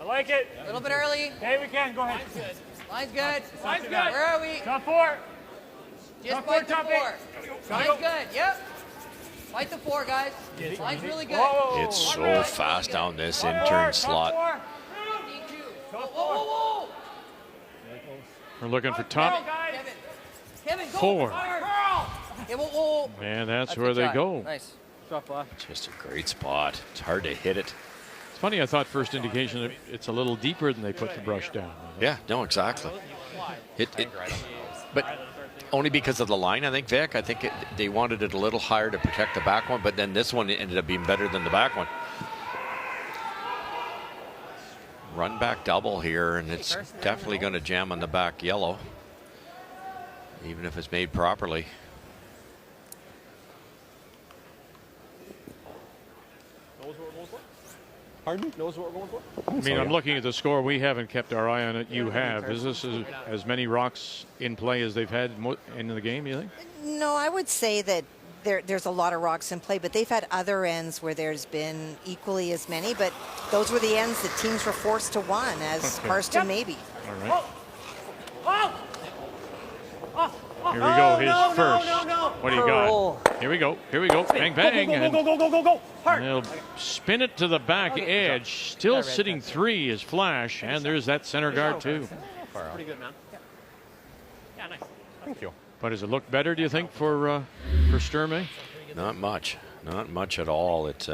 Speaker 14: I like it.
Speaker 15: A little bit early.
Speaker 14: Okay, we can. Go ahead.
Speaker 8: Line's good.
Speaker 15: Line's good.
Speaker 14: Line's good.
Speaker 15: Where are we?
Speaker 14: Top 4.
Speaker 15: Just
Speaker 14: Top
Speaker 15: fight the
Speaker 14: top
Speaker 15: 4.
Speaker 14: eight.
Speaker 15: Line's good. Yep. Fight the 4, guys. Line's really good.
Speaker 14: Whoa.
Speaker 4: It's so fast down this intern slot.
Speaker 15: Whoa, whoa, whoa, whoa.
Speaker 1: We're looking for top
Speaker 15: Kevin, go.
Speaker 1: 4.
Speaker 15: Yeah, whoa, whoa.
Speaker 1: And that's
Speaker 15: That's
Speaker 1: where
Speaker 15: a
Speaker 1: they
Speaker 15: try.
Speaker 1: go.
Speaker 15: Nice.
Speaker 9: Drop left.
Speaker 4: Just a great spot. It's hard to hit it.
Speaker 1: It's funny, I thought first indication that it's a little deeper than they put the brush down.
Speaker 4: Yeah, no, exactly. But only because of the line, I think, Vic. I think they wanted it a little higher to protect the back one, but then this one ended up being better than the back one. Run back double here, and it's definitely going to jam on the back yellow, even if it's made properly.
Speaker 9: Pardon? Knows what we're going for?
Speaker 1: I mean, I'm looking at the score. We haven't kept our eye on it. You have. Is this as many rocks in play as they've had in the game, you think?
Speaker 3: No, I would say that there's a lot of rocks in play, but they've had other ends where there's been equally as many, but those were the ends that teams were forced to win, as Karsten maybe.
Speaker 1: All right. Here we go, his first. What do you got? Here we go. Here we go. Bang, bang.
Speaker 14: Go.
Speaker 1: And they'll spin it to the back edge. Still sitting 3 is Flash, and there's that center guard, too.
Speaker 8: Pretty good, man. Yeah, nice.
Speaker 12: Thank you.
Speaker 1: But does it look better, do you think, for Sturme?
Speaker 4: Not much. Not much at all. It's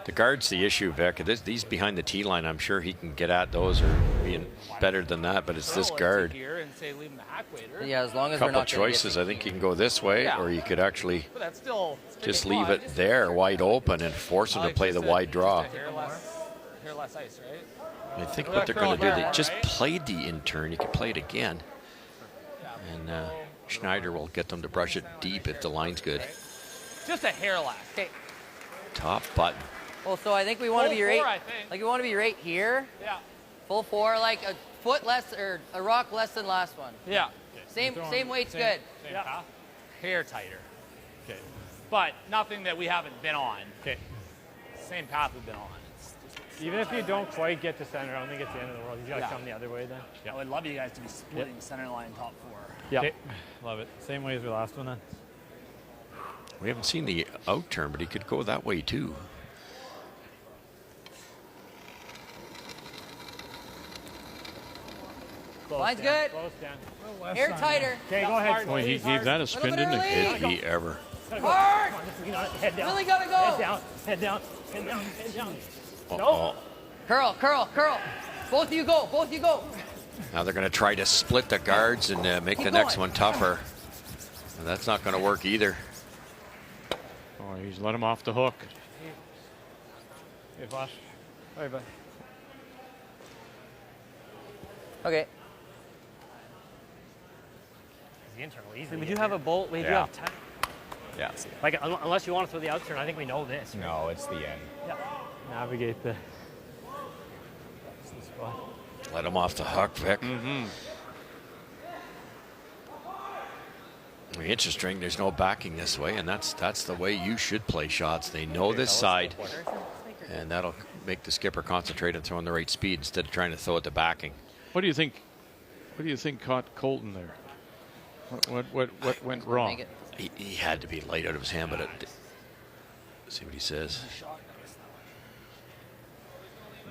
Speaker 4: the guard's the issue, Vic. These behind the tee line, I'm sure he can get at those or being better than that, but it's this guard.
Speaker 8: Here and say leave him the hack waiter.
Speaker 15: Yeah, as long as
Speaker 4: Couple choices. I think you can go this way, or you could actually
Speaker 8: But that's still
Speaker 4: just leave it there wide open and force him to play the wide draw.
Speaker 8: Hair less ice, right?
Speaker 4: I think what they're going to do, they just played the intern. You can play it again. And Schneider will get them to brush it deep if the line's good.
Speaker 8: Just a hair less. Okay.
Speaker 4: Top button.
Speaker 15: Well, so I think we want to be
Speaker 8: Full
Speaker 15: right.
Speaker 8: four, I think.
Speaker 15: Like we want to be right here.
Speaker 8: Yeah.
Speaker 15: Full 4, like a foot less or a rock less than last one.
Speaker 8: Yeah.
Speaker 15: Same weight's good.
Speaker 8: Yeah. Hair tighter. Okay. But nothing that we haven't been on.
Speaker 14: Okay.
Speaker 8: Same path we've been on.
Speaker 14: Even if you don't quite get to center, I don't think it's the end of the world. You got to
Speaker 8: Yeah.
Speaker 14: come the other way then.
Speaker 8: I would love you guys to be splitting center line top 4.
Speaker 14: Yeah. Okay. Love it. Same way as the last one then.
Speaker 4: We haven't seen the out turn, but he could go that way too.
Speaker 15: Line's good.
Speaker 14: Close down.
Speaker 15: Hair tighter.
Speaker 14: Okay, go ahead.
Speaker 1: Boy, he gave that a spin, didn't he?
Speaker 4: If he ever.
Speaker 15: Hard.
Speaker 14: Head down.
Speaker 15: Really gotta go.
Speaker 14: Head down. Head down. Head down. Head down.
Speaker 4: Uh-oh.
Speaker 15: Curl. Both of you go.
Speaker 4: Now they're going to try to split the guards and make the next one tougher. And that's not going to work either.
Speaker 1: Oh, he's let him off the hook.
Speaker 14: Hey, Flash. All right, bud.
Speaker 15: Okay.
Speaker 8: The internal easy.
Speaker 15: We do have a bolt. We do have time.
Speaker 10: Yeah.
Speaker 8: Like, unless you want to throw the outturn, I think we know this. Right?
Speaker 10: No, it's the end.
Speaker 8: Yeah. Navigate the spot.
Speaker 4: Let him off the hook, Vic. Interesting. There's no backing this way, and that's the way you should play shots. They know this side, and that'll make the skipper concentrate on throwing the right speed instead of trying to throw at the backing.
Speaker 1: What do you think? What do you think caught Colton there? What went wrong?
Speaker 4: He had to be light out of his hand, but see what he says.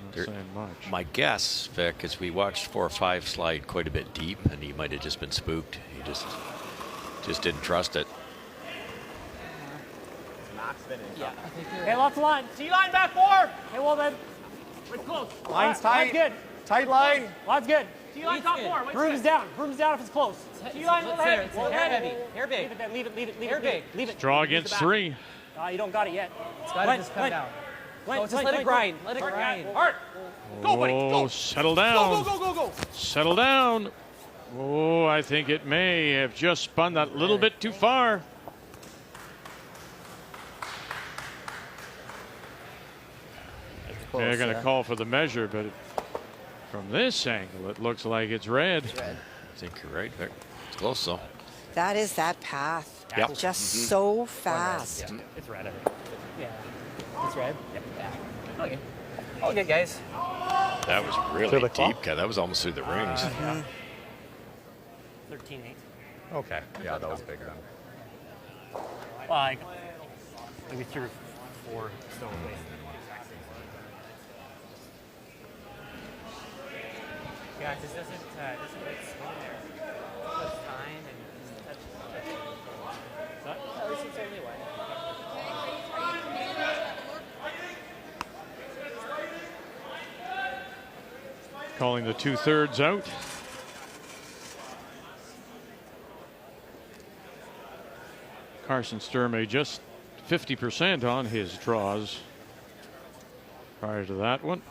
Speaker 1: Not saying much.
Speaker 4: My guess, Vic, is we watched 4 or 5 slide quite a bit deep, and he might have just been spooked. He just didn't trust it.
Speaker 8: Yeah. Hey, lots of line. T-line back 4. Hey, well then. Wait close.
Speaker 6: Line's tight.
Speaker 8: Line's good.
Speaker 6: Tight line.
Speaker 8: Line's good. T-line top 4. Broom's down. Broom's down if it's close. T-line a little heavy.
Speaker 15: It's hair heavy. Hair big.
Speaker 8: Leave it then. Leave it.
Speaker 15: Hair big.
Speaker 8: Leave it.
Speaker 1: Draw against 3.
Speaker 8: You don't got it yet.
Speaker 15: It's got to just come down. No, just let it grind. Let it grind.
Speaker 8: Hard. Go, buddy. Go.
Speaker 1: Settle down.
Speaker 8: Go.
Speaker 1: Settle down. Oh, I think it may have just spun that little bit too far. They're going to call for the measure, but from this angle, it looks like it's red.
Speaker 4: I think you're right, Vic. It's close, though.
Speaker 3: That is that path.
Speaker 4: Yep.
Speaker 3: Just so fast.
Speaker 8: Yeah. It's red, I think.
Speaker 15: Yeah. It's red? Yeah. Okay. All good, guys.
Speaker 4: That was really deep, Ken. That was almost through the rings.
Speaker 8: 13-8.
Speaker 10: Okay. Yeah, that was big then.
Speaker 8: Like, maybe 3 or 4 stone away.
Speaker 15: Yeah, it just doesn't like spin there. It's time and touch. At least it's only one.
Speaker 1: Calling the 2/3 out. Carson Sturmey just 50% on his draws prior to that one.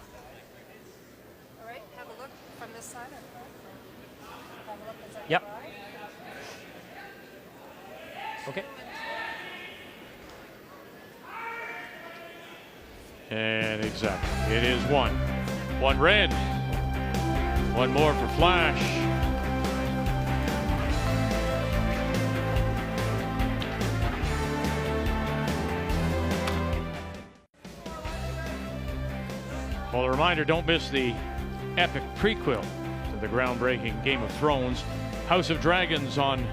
Speaker 16: All right, have a look from this side. Have a look as I
Speaker 8: Yep.
Speaker 16: try.
Speaker 8: Okay.
Speaker 1: And exactly, it is 1. 1 red. 1 more for Flash. Well, a reminder, don't miss the epic prequel to the groundbreaking Game of Thrones, House of Dragons on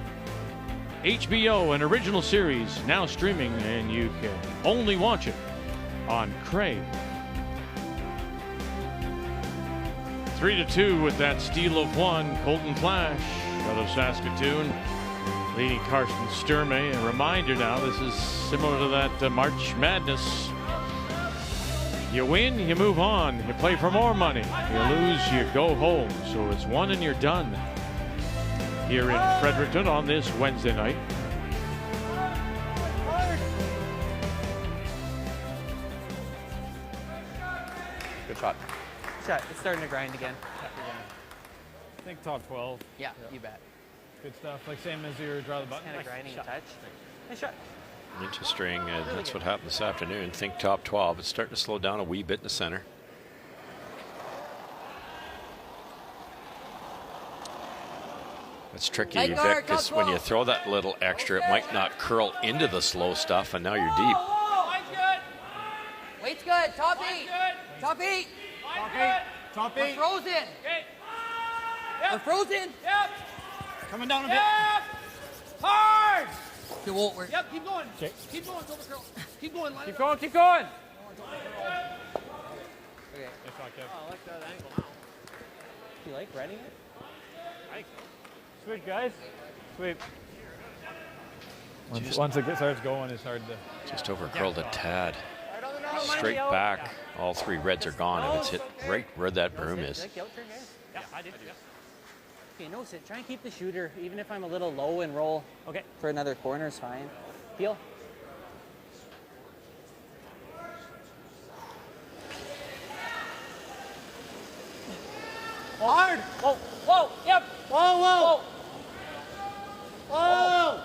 Speaker 1: HBO, an original series now streaming, and you can only watch it on Crave. 3-2 with that steal of 1. Colton Flash out of Saskatoon leading Carson Sturmey. A reminder now, this is similar to that March Madness. You win, you move on. You play for more money. You lose, you go home. So it's 1 and you're done here in Fredericton on this Wednesday night.
Speaker 10: Good shot.
Speaker 15: It's starting to grind again.
Speaker 12: I think top 12.
Speaker 15: Yeah, you bet.
Speaker 12: Good stuff. Like same as your draw the button.
Speaker 15: Kind of grinding a touch. Nice shot.
Speaker 4: Interesting. That's what happened this afternoon. Think top 12. It's starting to slow down a wee bit in the center. It's tricky, Vic, because when you throw that little extra, it might not curl into the slow stuff, and now you're deep.
Speaker 15: Weight's good. Top 8. Top 8.
Speaker 6: Top 8. Top 8.
Speaker 15: We're frozen.
Speaker 8: Okay.
Speaker 15: We're frozen.
Speaker 8: Yep.
Speaker 6: Coming down a bit.
Speaker 8: Yep. Hard.
Speaker 15: It won't work.
Speaker 8: Yep. Keep going. Okay. Keep going. Go the curl. Keep going.
Speaker 15: Keep going. Keep going. Okay.
Speaker 8: I like that angle now.
Speaker 15: You like running it?
Speaker 12: Sweet, guys. Sweet. Once it starts going, it's hard to...
Speaker 4: Just over curled a tad. Straight back. All 3 reds are gone, and it's hit right where that broom is.
Speaker 8: Yeah, I did. Yeah.
Speaker 15: Okay, no sit. Try and keep the shooter, even if I'm a little low and roll.
Speaker 8: Okay.
Speaker 15: For another corner is fine. Feel.
Speaker 8: Hard. Whoa. Whoa. Yep.
Speaker 6: Whoa.
Speaker 8: Whoa.
Speaker 6: Whoa.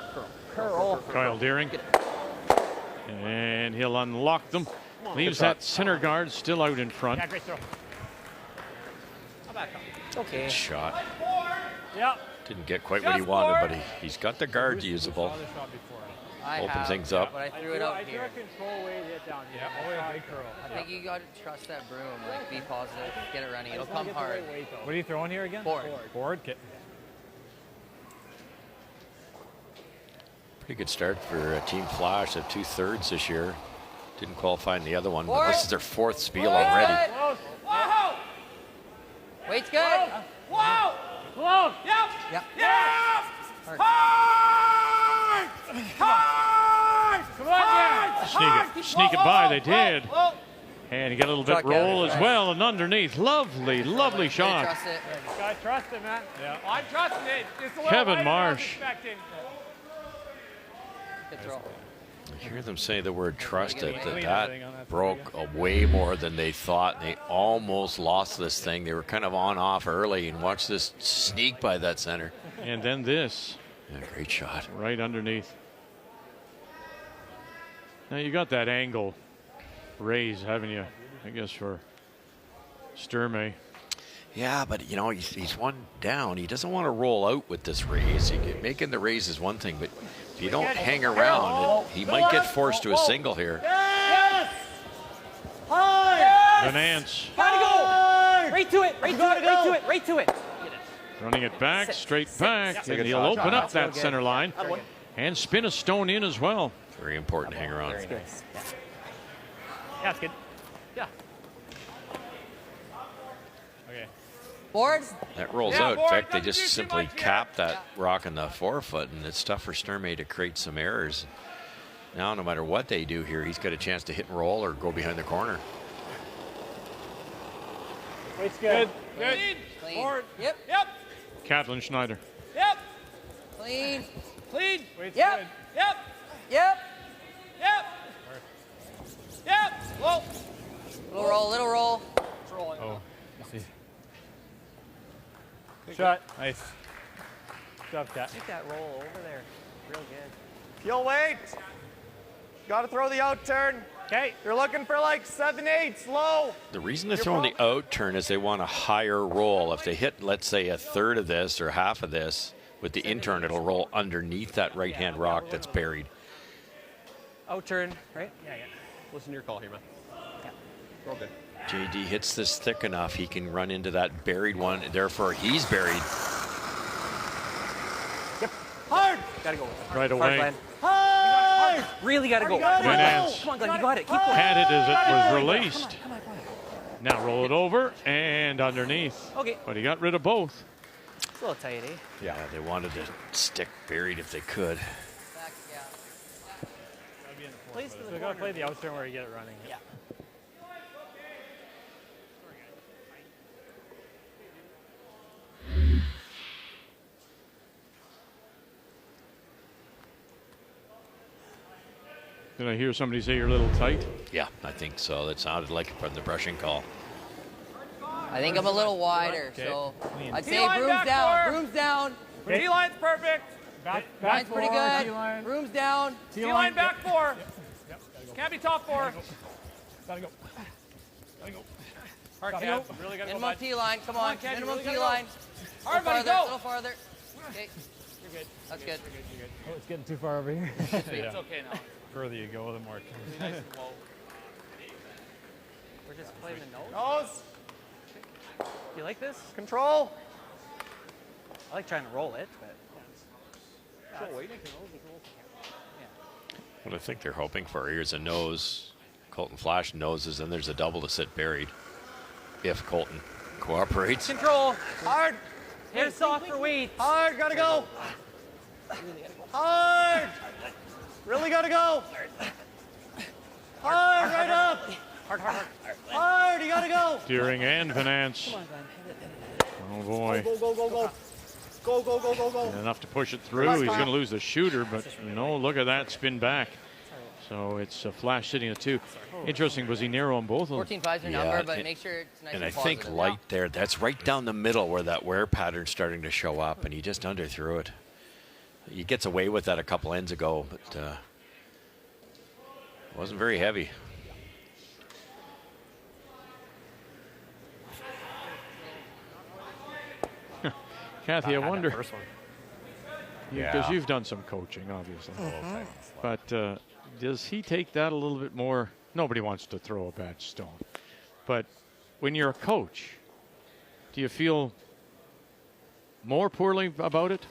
Speaker 15: Curl.
Speaker 1: Kyle Deering. And he'll unlock them. Leaves that center guard still out in front.
Speaker 8: Yeah, great throw.
Speaker 10: Okay.
Speaker 4: Good shot.
Speaker 8: Yeah.
Speaker 4: Didn't get quite what he wanted, but he's got the guard usable. Open things up.
Speaker 15: But I threw it out here.
Speaker 8: Control way to hit down here.
Speaker 14: Yeah, big curl.
Speaker 15: I think you got to trust that broom. Like, be positive, get it running. It'll come hard.
Speaker 14: What are you throwing here again?
Speaker 15: Board.
Speaker 14: Board. Okay.
Speaker 4: Pretty good start for Team Flash at 2/3 this year. Didn't qualify in the other one, but this is their 4th spiel already.
Speaker 15: Whoa! Weight's good.
Speaker 8: Whoa! Whoa! Yep!
Speaker 15: Yep.
Speaker 8: Yep! Hard! Hard! Come on, yeah!
Speaker 1: Sneak it by, they did. And you get a little bit roll as well, and underneath. Lovely, lovely shot.
Speaker 15: Trust it.
Speaker 8: Gotta trust it, man. Yeah. I'm trusting it. It's a little
Speaker 1: Kevin
Speaker 8: wider than I was
Speaker 1: Marsh.
Speaker 8: expecting.
Speaker 15: Good throw.
Speaker 4: I hear them say the word trusted. That broke way more than they thought. They almost lost this thing. They were kind of on off early, and watch this sneak by that center.
Speaker 1: And then this.
Speaker 4: Yeah, great shot.
Speaker 1: Right underneath. Now you got that angle raise, haven't you? I guess for Sturmey.
Speaker 4: Yeah, but you know, he's one down. He doesn't want to roll out with this raise. Making the raise is one thing, but if you don't hang around, he might get forced to a single here.
Speaker 8: Yes! Hard!
Speaker 1: Van Nance
Speaker 15: Gotta go! Right to it! Right to it! Right to it! Right to it!
Speaker 1: running it back, straight back, and he'll open up that center line and spin a stone in as well.
Speaker 4: Very important to hang around.
Speaker 15: Very nice. Yeah.
Speaker 8: Yeah, it's good. Yeah.
Speaker 14: Okay.
Speaker 15: Boards?
Speaker 4: That rolls out. In fact, they just simply cap that rock in the forefoot, and it's tough for Sturmey to create some errors. Now, no matter what they do here, he's got a chance to hit and roll or go behind the corner.
Speaker 8: Weight's good.
Speaker 15: Good. Clean.
Speaker 8: Board.
Speaker 15: Yep.
Speaker 8: Yep.
Speaker 1: Kathleen Schneider.
Speaker 8: Yep.
Speaker 15: Clean.
Speaker 8: Clean.
Speaker 15: Yep.
Speaker 8: Yep.
Speaker 15: Yep.
Speaker 8: Yep. Yep. Whoa.
Speaker 15: Little roll, little roll.
Speaker 8: It's rolling.
Speaker 14: Oh, I see. Shot. Nice. Good job, Kat.
Speaker 15: Take that roll over there. Real good.
Speaker 6: You'll wait. Got to throw the out turn.
Speaker 8: Okay.
Speaker 6: You're looking for like 7/8 low.
Speaker 4: The reason they're throwing the out turn is they want a higher roll. If they hit, let's say, a third of this or half of this, with the in-turn, it'll roll underneath that right-hand rock that's buried.
Speaker 15: Out turn, right?
Speaker 8: Yeah, yeah.
Speaker 9: Listen to your call here, man.
Speaker 15: Yeah.
Speaker 9: Roll good.
Speaker 4: JD hits this thick enough, he can run into that buried one. Therefore, he's buried.
Speaker 15: Yep. Hard. Gotta go with it.
Speaker 1: Right away.
Speaker 15: Hard.
Speaker 6: Hard.
Speaker 15: Really gotta go.
Speaker 1: Van Nance
Speaker 15: Come on, Glenn, you got it. Keep going.
Speaker 1: had it as it was released.
Speaker 15: Come on.
Speaker 1: Now roll it over and underneath.
Speaker 15: Okay.
Speaker 1: But he got rid of both.
Speaker 15: It's a little tight, eh?
Speaker 4: Yeah, they wanted to stick buried if they could.
Speaker 15: Back, yeah.
Speaker 8: Place to the
Speaker 14: So we gotta play the out turn where you get it running.
Speaker 15: Yeah.
Speaker 1: Did I hear somebody say you're a little tight?
Speaker 4: Yeah, I think so. That sounded like it from the brushing call.
Speaker 15: I think I'm a little wider,
Speaker 14: Okay.
Speaker 15: so
Speaker 14: Clean.
Speaker 15: I'd say
Speaker 8: T-line
Speaker 15: broom's
Speaker 8: back
Speaker 15: down.
Speaker 8: four.
Speaker 15: Broom's down.
Speaker 8: T-line's perfect.
Speaker 14: Back
Speaker 15: Line's pretty
Speaker 14: four,
Speaker 15: good.
Speaker 14: T-line.
Speaker 15: Broom's down.
Speaker 8: T-line back four. Can't be top four.
Speaker 14: Gotta go. Gotta go.
Speaker 8: Hard
Speaker 14: Gotta
Speaker 8: cap.
Speaker 14: go.
Speaker 8: Really gotta go
Speaker 15: Minimum
Speaker 8: back.
Speaker 15: T-line. Come on.
Speaker 8: Ken, you
Speaker 15: Minimum
Speaker 8: really gotta
Speaker 15: T-line.
Speaker 8: Hard, buddy,
Speaker 15: A
Speaker 8: go.
Speaker 15: little farther. Okay.
Speaker 8: You're good.
Speaker 15: That's good.
Speaker 14: Oh, it's getting too far over here.
Speaker 8: It's okay now.
Speaker 14: Further you go, the more.
Speaker 8: Be nice and low.
Speaker 15: We're just playing the nose.
Speaker 6: Nose.
Speaker 15: You like this?
Speaker 6: Control.
Speaker 15: I like trying to roll it, but.
Speaker 4: What I think they're hoping for here is a nose. Colton Flash noses, and there's a double to sit buried. If Colton cooperates.
Speaker 15: Control.
Speaker 6: Hard.
Speaker 15: Hit it soft for weight.
Speaker 6: Hard. Gotta go. Hard. Really gotta go. Hard. Right up. Hard. You gotta go.
Speaker 1: Deering and Van Nance. Oh boy.
Speaker 6: Go. Go.
Speaker 1: Enough to push it through. He's going to lose the shooter, but you know, look at that spin back. So it's a Flash sitting at 2. Interesting, was he narrow on both of them?
Speaker 15: 14-5's your number, but make sure it's nice
Speaker 4: And
Speaker 15: and
Speaker 4: I
Speaker 15: positive.
Speaker 4: think light there, that's right down the middle where that wear pattern's starting to show up, and he just underthrew it. He gets away with that a couple ends ago, but Wasn't very heavy.
Speaker 1: Kathy, I wonder,
Speaker 10: First one.
Speaker 1: because you've done some coaching, obviously.
Speaker 3: Mhm.
Speaker 1: But does he take that a little bit more? Nobody wants to throw a bad stone. But when you're a coach, do you feel more poorly about it?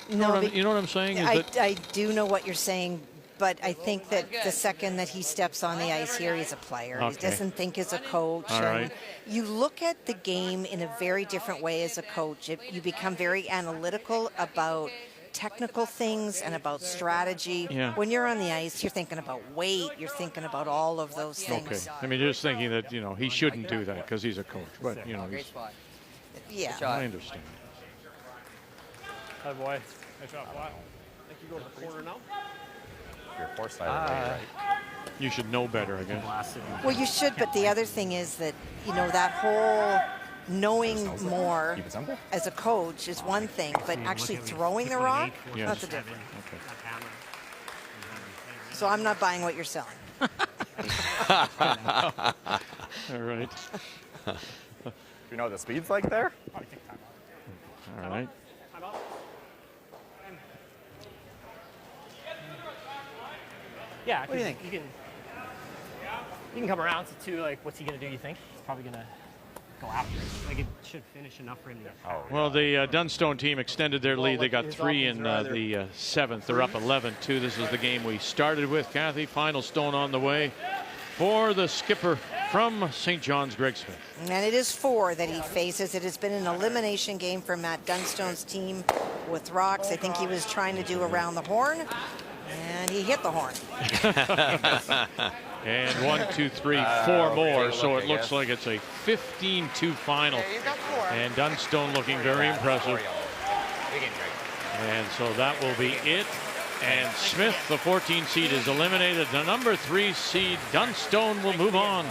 Speaker 1: You know what I'm saying?
Speaker 3: I do know what you're saying, but I think that the second that he steps on the ice here, he's a player. He doesn't think as a coach.
Speaker 1: All right.
Speaker 3: You look at the game in a very different way as a coach. You become very analytical about technical things and about strategy.
Speaker 1: Yeah.
Speaker 3: When you're on the ice, you're thinking about weight. You're thinking about all of those things.
Speaker 1: Okay. I mean, just thinking that, he shouldn't do that because he's a coach. But,
Speaker 15: Great spot.
Speaker 3: Yeah.
Speaker 1: I understand.
Speaker 14: Hi, boy. Nice shot, Flat.
Speaker 12: I think you go to the corner now.
Speaker 10: Your force side, right?
Speaker 1: You should know better, I guess.
Speaker 3: Well, you should, but the other thing is that, that whole knowing more as a coach is one thing, but actually throwing the rock, that's a different.
Speaker 1: Okay.
Speaker 3: So I'm not buying what you're selling.
Speaker 1: All right.
Speaker 10: Do you know what the speed's like there?
Speaker 1: All right.
Speaker 15: Yeah.
Speaker 13: What do you think?
Speaker 15: You can come around to two, like, what's he going to do, you think? He's probably going to go after it. Like, it should finish enough for him to
Speaker 1: Well, the Dunstone team extended their lead. They got 3 in the 7th. They're up 11-2. This is the game we started with, Kathy. Final stone on the way for the skipper from St. John's, Greg Smith.
Speaker 3: And it is 4 that he faces. It has been an elimination game for Matt Dunstone's team with rocks. I think he was trying to do around the horn, and he hit the horn.
Speaker 1: And 1, 2, 3, 4 more. So it looks like it's a 15-2 final. And Dunstone looking very impressive. And so that will be it. And Smith, the 14 seed, is eliminated. The number 3 seed, Dunstone, will move on.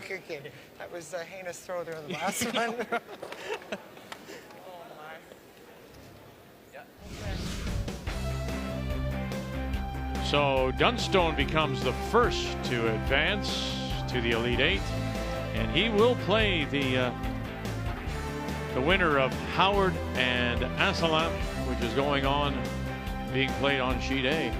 Speaker 6: Good game. That was a heinous throw there on the last one.
Speaker 1: So Dunstone becomes the first to advance to the Elite 8. And he will play the winner of Howard and Assalam, which is going on, being played on sheet A.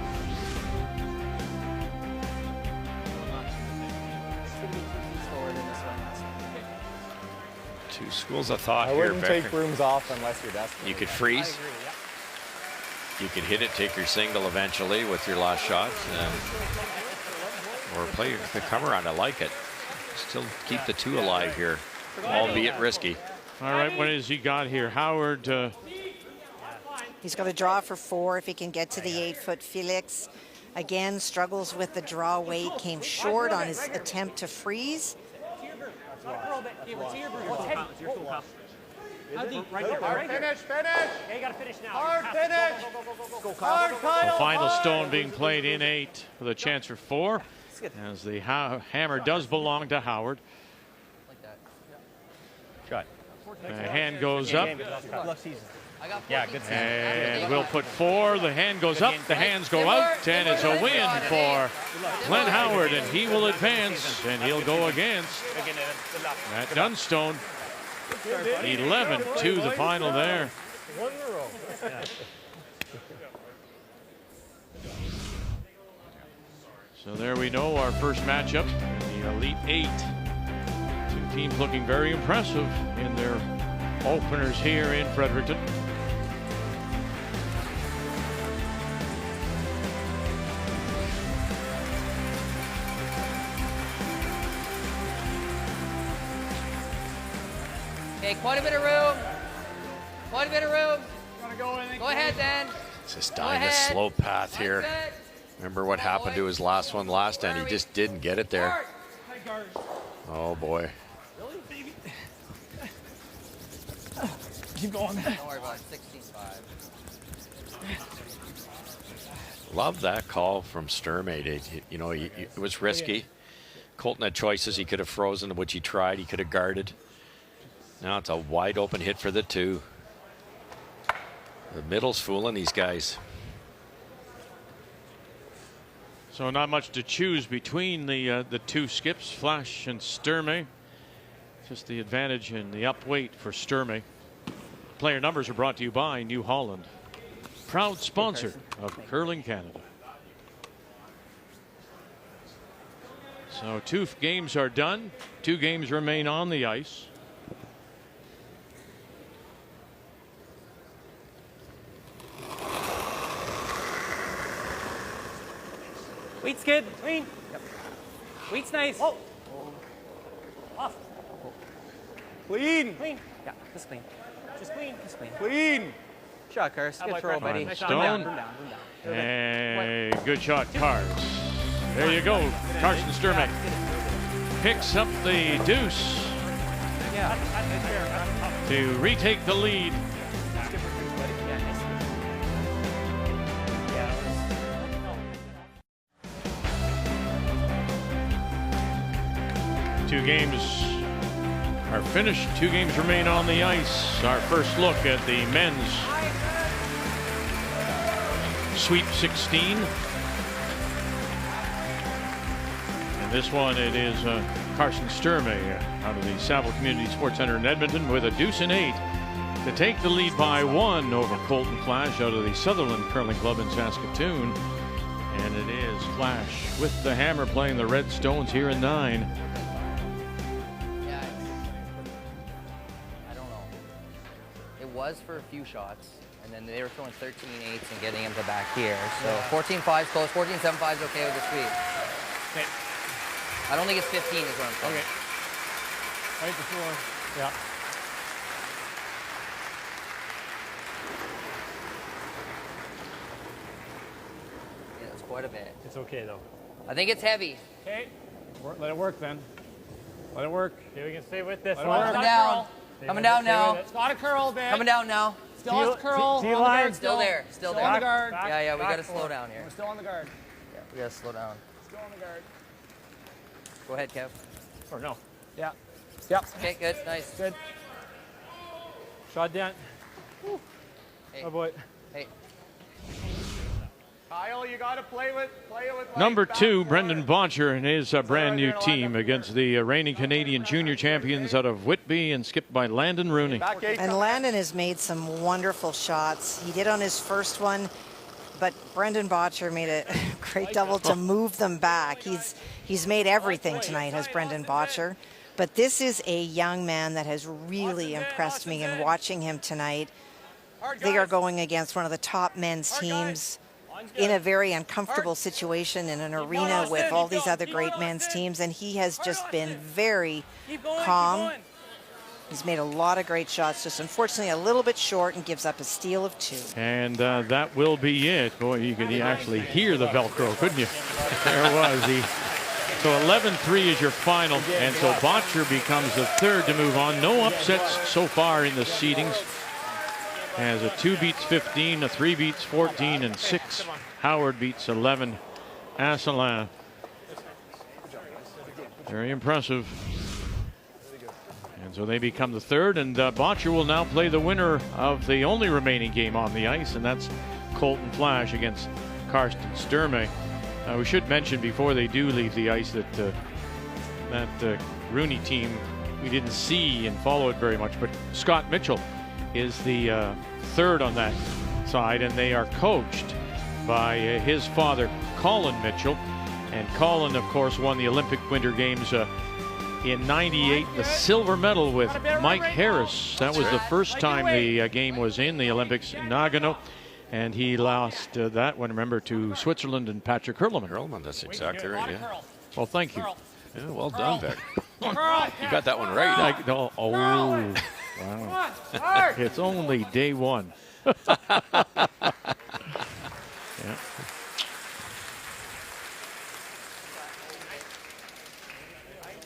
Speaker 4: Two schools of thought
Speaker 10: I
Speaker 4: here,
Speaker 10: wouldn't
Speaker 4: Becker.
Speaker 10: take rooms off unless you're desperate.
Speaker 4: You could freeze. You could hit it, take your single eventually with your last shot, or play the come around. I like it. Still keep the 2 alive here, albeit risky.
Speaker 1: All right, what has he got here? Howard.
Speaker 3: He's got a draw for 4 if he can get to the 8-foot. Felix, again, struggles with the draw weight, came short on his attempt to freeze.
Speaker 6: Hard finish, finish.
Speaker 15: Yeah, you got to finish now.
Speaker 6: Hard finish. Hard,
Speaker 1: The final stone being played in 8 with a chance for 4, as the hammer does belong to Howard.
Speaker 10: Shot.
Speaker 1: The hand goes up.
Speaker 10: Yeah, good season.
Speaker 1: And we'll put 4. The hand goes up, the hands go out, and it's a win for Glenn Howard, and he will advance, and he'll go against Matt Dunstone. 11-2 the final there. So there we know our first matchup in the Elite 8. 2 teams looking very impressive in their openers here in Fredericton.
Speaker 17: Okay, quite a bit of room. Quite a bit of room. Go ahead, Dan.
Speaker 4: Just dying the slow path here. Remember what happened to his last one last time? He just didn't get it there. Oh boy.
Speaker 15: Keep going.
Speaker 17: Don't worry about it. 16-5.
Speaker 4: Love that call from Sturmate. It was risky. Colton had choices. He could have frozen, which he tried. He could have guarded. Now it's a wide open hit for the 2. The middle's fooling these guys.
Speaker 1: So not much to choose between the two skips, Flash and Sturmey. Just the advantage in the up weight for Sturmey. Player numbers are brought to you by New Holland, proud sponsor of Curling Canada. So 2 games are done. 2 games remain on the ice.
Speaker 15: Wheat's good. Clean. Yep. Wheat's nice. Oh. Off.
Speaker 9: Clean.
Speaker 15: Clean. Yeah, just clean. Just clean. Just clean.
Speaker 9: Clean.
Speaker 15: Shot, Cars. Good throw, buddy.
Speaker 1: Stone. Hey, good shot, Cars. There you go. Carson Sturmey picks up the deuce to retake the lead. Two games are finished. 2 games remain on the ice. Our first look at the men's Sweep 16. And this one, it is Carson Sturmey out of the Saville Community Sports Center in Edmonton with a deuce and 8 to take the lead by 1 over Colton Flash out of the Sutherland Curling Club in Saskatoon. And it is Flash with the hammer playing the Red Stones here in 9.
Speaker 17: Was for a few shots, and then they were throwing 13-8s and getting him to back here. So 14-5 is close, 14-7-5 is okay with the sweep.
Speaker 15: Okay.
Speaker 17: I don't think it's 15 is what I'm saying.
Speaker 15: Okay. Right before. Yeah.
Speaker 17: Yeah, that's quite a bit.
Speaker 15: It's okay though.
Speaker 17: I think it's heavy.
Speaker 15: Okay.
Speaker 14: Let it work then. Let it work.
Speaker 15: Okay, we can stay with this.
Speaker 17: Coming down. Coming down now.
Speaker 15: It's got a curl, Ben.
Speaker 17: Coming down now.
Speaker 15: Still has to curl.
Speaker 17: Still there. Still there.
Speaker 15: on the guard.
Speaker 17: Yeah, we got to slow down here.
Speaker 15: We're still on the guard.
Speaker 17: Yeah, we got to slow down.
Speaker 15: Still on the guard.
Speaker 17: Go ahead, Kev.
Speaker 15: Or no. Yeah. Yep.
Speaker 17: Okay, good. Nice.
Speaker 15: Good. Shot down.
Speaker 17: Hey.
Speaker 15: Oh boy.
Speaker 17: Hey.
Speaker 9: Kyle, you got to play with
Speaker 1: Number 2, Brendan Boncher and his brand new team against the reigning Canadian junior champions out of Whitby and skipped by Landon Rooney.
Speaker 3: And Landon has made some wonderful shots. He did on his first one, but Brendan Botcher made a great double to move them back. He's made everything tonight, has Brendan Botcher. But this is a young man that has really impressed me in watching him tonight. They are going against one of the top men's teams in a very uncomfortable situation in an arena with all these other great men's teams, and he has just been very calm. He's made a lot of great shots, just unfortunately a little bit short, and gives up a steal of 2.
Speaker 1: And that will be it. Boy, you could actually hear the Velcro, couldn't you? There it was. So 11-3 is your final, and so Botcher becomes the 3rd to move on. No upsets so far in the seedings. As a 2 beats 15, a 3 beats 14, and 6 Howard beats 11 Asselin. Very impressive. And so they become the 3rd, and Botcher will now play the winner of the only remaining game on the ice, and that's Colton Flash against Carsten Sturmey. We should mention before they do leave the ice that that Rooney team, we didn't see and follow it very much, but Scott Mitchell is the 3rd on that side, and they are coached by his father, Colin Mitchell. And Colin, of course, won the Olympic Winter Games in '98, the silver medal with Mike Harris. That was the first time the game was in the Olympics in Nagano. And he lost that one, remember, to Switzerland and Patrick Hurleman.
Speaker 4: Hurleman, that's exactly right, yeah.
Speaker 1: Well, thank you.
Speaker 4: Yeah, well done, Vic. You got that one right.
Speaker 1: Wow. It's only day 1. Yeah.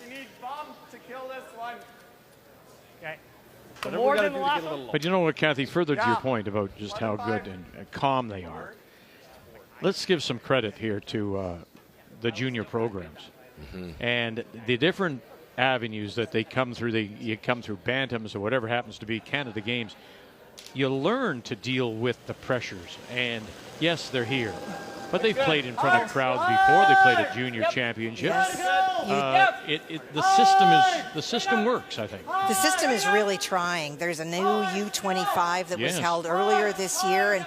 Speaker 9: You need bomb to kill this one.
Speaker 15: Okay.
Speaker 9: More than the last one.
Speaker 1: But you know what, Kathy, further to your point about just how good and calm they are, let's give some credit here to the junior programs. And the different avenues that they come through. You come through bantams or whatever happens to be Canada Games. You learn to deal with the pressures. And yes, they're here. But they've played in front of crowds before. They played at junior championships. The system works, I think.
Speaker 3: The system is really trying. There's a new U25 that was held earlier this year, and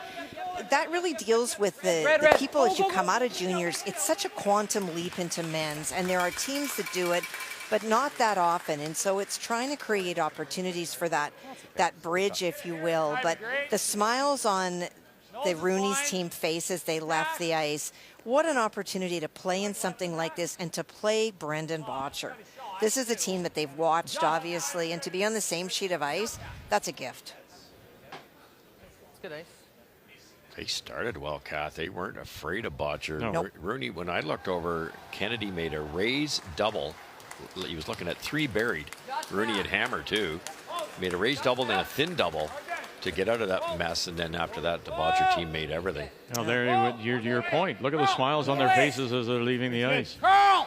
Speaker 3: that really deals with the people as you come out of juniors. It's such a quantum leap into men's, and there are teams that do it, but not that often. And so it's trying to create opportunities for that bridge, if you will. But the smiles on the Rooney's team face as they left the ice, what an opportunity to play in something like this and to play Brendan Bottcher. This is a team that they've watched, obviously, and to be on the same sheet of ice, that's a gift.
Speaker 17: It's good ice.
Speaker 4: They started well, Kath. They weren't afraid of Bottcher.
Speaker 3: No. Nope.
Speaker 4: Rooney, when I looked over, Kennedy made a raise double. He was looking at 3 buried. Rooney had hammer too. Made a raise double and a thin double to get out of that mess, and then after that, the Bottcher team made everything.
Speaker 1: Now, there, your point. Look at the smiles on their faces as they're leaving the ice.
Speaker 3: Yeah.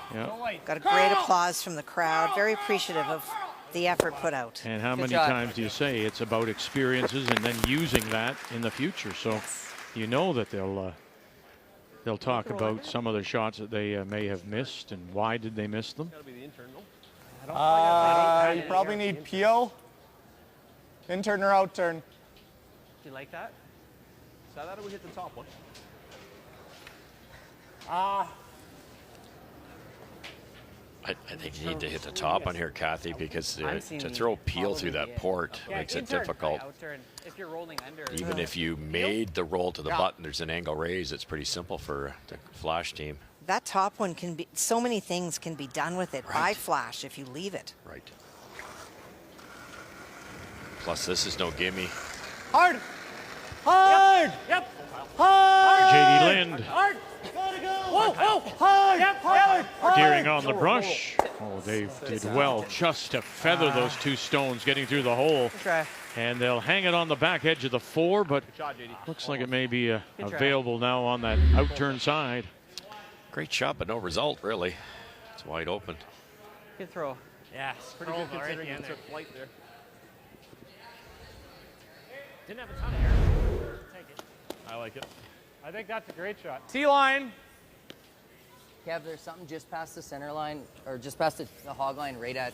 Speaker 3: Got a great applause from the crowd. Very appreciative of the effort put out.
Speaker 1: And how many times do you say it's about experiences and then using that in the future? So you know that they'll talk about some of the shots that they may have missed and why did they miss them.
Speaker 18: You probably need peel, in turn or out turn.
Speaker 15: Do you like that?
Speaker 9: So how do we hit the top one?
Speaker 4: I think you need to hit the top on here, Kathy, because to throw peel through that port makes it difficult.
Speaker 15: If you're rolling under.
Speaker 4: Even if you made the roll to the button, there's an angle raise. It's pretty simple for the Flash team.
Speaker 3: That top one can be, so many things can be done with it by Flash if you leave it.
Speaker 4: Right. Plus, this is no gimme.
Speaker 6: Hard! Hard!
Speaker 15: Yep.
Speaker 6: Hard!
Speaker 1: J.D. Lind.
Speaker 6: Hard! Gotta go! Whoa, whoa! Hard! Yep, hard!
Speaker 1: Deering on the brush. Oh, they did well just to feather those 2 stones getting through the hole. And they'll hang it on the back edge of the 4, but looks like it may be available now on that outturn side.
Speaker 4: Great shot, but no result, really. It's wide open.
Speaker 15: Good throw.
Speaker 9: Yeah, it's pretty good considering it's a flight there.
Speaker 14: Didn't have a ton of air. Take it.
Speaker 9: I like it.
Speaker 14: I think that's a great shot.
Speaker 6: T-line.
Speaker 17: Kev, there's something just past the center line, or just past the hog line, right at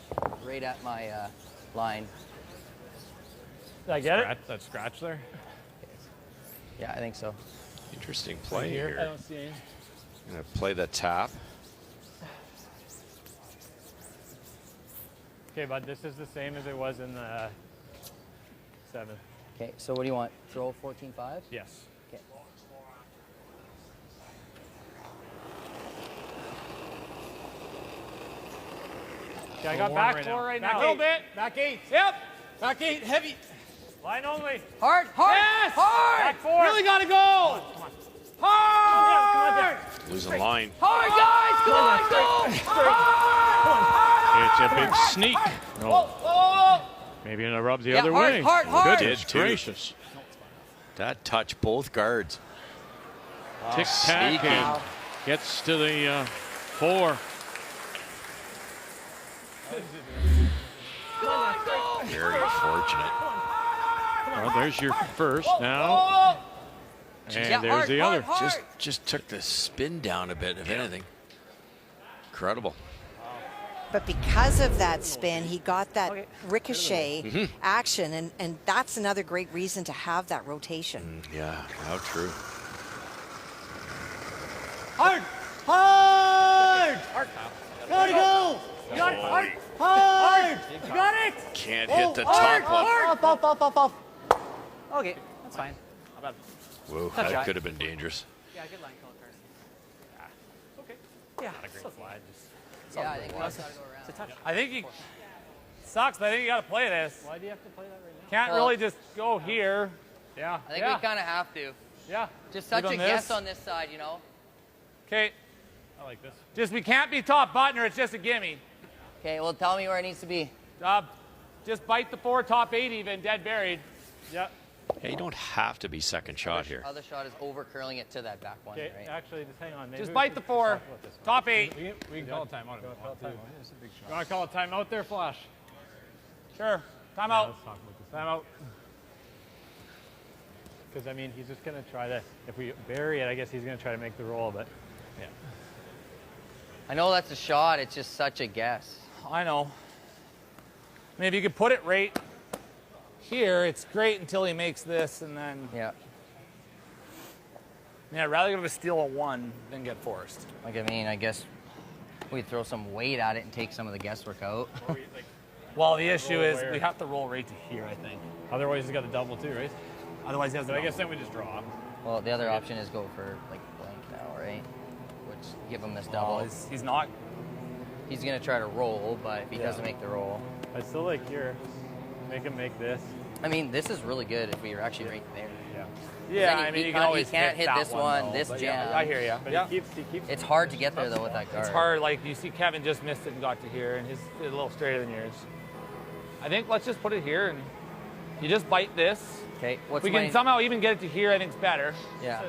Speaker 17: my line.
Speaker 14: Did I get
Speaker 9: it? That scratch there?
Speaker 17: Yeah, I think so.
Speaker 4: Interesting play here.
Speaker 14: I don't see any.
Speaker 4: Gonna play the tap.
Speaker 14: Okay, bud, this is the same as it was in the 7th.
Speaker 17: Okay, so what do you want? Throw 14-5?
Speaker 14: Yes.
Speaker 17: Okay.
Speaker 14: Okay, I got back 4 right now.
Speaker 6: Back a little bit. Back 8. Yep. Back 8. Heavy.
Speaker 14: Line only.
Speaker 6: Hard. Hard.
Speaker 14: Yes!
Speaker 6: Hard.
Speaker 14: Back 4.
Speaker 6: Really got to go.
Speaker 14: Come on.
Speaker 6: Hard.
Speaker 4: Losing line.
Speaker 6: Hard, guys. Come on, go.
Speaker 1: It's a big sneak. No. Maybe in a rub the other way.
Speaker 4: Hard.
Speaker 1: Goodness gracious.
Speaker 4: That touched both guards.
Speaker 1: Tic-tac and gets to the 4.
Speaker 4: Very fortunate.
Speaker 1: Well, there's your first now. And there's the other.
Speaker 4: Just took the spin down a bit, if anything. Incredible.
Speaker 3: But because of that spin, he got that ricochet action, and that's another great reason to have that rotation.
Speaker 4: Yeah, how true.
Speaker 6: Hard. Hard. Hard. Gotta go. You got it. Hard. Hard. You got it.
Speaker 4: Can't hit the top one.
Speaker 6: Off.
Speaker 15: Okay, that's fine.
Speaker 9: Not bad.
Speaker 4: Whoa, that could have been dangerous.
Speaker 15: Yeah, good line call, Carson.
Speaker 14: Okay.
Speaker 15: Yeah.
Speaker 14: Not a great fly.
Speaker 17: Yeah, I think we also got to go around.
Speaker 15: It's a touch.
Speaker 6: I think he sucks, but I think you got to play this.
Speaker 14: Why do you have to play that right now?
Speaker 6: Can't really just go here. Yeah.
Speaker 17: I think we kind of have to.
Speaker 6: Yeah.
Speaker 17: Just such a guess on this side, you know.
Speaker 6: Okay.
Speaker 14: I like this.
Speaker 6: Just we can't be top button or it's just a gimme.
Speaker 17: Okay, well, tell me where it needs to be.
Speaker 6: Just bite the 4, top 8 even, dead buried.
Speaker 14: Yep.
Speaker 4: Yeah, you don't have to be second shot here.
Speaker 17: Other shot is over curling it to that back one,
Speaker 14: Okay,
Speaker 17: right?
Speaker 14: actually, just hang on. Maybe
Speaker 6: Just bite the 4, top 8.
Speaker 9: We can call a timeout.
Speaker 14: You want to call a timeout there, Flash?
Speaker 6: Sure. Timeout.
Speaker 14: Let's talk about this.
Speaker 6: Timeout.
Speaker 14: Because, I mean, he's just going to try to, if we bury it, I guess he's going to try to make the roll, but yeah.
Speaker 17: I know that's a shot. It's just such a guess.
Speaker 9: I know. I mean, if you could put it right here, it's great until he makes this, and then...
Speaker 17: Yeah.
Speaker 9: Yeah, I'd rather give a steal a 1 than get forced.
Speaker 17: Like, I mean, I guess we'd throw some weight at it and take some of the guesswork out.
Speaker 9: Well, the issue is we have to roll right to here, I think.
Speaker 14: Otherwise, he's got the double too, right?
Speaker 9: Otherwise, he has
Speaker 14: I guess then we just draw.
Speaker 17: Well, the other option is go for, like, blank now, right? Which, give him this double.
Speaker 9: Oh, he's not.
Speaker 17: He's going to try to roll, but if he doesn't make the roll...
Speaker 14: I still like here. Make him make this.
Speaker 17: I mean, this is really good if we were actually right there.
Speaker 14: Yeah.
Speaker 9: Yeah, I mean, you can always
Speaker 17: can't hit
Speaker 9: that
Speaker 17: this one,
Speaker 9: though,
Speaker 17: this
Speaker 9: but
Speaker 17: jam.
Speaker 9: Yeah, I hear you.
Speaker 14: But
Speaker 9: yeah.
Speaker 14: he keeps
Speaker 17: It's hard to get there, though, with that guard.
Speaker 9: It's hard. Like, you see Kevin just missed it and got to here, and his is a little straighter than yours. I think let's just put it here, and you just bite this.
Speaker 17: Okay.
Speaker 9: If we can somehow even get it to here, I think it's better.
Speaker 17: Yeah.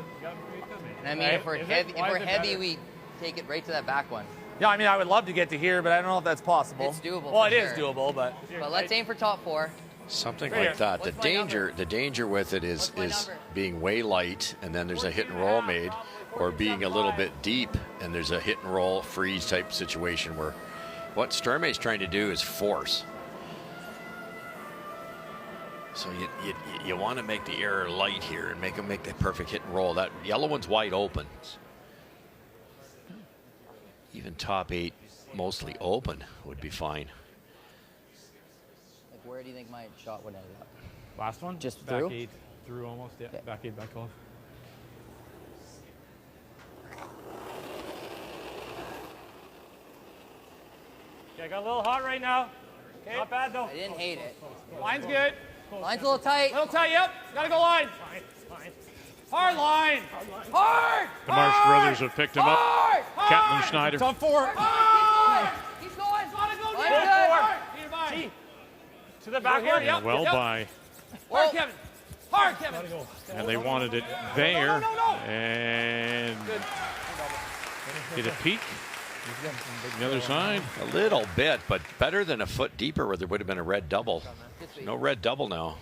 Speaker 17: And I mean,
Speaker 9: Right?
Speaker 17: if we're heavy, we take it right to that back one.
Speaker 9: Yeah, I mean, I would love to get to here, but I don't know if that's possible.
Speaker 17: It's doable.
Speaker 9: Well,
Speaker 17: for
Speaker 9: it is
Speaker 17: sure.
Speaker 9: doable, but
Speaker 17: let's aim for top 4.
Speaker 4: Something
Speaker 9: Right
Speaker 4: like that.
Speaker 17: What's
Speaker 4: The danger with it is being way light and then there's a hit and roll made, or being a little bit deep and there's a hit and roll freeze type situation where what Stormay's trying to do is force. So you want to make the error light here and make him make the perfect hit and roll. That yellow one's wide open. Even top 8 mostly open would be fine.
Speaker 17: Like, where do you think my shot would end up?
Speaker 14: Last one?
Speaker 17: Just
Speaker 14: back
Speaker 17: through?
Speaker 14: 8, through almost, yeah. Okay. Back 8, back 12. Yeah, I got a little hot right now. Okay. Not bad, though.
Speaker 17: I didn't hate it.
Speaker 9: line's good.
Speaker 17: Line's a little tight.
Speaker 9: Little tight, yep. Gotta go line. Hard line. Hard.
Speaker 1: The Marsh brothers have picked him up. Captain Schneider.
Speaker 9: It's on 4.
Speaker 17: Keep going.
Speaker 9: Gotta go,
Speaker 17: Line's
Speaker 9: G.
Speaker 17: good.
Speaker 9: To the back here, yep.
Speaker 1: Well
Speaker 9: yep.
Speaker 1: by.
Speaker 9: Hard, Kevin. Hard, Kevin.
Speaker 1: And they wanted it there. And hit a peak. The other side.
Speaker 4: A little bit, but better than a foot deeper where there would have been a red double. No red double now.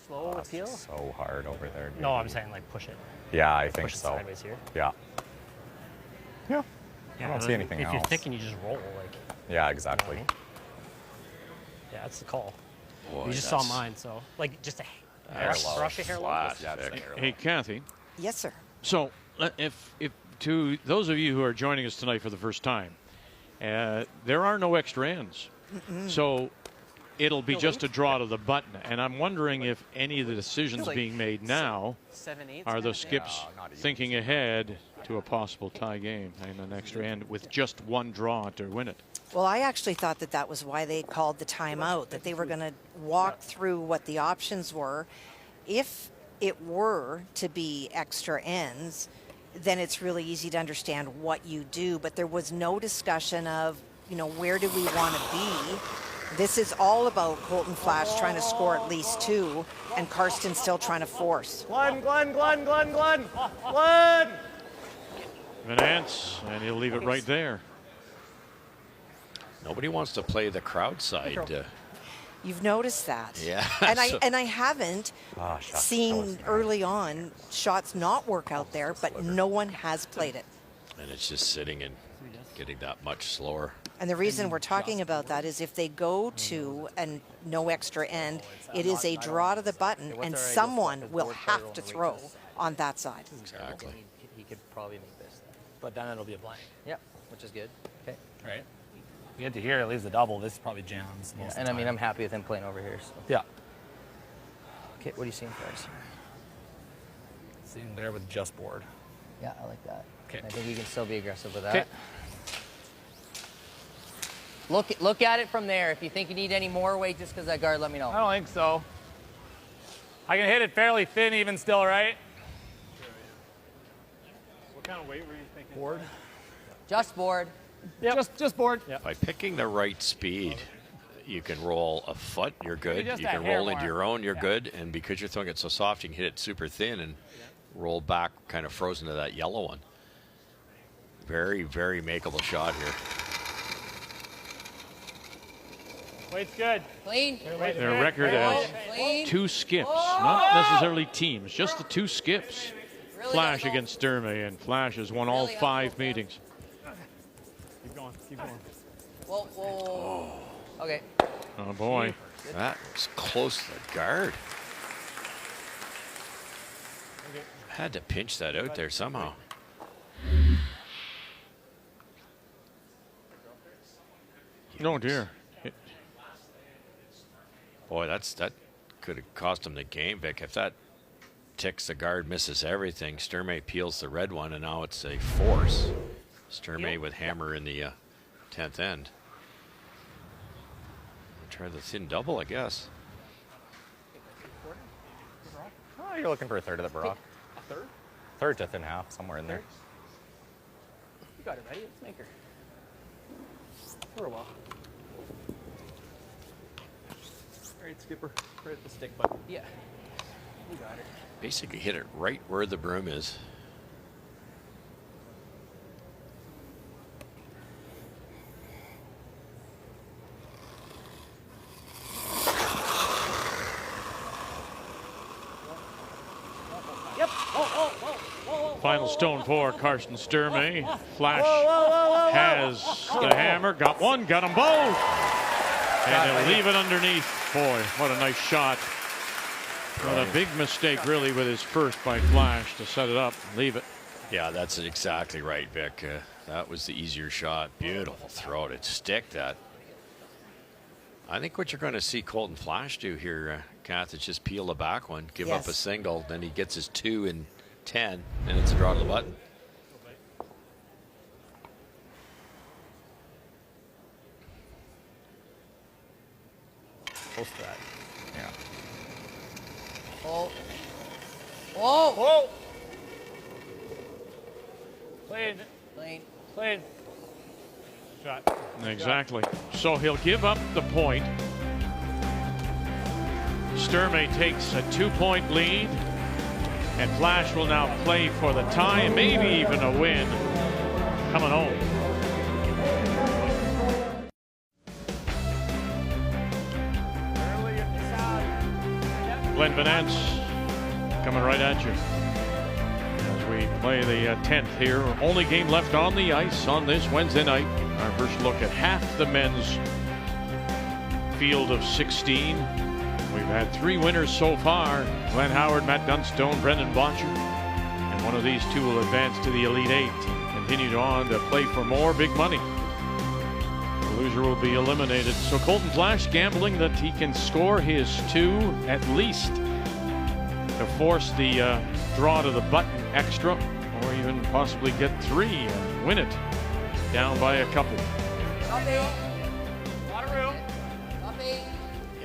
Speaker 15: Slow appeal?
Speaker 10: So hard over there. Dude.
Speaker 15: No, I'm saying like push it.
Speaker 10: Yeah, I think
Speaker 15: Push it
Speaker 10: so.
Speaker 15: sideways here.
Speaker 10: Yeah. Yeah.
Speaker 15: Yeah,
Speaker 10: I don't see anything
Speaker 15: if
Speaker 10: else.
Speaker 15: you're thick and you just roll, like.
Speaker 10: Yeah, exactly.
Speaker 15: You know what I mean? Yeah, that's the call.
Speaker 4: Boy,
Speaker 15: you just saw mine, so like just a brush a hair
Speaker 4: flat.
Speaker 1: Hey, Kathy.
Speaker 3: Yes, sir.
Speaker 1: So, if to those of you who are joining us tonight for the first time, there are no extra ends. So it'll be just a draw to the button. And I'm wondering if any of the decisions being made now are the skips thinking ahead to a possible tie game and an extra end with just one draw to win it.
Speaker 3: Well, I actually thought that that was why they called the timeout, that they were going to walk through what the options were. If it were to be extra ends, then it's really easy to understand what you do. But there was no discussion of, you know, where do we want to be? This is all about Colton Flash trying to score at least 2, and Karsten still trying to force.
Speaker 6: Glenn.
Speaker 1: Van Ants, and he'll leave it right there.
Speaker 4: Nobody wants to play the crowd side.
Speaker 3: You've noticed that.
Speaker 4: Yeah.
Speaker 3: And I haven't seen early on shots not work out there, but no one has played it.
Speaker 4: And it's just sitting and getting that much slower.
Speaker 3: And the reason we're talking about that is if they go to and no extra end, it is a draw to the button, and someone will have to throw on that side.
Speaker 4: Exactly.
Speaker 15: He could probably make this.
Speaker 9: But then it'll be a blank.
Speaker 17: Yep, which is good. Okay.
Speaker 9: Right. You get to here, it leaves the double. This probably jams. Most of
Speaker 17: And
Speaker 9: the
Speaker 17: I mean,
Speaker 9: time.
Speaker 17: I'm happy with him playing over here. So.
Speaker 9: Yeah.
Speaker 17: Okay, what are you seeing for us?
Speaker 9: Seeing there with just board.
Speaker 17: Yeah, I like that.
Speaker 9: Okay.
Speaker 17: I think we can still be aggressive with that.
Speaker 9: Okay.
Speaker 17: Look at it from there. If you think you need any more weight just because that guard, let me know.
Speaker 9: I don't think so. I can hit it fairly thin even still, right?
Speaker 14: What kind of weight were you thinking?
Speaker 9: Board.
Speaker 17: Just board.
Speaker 9: Yep. Just board.
Speaker 1: Yep.
Speaker 4: By picking the right speed, you can roll a foot, you're good.
Speaker 9: just
Speaker 4: You
Speaker 9: a
Speaker 4: can
Speaker 9: hair
Speaker 4: roll into
Speaker 9: more.
Speaker 4: your own, you're good. And because you're throwing it so soft, you can hit it super thin and roll back kind of frozen to that yellow one. Very, very makeable shot here.
Speaker 8: Weight's good.
Speaker 17: Clean.
Speaker 1: Their record as
Speaker 17: Clean.
Speaker 1: 2 skips, not necessarily teams, just the 2 skips. Flash against Sturmey, and Flash has won all 5 meetings.
Speaker 8: Keep going. Keep going.
Speaker 17: Whoa, whoa. Okay.
Speaker 1: Oh boy.
Speaker 4: That was close to the guard. Had to pinch that out there somehow.
Speaker 1: Oh dear.
Speaker 4: Boy, that could have cost him the game, Vic. If that ticks the guard, misses everything, Sturmey peels the red one, and now it's a force. Sturmey with hammer in the 10th end. Try the thin double, I guess.
Speaker 7: Oh, you're looking for a third of the Baroque.
Speaker 8: A third?
Speaker 7: Third to thin half, somewhere in there.
Speaker 8: You got it ready. Let's make her. For a while. All right, skipper. Right at the stick button. Yeah. You got it.
Speaker 4: Basically hit it right where the broom is.
Speaker 1: Final stone for Carson Sturmey. Flash has the hammer. Got one, got them both. And he'll leave it underneath. Boy, what a nice shot. What a big mistake, really, with his first by Flash to set it up and leave it.
Speaker 4: Yeah, that's exactly right, Vic. That was the easier shot. Beautiful throw to stick that. I think what you're going to see Colton Flash do here, Kath, is just peel the back one, give up a single, then he gets his 2 and 10, and it's a draw to the button.
Speaker 7: Close to that. Yeah.
Speaker 17: Oh. Whoa.
Speaker 8: Whoa. Clean.
Speaker 17: Clean.
Speaker 8: Clean. Shot.
Speaker 1: Exactly. So he'll give up the point. Sturmey takes a 2-point lead. And Flash will now play for the tie, and maybe even a win coming home. Glenn Vanance coming right at you as we play the 10th here. Only game left on the ice on this Wednesday night. Our first look at half the men's field of 16. We've had 3 winners so far. Glenn Howard, Matt Dunstone, Brendan Botcher. And one of these 2 will advance to the Elite 8 and continue on to play for more big money. The loser will be eliminated. So Colton Flash gambling that he can score his 2 at least to force the draw to the button extra, or even possibly get 3 and win it down by a couple.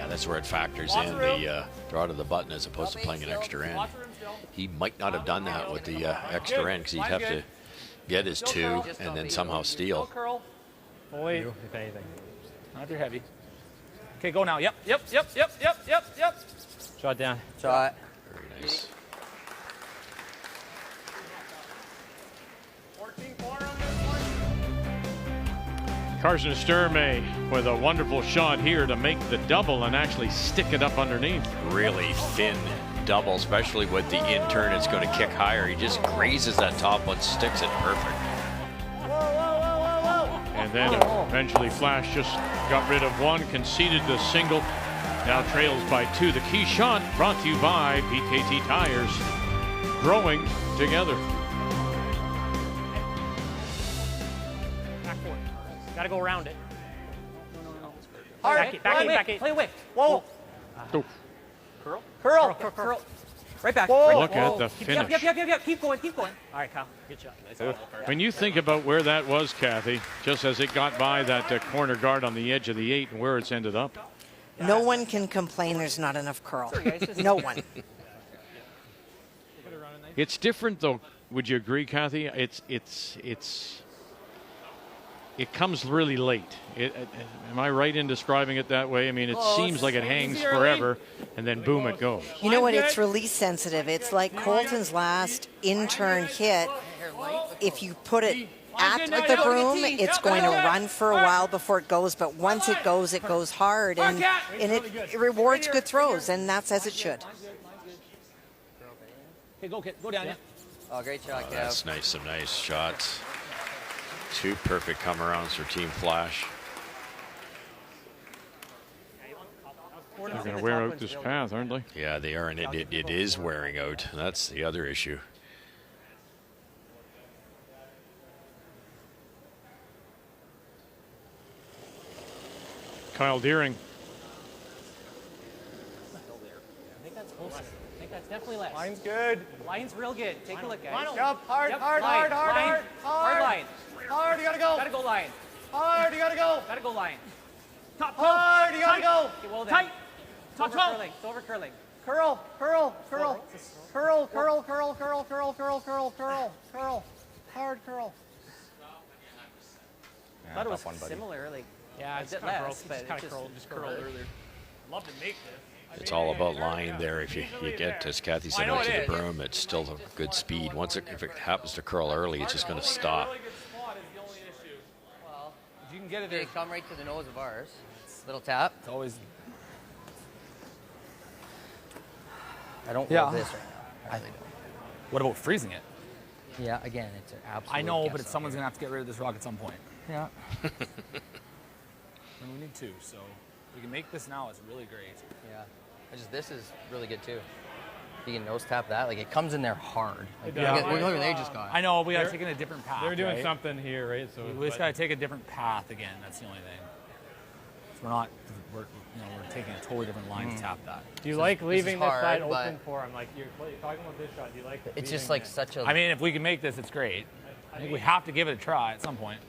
Speaker 4: That's where it factors in the draw to the button as opposed to playing an extra end. He might not have done that with the extra end because he'd have to get his 2 and then somehow steal.
Speaker 8: Wait, if anything. Not if you're heavy. Okay, go now. Yep. Shot down.
Speaker 17: Shot.
Speaker 4: Very nice.
Speaker 8: 14-4 on this one.
Speaker 1: Carson Sturmey with a wonderful shot here to make the double and actually stick it up underneath.
Speaker 4: Really thin double, especially with the in turn. It's going to kick higher. He just grazes that top one, sticks it perfect.
Speaker 1: And then eventually Flash just got rid of 1, conceded the single. Now trails by 2. The key shot brought to you by BKT Tires. Growing together.
Speaker 8: Gotta go around it.
Speaker 6: Hard.
Speaker 8: Back eight. Play away. Whoa. Curl. Right back.
Speaker 6: Whoa.
Speaker 1: Look at the finish.
Speaker 8: Yep. Keep going. All right, Kyle. Good shot.
Speaker 1: When you think about where that was, Kathy, just as it got by that corner guard on the edge of the 8 and where it's ended up.
Speaker 3: No one can complain there's not enough curl. No one.
Speaker 1: It's different, though. Would you agree, Kathy? It comes really late. Am I right in describing it that way? I mean, it seems like it hangs forever, and then boom, it goes.
Speaker 3: You know what? It's release sensitive. It's like Colton's last in-turn hit. If you put it at the broom, it's going to run for a while before it goes, but once it goes hard, and it rewards good throws, and that's as it should.
Speaker 15: Okay, go down, yeah.
Speaker 17: Oh, great shot, Kev.
Speaker 4: That's nice, some nice shots. 2 perfect come-arounds for Team Flash.
Speaker 12: They're going to wear out this path, aren't they?
Speaker 4: Yeah, they are, and it is wearing out. That's the other issue.
Speaker 12: Kyle Deering.
Speaker 15: I think that's closer. I think that's definitely less.
Speaker 18: Line's good.
Speaker 15: Line's real good. Take a look, guys.
Speaker 18: Yep, hard,
Speaker 15: Yep,
Speaker 18: hard,
Speaker 15: line,
Speaker 18: hard, hard,
Speaker 15: line,
Speaker 18: hard,
Speaker 15: hard line.
Speaker 18: Hard, you gotta go.
Speaker 15: Gotta go line.
Speaker 18: Hard, you gotta go.
Speaker 15: Gotta go line.
Speaker 8: Top 12.
Speaker 18: Hard, you gotta go.
Speaker 15: Okay, well then.
Speaker 8: Tight. Top
Speaker 15: It's over
Speaker 8: 12.
Speaker 15: curling. It's over curling.
Speaker 18: Curl, curl, curl. Curl, curl, curl, curl, curl, curl, curl, curl, curl. Hard curl.
Speaker 15: I thought it was similar, like
Speaker 8: Yeah,
Speaker 15: a
Speaker 8: it's
Speaker 15: bit
Speaker 8: kind of
Speaker 15: less,
Speaker 8: broke.
Speaker 15: but
Speaker 8: It's kind
Speaker 15: it
Speaker 8: of
Speaker 15: just
Speaker 8: curled earlier. Love to make this.
Speaker 4: It's all about line there. If you get, as Kathy said, out to the broom, it's still a good speed. If it happens to curl early, it's just going to stop.
Speaker 17: Well, if you can get it there, come right to the nose of ours. Little tap.
Speaker 9: It's always.
Speaker 17: I don't love this right now. I really don't.
Speaker 9: What about freezing it?
Speaker 17: Yeah, again, it's an absolute
Speaker 9: I know,
Speaker 17: guess
Speaker 9: but
Speaker 17: up
Speaker 9: someone's
Speaker 17: here.
Speaker 9: going to have to get rid of this rock at some point.
Speaker 17: Yeah.
Speaker 9: And we need 2, so we can make this now. It's really great.
Speaker 17: Yeah. This is really good too. You can nose tap that. Like, it comes in there hard. Like,
Speaker 9: Yeah.
Speaker 17: look at what they just got.
Speaker 9: I know, we got to take it a different path.
Speaker 12: They're doing
Speaker 9: right?
Speaker 12: something here, right? So
Speaker 9: We just got to take a different path again. That's the only thing. So we're taking a totally different line to tap that.
Speaker 12: Do you like leaving this
Speaker 17: hard,
Speaker 12: side
Speaker 17: but-
Speaker 12: open for him? Like you're talking about this shot. Do you like
Speaker 17: It's
Speaker 12: leaving
Speaker 17: just like
Speaker 12: it?
Speaker 17: such a.
Speaker 9: I mean, if we can make this, it's great. I think we have to give it a try at some point.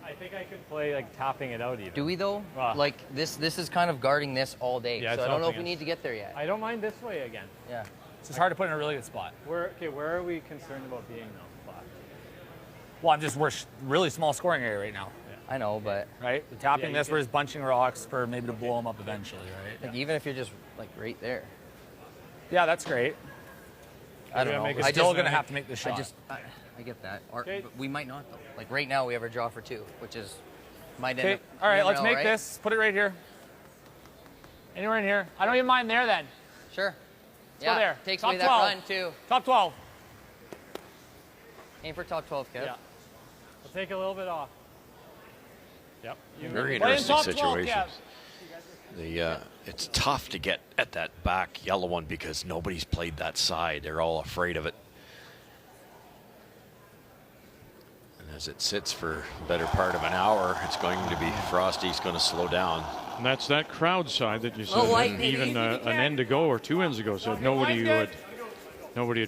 Speaker 12: I think I could play like tapping it out even.
Speaker 17: Do we though?
Speaker 12: Well,
Speaker 17: Like this is kind of guarding this all day.
Speaker 12: Yeah,
Speaker 17: so
Speaker 12: it's
Speaker 17: I don't know if
Speaker 12: helping
Speaker 17: we
Speaker 12: us.
Speaker 17: need to get there yet.
Speaker 12: I don't mind this way again.
Speaker 17: Yeah.
Speaker 9: It's just hard to put in a really good spot.
Speaker 12: Where are we concerned about being though? Flat?
Speaker 9: Well, we're really small scoring area right now.
Speaker 17: I know, but
Speaker 9: right, the tapping this, we're just bunching rocks for maybe to blow them up eventually, right?
Speaker 17: like, even if you're just like right there.
Speaker 9: Yeah, that's great.
Speaker 17: I don't know.
Speaker 9: We're still going to have to make the shot.
Speaker 17: I get that. But we might not though. Like right now, we have a draw for 2, which is might end
Speaker 9: Okay,
Speaker 17: up.
Speaker 9: all right,
Speaker 17: never
Speaker 9: let's
Speaker 17: know,
Speaker 9: make
Speaker 17: right?
Speaker 9: this. Put it right here. Anywhere in here. I don't even mind there then.
Speaker 17: Sure.
Speaker 9: Let's go there.
Speaker 17: Takes
Speaker 9: Top
Speaker 17: away that
Speaker 9: 12.
Speaker 17: run too.
Speaker 9: Top 12.
Speaker 17: Aim for top 12, Kev.
Speaker 12: Yeah. We'll take a little bit off. Yep.
Speaker 4: Very
Speaker 12: Play in
Speaker 4: interesting
Speaker 12: top 12,
Speaker 4: situation.
Speaker 12: Kev.
Speaker 4: It's tough to get at that back yellow one because nobody's played that side. They're all afraid of it. And as it sits for the better part of an hour, it's going to be Frosty's going to slow down.
Speaker 12: And that's that crowd side that you said
Speaker 17: light,
Speaker 12: even an end ago or 2 ends ago said nobody had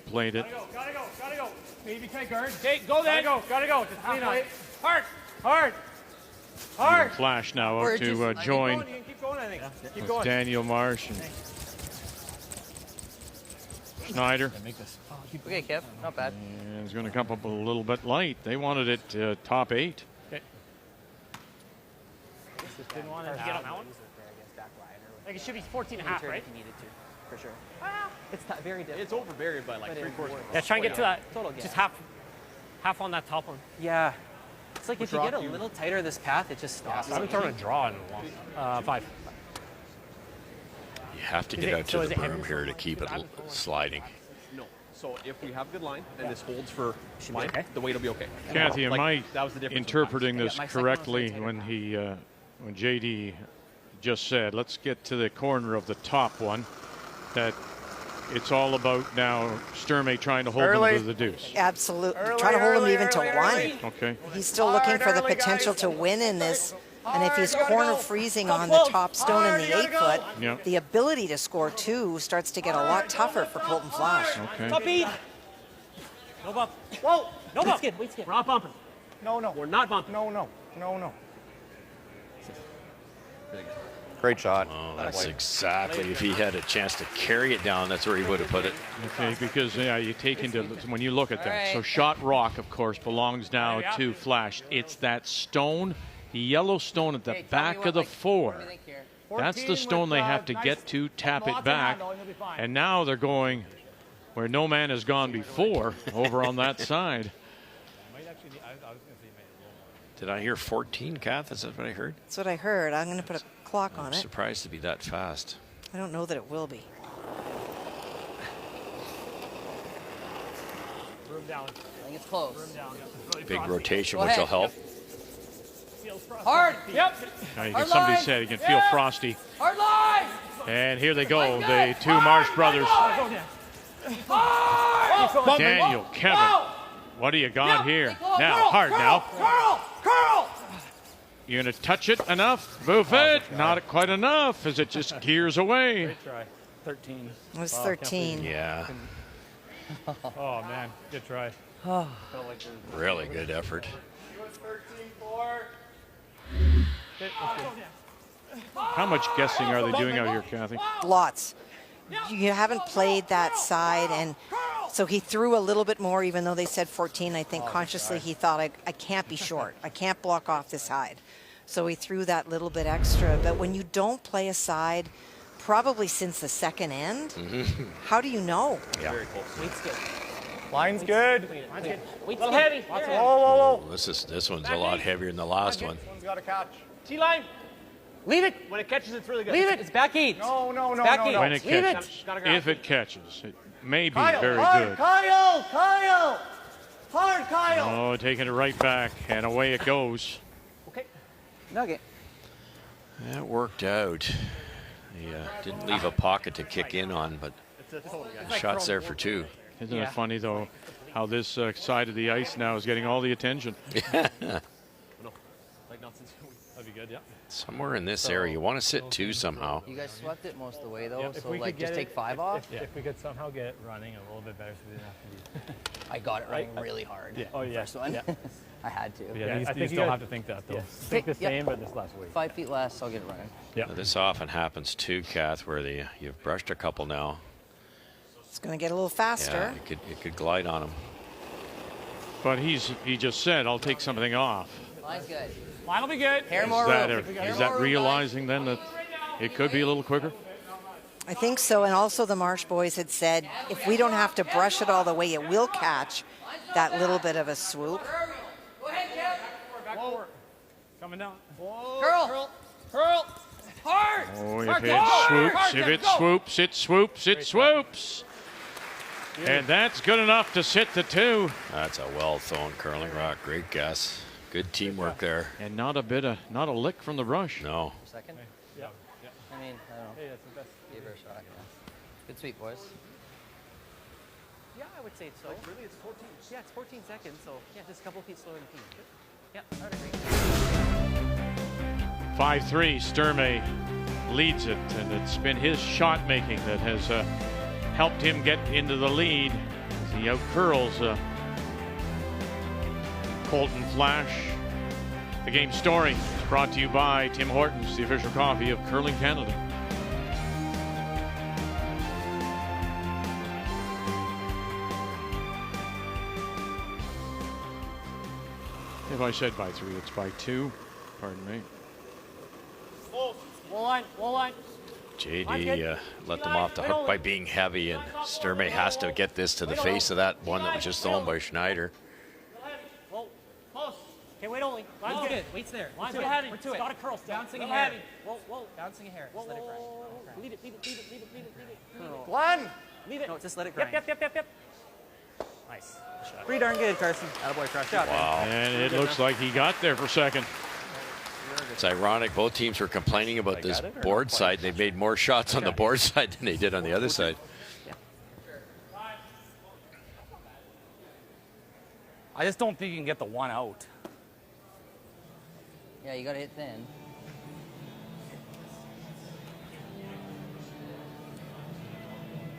Speaker 12: played it.
Speaker 8: Gotta go. Maybe tight guard. Okay, go then. Gotta go. Just clean up. Hard.
Speaker 12: And Flash now out to join
Speaker 8: You can keep going, I think. Keep
Speaker 12: with
Speaker 8: going.
Speaker 12: Daniel Marsh and Schneider.
Speaker 17: Okay, Kev. Not bad.
Speaker 12: And it's going to come up a little bit light. They wanted it top 8.
Speaker 8: Okay. Just didn't want to get on that one. Like it should be 14 and a half, right?
Speaker 15: If you needed to, for sure. It's very difficult.
Speaker 13: It's over buried by like
Speaker 15: But it
Speaker 13: 3/4.
Speaker 15: works.
Speaker 8: Yeah, try and get to that.
Speaker 15: Total
Speaker 8: Just
Speaker 15: gap.
Speaker 8: half on that top one.
Speaker 15: Yeah. It's like if you get a little tighter this path, it just stops.
Speaker 8: I haven't thrown a draw in a long. 5.
Speaker 4: You have to
Speaker 8: Is
Speaker 4: get
Speaker 8: it-
Speaker 4: out
Speaker 8: so
Speaker 4: to
Speaker 8: is
Speaker 4: the
Speaker 8: it
Speaker 4: broom
Speaker 8: heavy?
Speaker 4: here to keep it sliding.
Speaker 13: No. So if we have good line and this holds for
Speaker 8: be
Speaker 13: line,
Speaker 8: okay.
Speaker 13: the weight will be okay.
Speaker 12: Kathy, am I
Speaker 13: that was the difference
Speaker 12: interpreting
Speaker 13: sometimes.
Speaker 12: this
Speaker 15: my second one was
Speaker 12: correctly
Speaker 15: tighter.
Speaker 12: when JD just said, let's get to the corner of the top one, that it's all about now Sturmey trying to hold them to the deuce?
Speaker 3: Absolutely. Try to hold him even to 1.
Speaker 12: Okay.
Speaker 3: He's still looking for the potential to win in this. And if he's corner freezing on the top stone in the 8-foot,
Speaker 12: Yep.
Speaker 3: the ability to score 2 starts to get a lot tougher for Colton Flash.
Speaker 12: Okay.
Speaker 8: Top 8. No bump.
Speaker 15: Whoa!
Speaker 8: No bump.
Speaker 15: Wait, skid.
Speaker 8: We're not bumping.
Speaker 18: No.
Speaker 8: We're not bumping.
Speaker 18: No.
Speaker 13: Great shot.
Speaker 4: Oh, that's exactly. If he had a chance to carry it down, that's where he would have put it.
Speaker 12: Okay, because you take into when you look at that.
Speaker 17: All
Speaker 12: So
Speaker 17: right.
Speaker 12: shot rock, of course, belongs now to Flash. It's that stone, the yellow stone at the
Speaker 17: Hey, tell me
Speaker 12: back
Speaker 17: what,
Speaker 12: of the
Speaker 17: like,
Speaker 12: 4.
Speaker 17: what do you think here?
Speaker 12: That's the
Speaker 8: 14
Speaker 12: stone
Speaker 8: with,
Speaker 12: they have to
Speaker 8: nice
Speaker 12: get to, tap
Speaker 8: lots
Speaker 12: it
Speaker 8: of
Speaker 12: back.
Speaker 8: handle, and he'll be fine.
Speaker 12: And now they're going where no man has gone before, over on that side.
Speaker 14: Might actually need, I was going to say
Speaker 4: Did I hear 14, Kath? Is that what I heard?
Speaker 3: That's what I heard. I'm going to put a clock on
Speaker 4: I'm
Speaker 3: it.
Speaker 4: surprised to be that fast.
Speaker 3: I don't know that it will be.
Speaker 15: Room down.
Speaker 17: I think it's close.
Speaker 15: Room down.
Speaker 4: Big rotation, which will help.
Speaker 17: Hard.
Speaker 15: Yep.
Speaker 12: Now you
Speaker 17: Hard
Speaker 12: can, somebody
Speaker 17: line.
Speaker 12: said you can feel frosty.
Speaker 17: Hard line.
Speaker 12: And here they go, the two Marsh brothers. Daniel, Kevin, what do you got here? Now, hard now.
Speaker 6: Curl!
Speaker 12: You gonna touch it enough? Move it. Not quite enough as it just gears away.
Speaker 14: Great try. 13.
Speaker 3: It was 13.
Speaker 4: Yeah.
Speaker 14: Oh, man. Good try.
Speaker 4: Really good effort.
Speaker 12: How much guessing are they doing out here, Kathy?
Speaker 3: Lots. You haven't played that side, and so he threw a little bit more, even though they said 14. I think consciously he thought, I can't be short. I can't block off this side. So he threw that little bit extra. But when you don't play a side, probably since the second end, how do you know?
Speaker 4: Yeah.
Speaker 15: Very close. Weight's good.
Speaker 13: Line's good.
Speaker 15: Line's good. Weight's good. Heavy.
Speaker 13: Whoa.
Speaker 4: This one's a lot heavier than the last one.
Speaker 13: This one's got a catch.
Speaker 15: T-line. Leave it. When it catches, it's really good. Leave it. It's back 8.
Speaker 13: No.
Speaker 15: Back 8.
Speaker 12: When it
Speaker 15: Leave
Speaker 12: catches, if it catches, it may be very
Speaker 6: Hard,
Speaker 12: good.
Speaker 6: Kyle! Hard, Kyle!
Speaker 12: Oh, taking it right back, and away it goes.
Speaker 15: Okay.
Speaker 17: Nugget.
Speaker 4: That worked out. He didn't leave a pocket to kick in on, but shots there for 2.
Speaker 12: Isn't it funny, though, how this side of the ice now is getting all the attention?
Speaker 14: That'd be good, yeah.
Speaker 4: Somewhere in this area, you want to sit 2 somehow.
Speaker 17: You guys swept it most of the way, though,
Speaker 14: Yeah, if
Speaker 17: so
Speaker 14: we
Speaker 17: like
Speaker 14: could
Speaker 17: just
Speaker 14: get
Speaker 17: take
Speaker 14: it-
Speaker 17: 5 off.
Speaker 14: If we could somehow get it running a little bit better so we didn't have to be...
Speaker 17: I got it running really hard.
Speaker 14: Yeah. Oh, yeah.
Speaker 17: First one.
Speaker 14: Yeah.
Speaker 17: I had to.
Speaker 14: Yeah,
Speaker 12: I
Speaker 14: you
Speaker 12: think
Speaker 14: still
Speaker 12: you
Speaker 14: have to think that, though.
Speaker 12: yeah.
Speaker 14: Think the same, but this last week.
Speaker 17: 5 feet less, I'll get it running.
Speaker 14: Yeah.
Speaker 4: Now, this often happens too, Kath, where you've brushed a couple now.
Speaker 3: It's going to get a little faster.
Speaker 4: Yeah, it could glide on him.
Speaker 12: But he just said, I'll take something off.
Speaker 17: Line's good.
Speaker 15: Line will be good.
Speaker 17: Hair more room.
Speaker 12: Is that realizing then that it could be a little quicker?
Speaker 3: I think so, and also the Marsh boys had said, if we don't have to brush it all the way, it will catch that little bit of a swoop.
Speaker 14: Coming down.
Speaker 17: Curl. Hard.
Speaker 12: Oh, if it swoops, it swoops. And that's good enough to sit the 2.
Speaker 4: That's a well-thrown curling rock. Great guess. Good teamwork there.
Speaker 12: And not a lick from the rush.
Speaker 4: No.
Speaker 17: Second?
Speaker 14: Yeah.
Speaker 17: I mean, I don't know.
Speaker 14: Hey, that's the best.
Speaker 17: Give her a shot. Yeah. Good sweep, boys.
Speaker 15: Yeah, I would say so. Really, it's 14. Yeah, it's 14 seconds, so yeah, just a couple feet slower than Pete. Yeah, I would agree.
Speaker 12: 5-3, Sturmey leads it, and it's been his shot making that has helped him get into the lead as he outcurls Colton Flash. The game story is brought to you by Tim Hortons, the official coffee of Curling Canada. If I said by 3, it's by 2. Pardon me.
Speaker 15: Wall line.
Speaker 4: JD let them off the hook by being heavy, and Sturmey has to get this to the face of that one that was just thrown by Schneider.
Speaker 15: Whoa, close. Okay, wait only. Line's good. Weight's there. Line's good. We're to it. It's got a curl. Bouncing a hair. Whoa. Bouncing a hair. Just let it grind. Leave it.
Speaker 6: Glenn!
Speaker 15: Leave it.
Speaker 17: No, just let it grind.
Speaker 15: Yep. Nice.
Speaker 17: Pretty darn good, Carson. Attaboy, Crush.
Speaker 4: Wow.
Speaker 12: And it looks like he got there for second.
Speaker 4: It's ironic. Both teams were complaining about this board side. They made more shots on the board side than they did on the other side.
Speaker 9: I just don't think you can get the 1 out.
Speaker 17: Yeah, you got to hit thin.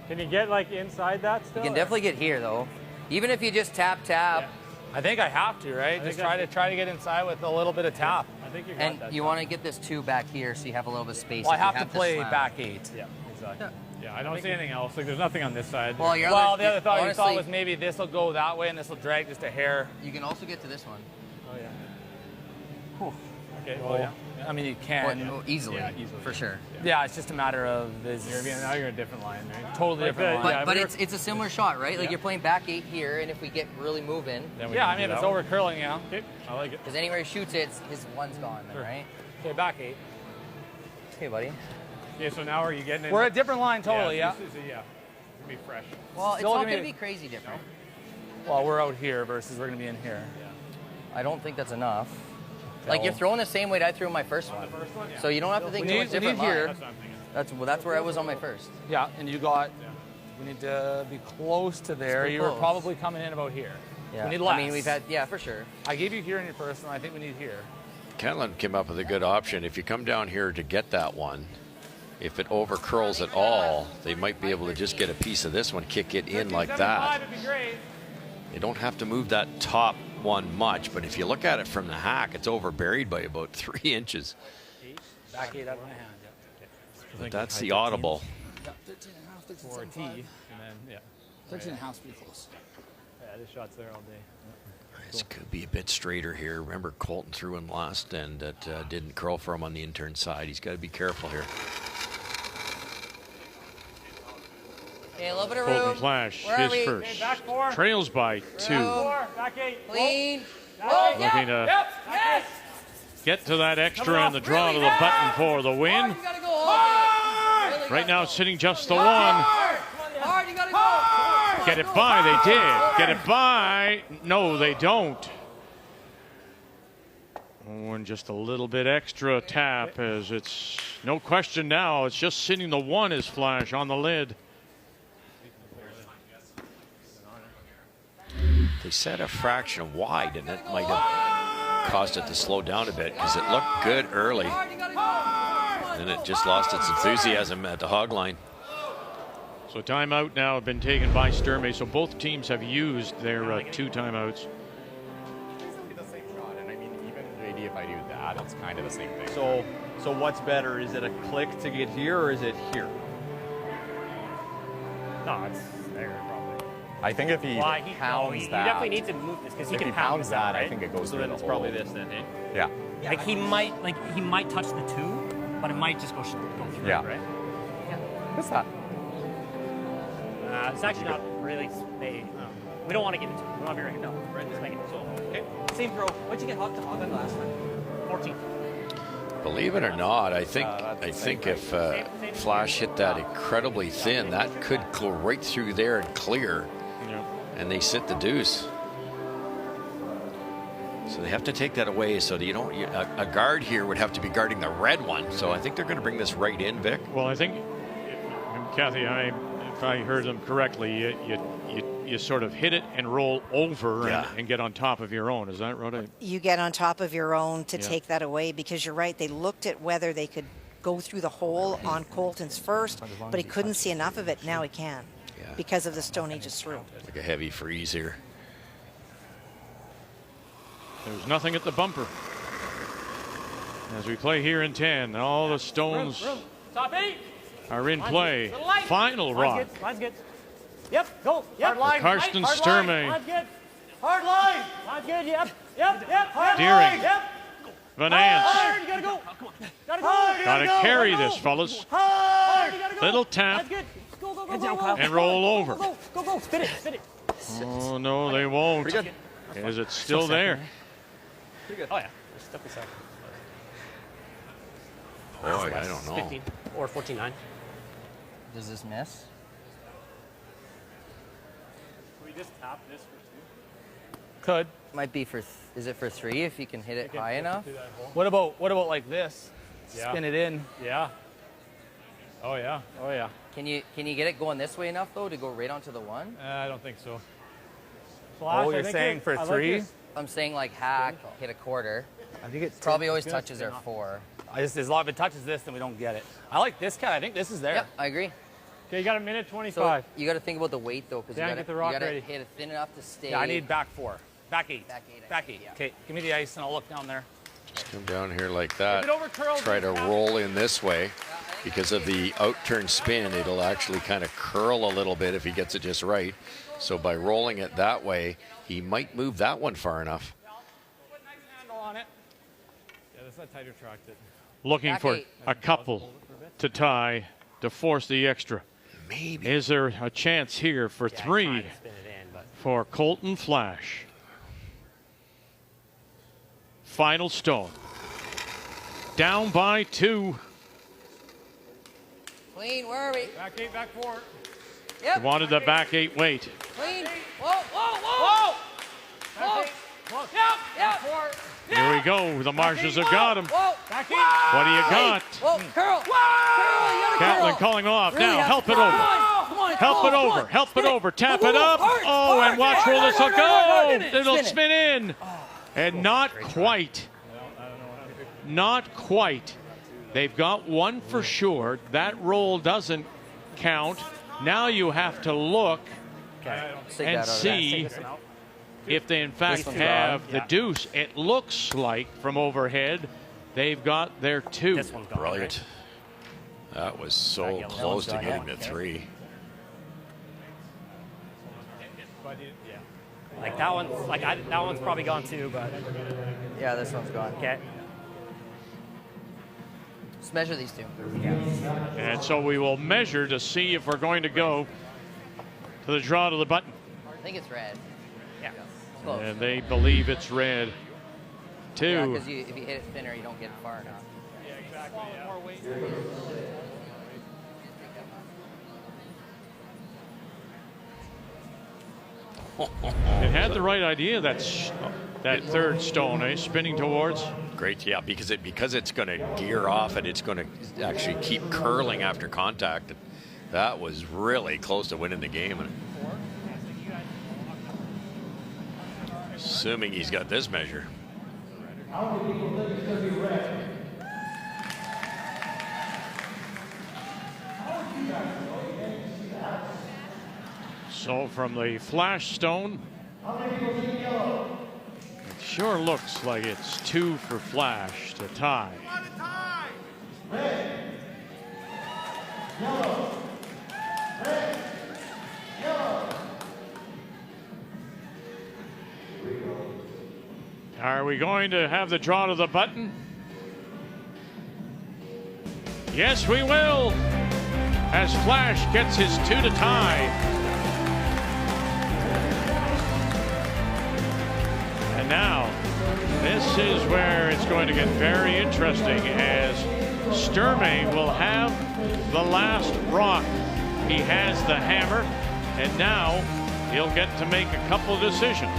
Speaker 14: Can you get like inside that still?
Speaker 17: You can definitely get here, though. Even if you just tap.
Speaker 9: Yeah. I think I have to, right? Just try to get inside with a little bit of tap.
Speaker 14: I think you got
Speaker 17: And
Speaker 14: that.
Speaker 17: you want to get this 2 back here so you have a little bit of space.
Speaker 9: Well, I
Speaker 17: if you
Speaker 9: have to play
Speaker 17: slam.
Speaker 9: back 8.
Speaker 14: Yeah, exactly. Yeah, I don't see anything else. Like, there's nothing on this side.
Speaker 17: Well,
Speaker 9: the other thought you thought was maybe this will go that way and this will drag just a hair.
Speaker 17: You can also get to this one.
Speaker 14: Oh, yeah.
Speaker 9: Okay. Oh, yeah. I mean, you can.
Speaker 17: Easily, for sure.
Speaker 9: Yeah, it's just a matter of
Speaker 14: now you're in a different line, right?
Speaker 9: Totally different line.
Speaker 17: But it's a similar shot, right? Like you're playing back 8 here, and if we get really moving.
Speaker 9: Yeah, I mean, if it's over curling, yeah.
Speaker 14: Okay, I like it.
Speaker 17: Because anywhere he shoots it, his one's gone, then, right?
Speaker 9: Okay, back 8.
Speaker 17: Okay, buddy.
Speaker 14: Okay, so now are you getting in?
Speaker 9: We're at a different line, totally, yeah.
Speaker 14: It's gonna be fresh.
Speaker 17: Well, it's
Speaker 9: Still
Speaker 17: not
Speaker 9: gonna
Speaker 17: going to be crazy different.
Speaker 9: Well, we're out here versus we're going to be in here.
Speaker 17: I don't think that's enough. Like you're throwing the same weight I threw in my first one. So you don't have to think too much different
Speaker 9: here.
Speaker 17: That's where I was on my first.
Speaker 9: Yeah, and you got. We need to be close to there. You were probably coming in about here.
Speaker 17: Yeah.
Speaker 9: We need less.
Speaker 17: I mean, we've had for sure.
Speaker 9: I gave you here in your first, and I think we need here.
Speaker 4: Catlin came up with a good option. If you come down here to get that one, if it over curls at all, they might be able to just get a piece of this one, kick it in like that. They don't have to move that top one much, but if you look at it from the hack, it's over buried by about 3 inches.
Speaker 9: Back 8 out of my hand.
Speaker 4: But that's the audible.
Speaker 9: Yeah, 13.5, 13.75.
Speaker 14: And then, yeah.
Speaker 9: 13.5 is pretty close.
Speaker 14: Yeah, this shot's there all day.
Speaker 4: This could be a bit straighter here. Remember, Colton threw in last, and that didn't curl for him on the intern side. He's got to be careful here.
Speaker 17: Okay, a little bit of
Speaker 12: Colton
Speaker 17: room.
Speaker 12: Flash,
Speaker 17: Where
Speaker 12: his
Speaker 17: are we?
Speaker 12: first.
Speaker 14: Okay, back 4.
Speaker 12: Trails by 2.
Speaker 14: Back 8.
Speaker 17: Clean.
Speaker 12: Looking to get to that extra and the draw to the button for the win. Right now it's sitting just the one.
Speaker 17: Hard, you gotta go.
Speaker 12: Get it by, they did. Get it by. No, they don't. Oh, and just a little bit extra tap as it's no question now. It's just sitting the one is Flash on the lid.
Speaker 4: They set a fraction wide, and it might have caused it to slow down a bit because it looked good early. And it just lost its enthusiasm at the hog line.
Speaker 12: So timeout now have been taken by Sturmey. So both teams have used their 2 timeouts.
Speaker 7: The same shot, and I mean, even JD, if I do that, it's kind of the same thing.
Speaker 13: So what's better? Is it a click to get here, or is it here?
Speaker 14: No, it's there probably.
Speaker 7: I think if he pounds
Speaker 15: he
Speaker 7: that,
Speaker 15: definitely needs to move this because he
Speaker 7: if
Speaker 15: can
Speaker 7: he
Speaker 15: pound
Speaker 7: pounds
Speaker 15: this out,
Speaker 7: that,
Speaker 15: right?
Speaker 7: I think it goes
Speaker 13: So
Speaker 7: through
Speaker 13: then
Speaker 7: the
Speaker 13: it's
Speaker 7: hole.
Speaker 13: probably this then, eh?
Speaker 7: Yeah.
Speaker 15: Like he might touch the 2, but it might just go through,
Speaker 7: Yeah.
Speaker 15: right?
Speaker 7: What's that?
Speaker 15: It's actually not really. We don't want to get into it. We don't want to be right now. Right, just make it. So, okay. Same throw. What'd you get hog on last time? 14.
Speaker 4: Believe it or not, I think if Flash hit that incredibly thin, that could go right through there and clear. And they sit the deuce. So they have to take that away so that you don't. A guard here would have to be guarding the red one. So I think they're going to bring this right in, Vic.
Speaker 12: Well, I think, Kathy, if I heard them correctly, you sort of hit it and roll over and get on top of your own. Is that right?
Speaker 3: You get on top of your own to take that away because you're right. They looked at whether they could go through the hole on Colton's first, but he couldn't see enough of it. Now he can because of the stone he just threw.
Speaker 4: Like a heavy freeze here.
Speaker 12: There's nothing at the bumper. As we play here in 10, all the stones
Speaker 15: Top 8.
Speaker 12: are in play. Final rock.
Speaker 15: Line's good. Yep, go. Yep.
Speaker 12: For Karsten Sturmey.
Speaker 15: Line's good. Hard line. Line's good. Yep. Hard
Speaker 12: Deering.
Speaker 15: line. Yep.
Speaker 12: Van Ants.
Speaker 15: Hard. You gotta go. Gotta go.
Speaker 12: Gotta carry this, fellas.
Speaker 15: Hard. You gotta go.
Speaker 12: Little tap.
Speaker 15: That's good. Go.
Speaker 12: And roll over.
Speaker 15: Go. Spin it.
Speaker 12: Oh, no, they won't. Is it still there?
Speaker 15: Pretty good. Oh, yeah. Just stuck this out.
Speaker 4: Boy, I don't know.
Speaker 15: 15 or 14.9.
Speaker 17: Does this miss?
Speaker 14: Can we just tap this for 2?
Speaker 9: Could.
Speaker 17: Might be for. Is it for 3 if you can hit it high enough?
Speaker 9: What about like this?
Speaker 14: Yeah.
Speaker 9: Spin it in.
Speaker 14: Yeah. Oh yeah.
Speaker 17: Can you get it going this way enough though to go right onto the 1?
Speaker 14: I don't think so.
Speaker 9: Flash, you're saying for 3?
Speaker 17: I'm saying like hack, hit a quarter.
Speaker 9: I think it's
Speaker 17: probably always touches our 4.
Speaker 9: As long as it touches this, then we don't get it. I like this cat. I think this is there.
Speaker 17: Yeah, I agree.
Speaker 14: Okay, you got a minute 25.
Speaker 17: So you got to think about the weight though, because you
Speaker 14: get the rock
Speaker 17: got to
Speaker 14: ready.
Speaker 17: hit it thin enough to stay.
Speaker 9: Yeah, I need back 4. Back 8.
Speaker 17: Back 8. Yeah.
Speaker 9: Okay, give me the ice and I'll look down there.
Speaker 4: Just come down here like that.
Speaker 9: If it overcurls,
Speaker 4: Try to roll in this way. Because of the outturn spin, it'll actually kind of curl a little bit if he gets it just right. So by rolling it that way, he might move that one far enough.
Speaker 14: Yeah, this tighter track that.
Speaker 12: Looking
Speaker 14: Back
Speaker 12: for
Speaker 14: eight.
Speaker 12: a couple to tie to force the extra.
Speaker 4: Maybe.
Speaker 12: Is there a chance here for three for Colton Flash? Final stone. Down by 2.
Speaker 17: Clean, where are we?
Speaker 14: Back 8, back 4.
Speaker 17: Yep.
Speaker 12: He wanted the back 8 weight.
Speaker 17: Clean. Whoa, whoa, whoa! Whoa!
Speaker 14: Close.
Speaker 17: Yep, yep.
Speaker 14: 4.
Speaker 12: Here we go. The Marshes have got him.
Speaker 17: Whoa!
Speaker 14: Back 8.
Speaker 12: What do you got?
Speaker 17: Whoa, curl! Curl, you gotta
Speaker 12: Catlin
Speaker 17: curl.
Speaker 12: calling off.
Speaker 17: Really
Speaker 12: Now
Speaker 17: have
Speaker 12: help
Speaker 17: to
Speaker 12: it
Speaker 17: curl.
Speaker 12: over.
Speaker 17: Come on,
Speaker 12: Help it over. Help it over. Tap it up. Oh, and watch where this will go. It'll spin in. And not quite. Not quite. They've got one for sure. That roll doesn't count. Now you have to look and see if they in fact have the deuce. It looks like from overhead they've got their 2.
Speaker 4: Brilliant. That was so close to getting the 3.
Speaker 15: Like that one's that one's probably gone too, but
Speaker 17: Yeah, this one's gone.
Speaker 15: okay.
Speaker 17: Let's measure these two.
Speaker 12: And so we will measure to see if we're going to go to the draw to the button.
Speaker 17: I think it's red.
Speaker 15: Yeah.
Speaker 17: Close.
Speaker 12: And they believe it's red. 2.
Speaker 17: Yeah, because if you hit it thinner, you don't get far enough.
Speaker 14: Yeah, exactly. More weight.
Speaker 12: It had the right idea. That third stone, spinning towards.
Speaker 4: Great, yeah, because it's going to gear off and it's going to actually keep curling after contact. That was really close to winning the game. And assuming he's got this measure.
Speaker 12: So from the Flash stone, it sure looks like it's 2 for Flash to tie.
Speaker 6: Red. Yellow. Red. Yellow.
Speaker 12: Are we going to have the draw to the button? Yes, we will. As Flash gets his 2 to tie. And now, this is where it's going to get very interesting as Sturmey will have the last rock. He has the hammer, and now he'll get to make a couple decisions.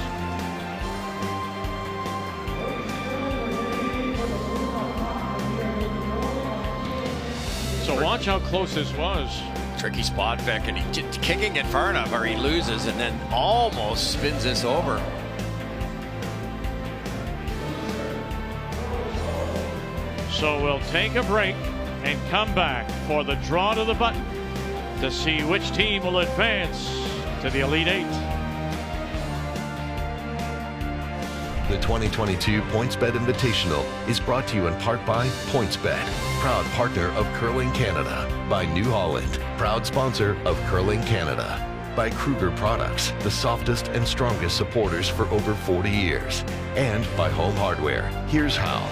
Speaker 12: So watch how close this was.
Speaker 4: Tricky spot, Vic, and he's kicking it far enough or he loses and then almost spins this over.
Speaker 12: So we'll take a break and come back for the draw to the button to see which team will advance to the Elite 8.
Speaker 5: The 2022 PointsBet Invitational is brought to you in part by PointsBet, proud partner of Curling Canada, by New Holland, proud sponsor of Curling Canada, by Kruger Products, the softest and strongest supporters for over 40 years, and by Home Hardware. Here's how.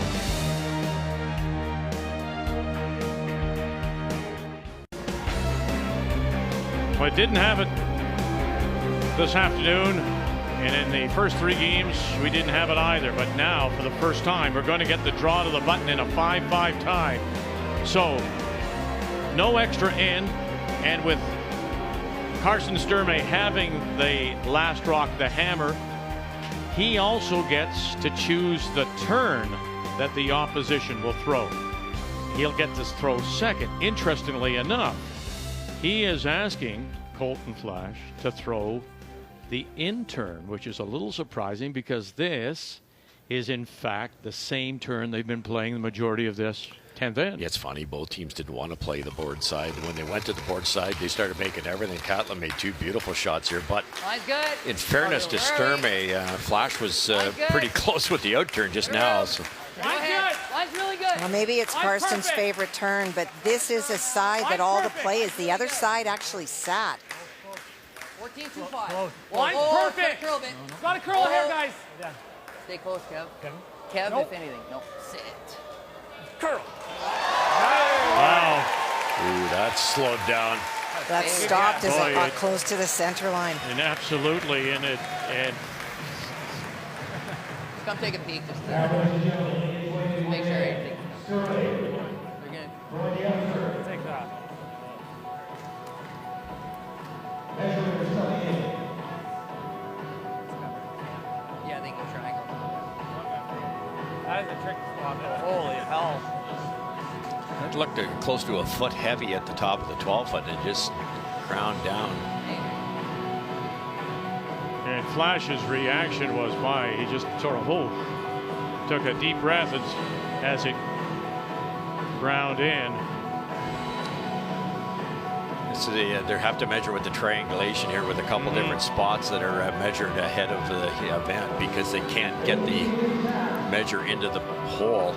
Speaker 12: Well, it didn't have it this afternoon, and in the first 3 games, we didn't have it either. But now, for the first time, we're going to get the draw to the button in a 5-5 tie. So, no extra end, and with Carson Sturmey having the last rock, the hammer, he also gets to choose the turn that the opposition will throw. He'll get to throw second. Interestingly enough, he is asking Colton Flash to throw the in turn, which is a little surprising because this is in fact the same turn they've been playing the majority of this 10th end.
Speaker 4: Yeah, it's funny. Both teams didn't want to play the board side. When they went to the board side, they started making everything. Catlin made 2 beautiful shots here, but in fairness to Sturmey, Flash was pretty close with the out turn just now. So.
Speaker 17: Line's really good.
Speaker 3: Well, maybe it's Carson's favorite turn, but this is a side that all the play is. The other side actually sat.
Speaker 17: 14-2-5.
Speaker 15: Line's perfect. Got to curl here, guys.
Speaker 17: Stay close, Kev. Kev, if anything. No, sit.
Speaker 13: Curl.
Speaker 12: Wow.
Speaker 4: Ooh, that's slowed down.
Speaker 3: That stopped as it got close to the center line.
Speaker 12: And absolutely, and
Speaker 17: Come take a peek. Just make sure everything's They're good.
Speaker 14: Take that.
Speaker 17: Yeah, I think the triangle.
Speaker 14: That is a tricky spot. Holy hell.
Speaker 4: That looked close to a foot heavy at the top of the 12-foot and just ground down.
Speaker 12: And Flash's reaction was, why he just sort of took a deep breath as it ground in.
Speaker 4: So they have to measure with the triangulation here with a couple different spots that are measured ahead of the event because they can't get the measure into the hole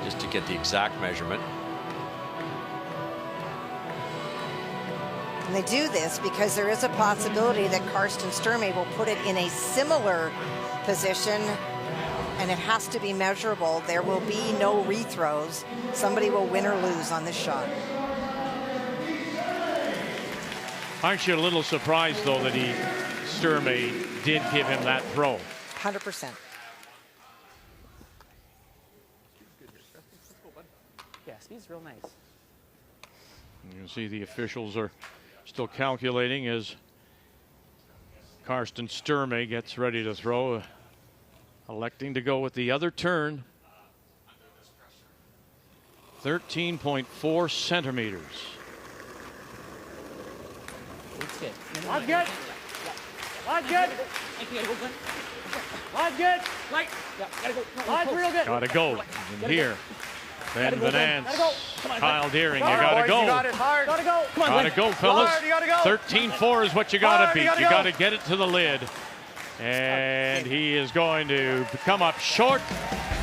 Speaker 4: just to get the exact measurement.
Speaker 3: And they do this because there is a possibility that Karsten Sturmey will put it in a similar position, and it has to be measurable. There will be no rethrows. Somebody will win or lose on this shot.
Speaker 12: Aren't you a little surprised, though, that Sturmey did give him that throw?
Speaker 3: 100%.
Speaker 15: Yeah, speed's real nice.
Speaker 12: You can see the officials are still calculating as Karsten Sturmey gets ready to throw, electing to go with the other turn. 13.4 centimeters.
Speaker 15: Line's good. Line's good. Line's good. Light. Line's real good.
Speaker 12: Gotta go. And here, Ben Venance, Kyle Deering, you
Speaker 6: Hard,
Speaker 12: gotta
Speaker 6: boys,
Speaker 12: go.
Speaker 6: You got it hard.
Speaker 15: Gotta go. Come on,
Speaker 12: Gotta go, fellas.
Speaker 6: Hard, you gotta go.
Speaker 12: 13-4 is what you gotta
Speaker 6: Hard,
Speaker 12: beat.
Speaker 6: you gotta
Speaker 12: You
Speaker 6: go.
Speaker 12: gotta get it to the lid. And he is going to come up short,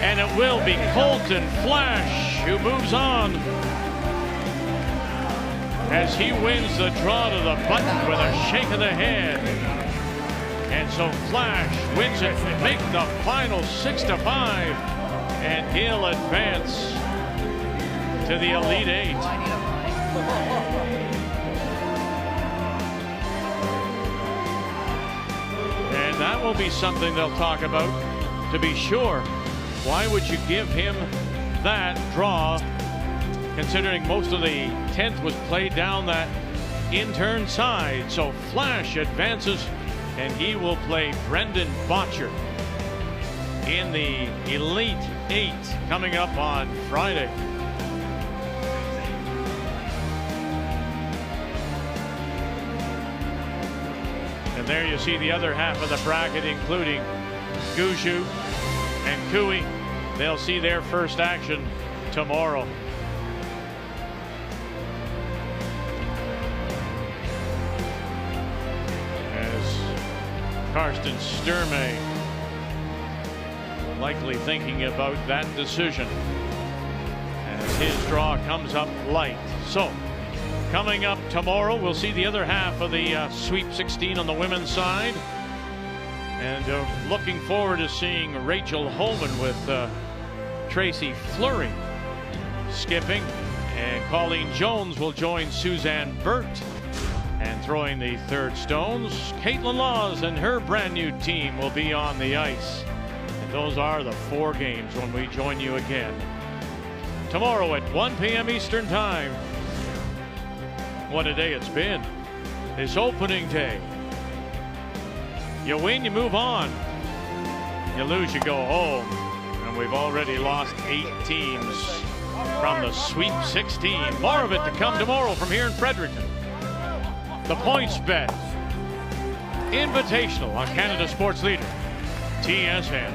Speaker 12: and it will be Colton Flash who moves on as he wins the draw to the button with a shake of the head. And so Flash wins it, make the final 6-5, and he'll advance to the Elite Eight. And that will be something they'll talk about, to be sure. Why would you give him that draw, considering most of the 10th was played down that in-turn side? So Flash advances, and he will play Brendan Botcher in the Elite Eight coming up on Friday. And there you see the other half of the bracket, including Gushue and Cooey. They'll see their first action tomorrow. As Karsten Sturmey likely thinking about that decision as his draw comes up light. So coming up tomorrow, we'll see the other half of the Sweep 16 on the women's side. And looking forward to seeing Rachel Holman with Tracy Fleury skipping. And Colleen Jones will join Suzanne Burt. And throwing the third stones, Caitlin Laws and her brand new team will be on the ice. And those are the 4 games when we join you again tomorrow at 1 p.m. Eastern Time. What a day it's been. This opening day. You win, you move on. You lose, you go home. And we've already lost 8 teams from the Sweep 16. More of it to come tomorrow from here in Fredericton. The PointsBet Invitational on Canada Sports Leader, TSN.